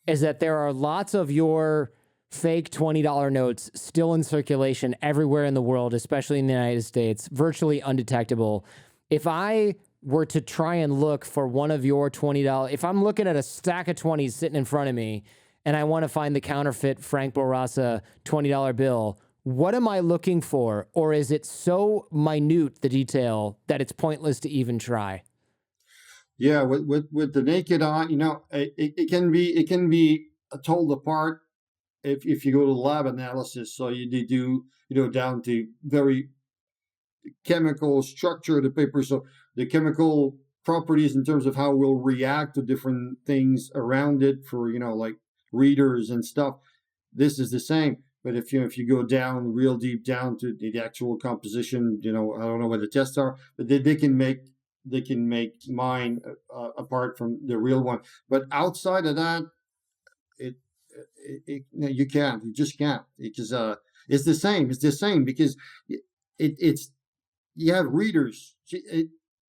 is that there are lots of your fake $20 notes still in circulation everywhere in the world, especially in the United States, virtually undetectable. If I were to try and look for one of your $20, if I'm looking at a stack of 20s sitting in front of me and I want to find the counterfeit Frank Bourassa $20 bill, what am I looking for? Or is it so minute, the detail, that it's pointless to even try? Yeah, with the naked eye, it can be told apart if you go to lab analysis. So they do down to very chemical structure of the paper. So the chemical properties in terms of how we'll react to different things around it for like readers and stuff. This is the same. But if you go down real deep down to the actual composition, I don't know what the tests are, but they can make mine apart from the real one. But outside of that, no, you can't. You just can't because it's the same. It's the same because it's you have readers.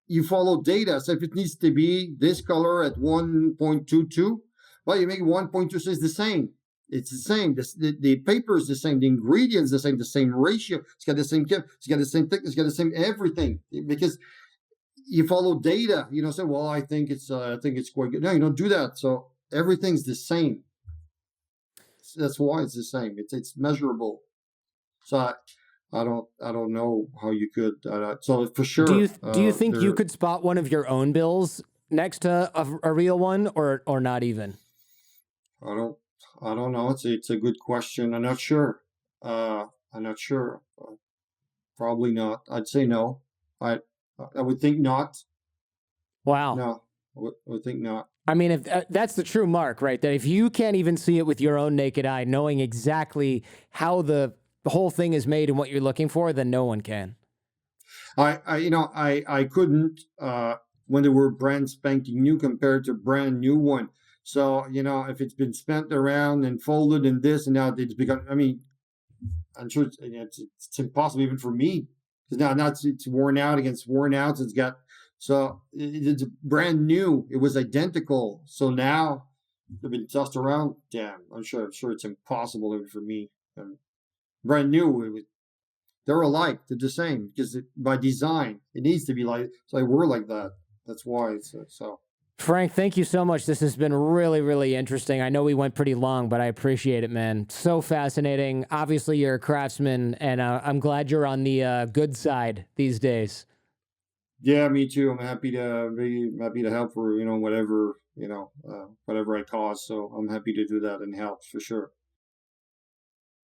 You follow data. So if it needs to be this color at 1.22, well, you make 1.2. So it's the same. It's the same. The paper is the same. The ingredients the same. The same ratio. It's got the same. It's got the same thickness. It's got the same everything because you follow data. Say, well, I think it's quite good. No, you don't do that. So everything's the same. That's why it's the same. It's measurable. So I don't know how you could. So for sure. Do you think you could spot one of your own bills next to a real one, or not even? I don't know. It's a good question. I'm not sure. I'm not sure. Probably not. I'd say no. I would think not. Wow. No, I would think not. I mean, if that's the true mark, right? That if you can't even see it with your own naked eye, knowing exactly how the whole thing is made and what you're looking for, then no one can. I couldn't when they were brand spanking new compared to brand new one. So if it's been spent around and folded and this and now it's become. I mean, I'm sure it's impossible even for me because now it's worn out against worn out. It's got it's brand new. It was identical. So now they've been tossed around. Damn, I'm sure it's impossible even for me. Brand new, they're alike. They're the same because by design it needs to be like. So we're like that. That's why. So. Frank, thank you so much. This has been really, really interesting. I know we went pretty long, but I appreciate it, man. So fascinating. Obviously, you're a craftsman, and I'm glad you're on the good side these days. Yeah, me too. I'm happy to help for whatever whatever I cause. So I'm happy to do that and help for sure.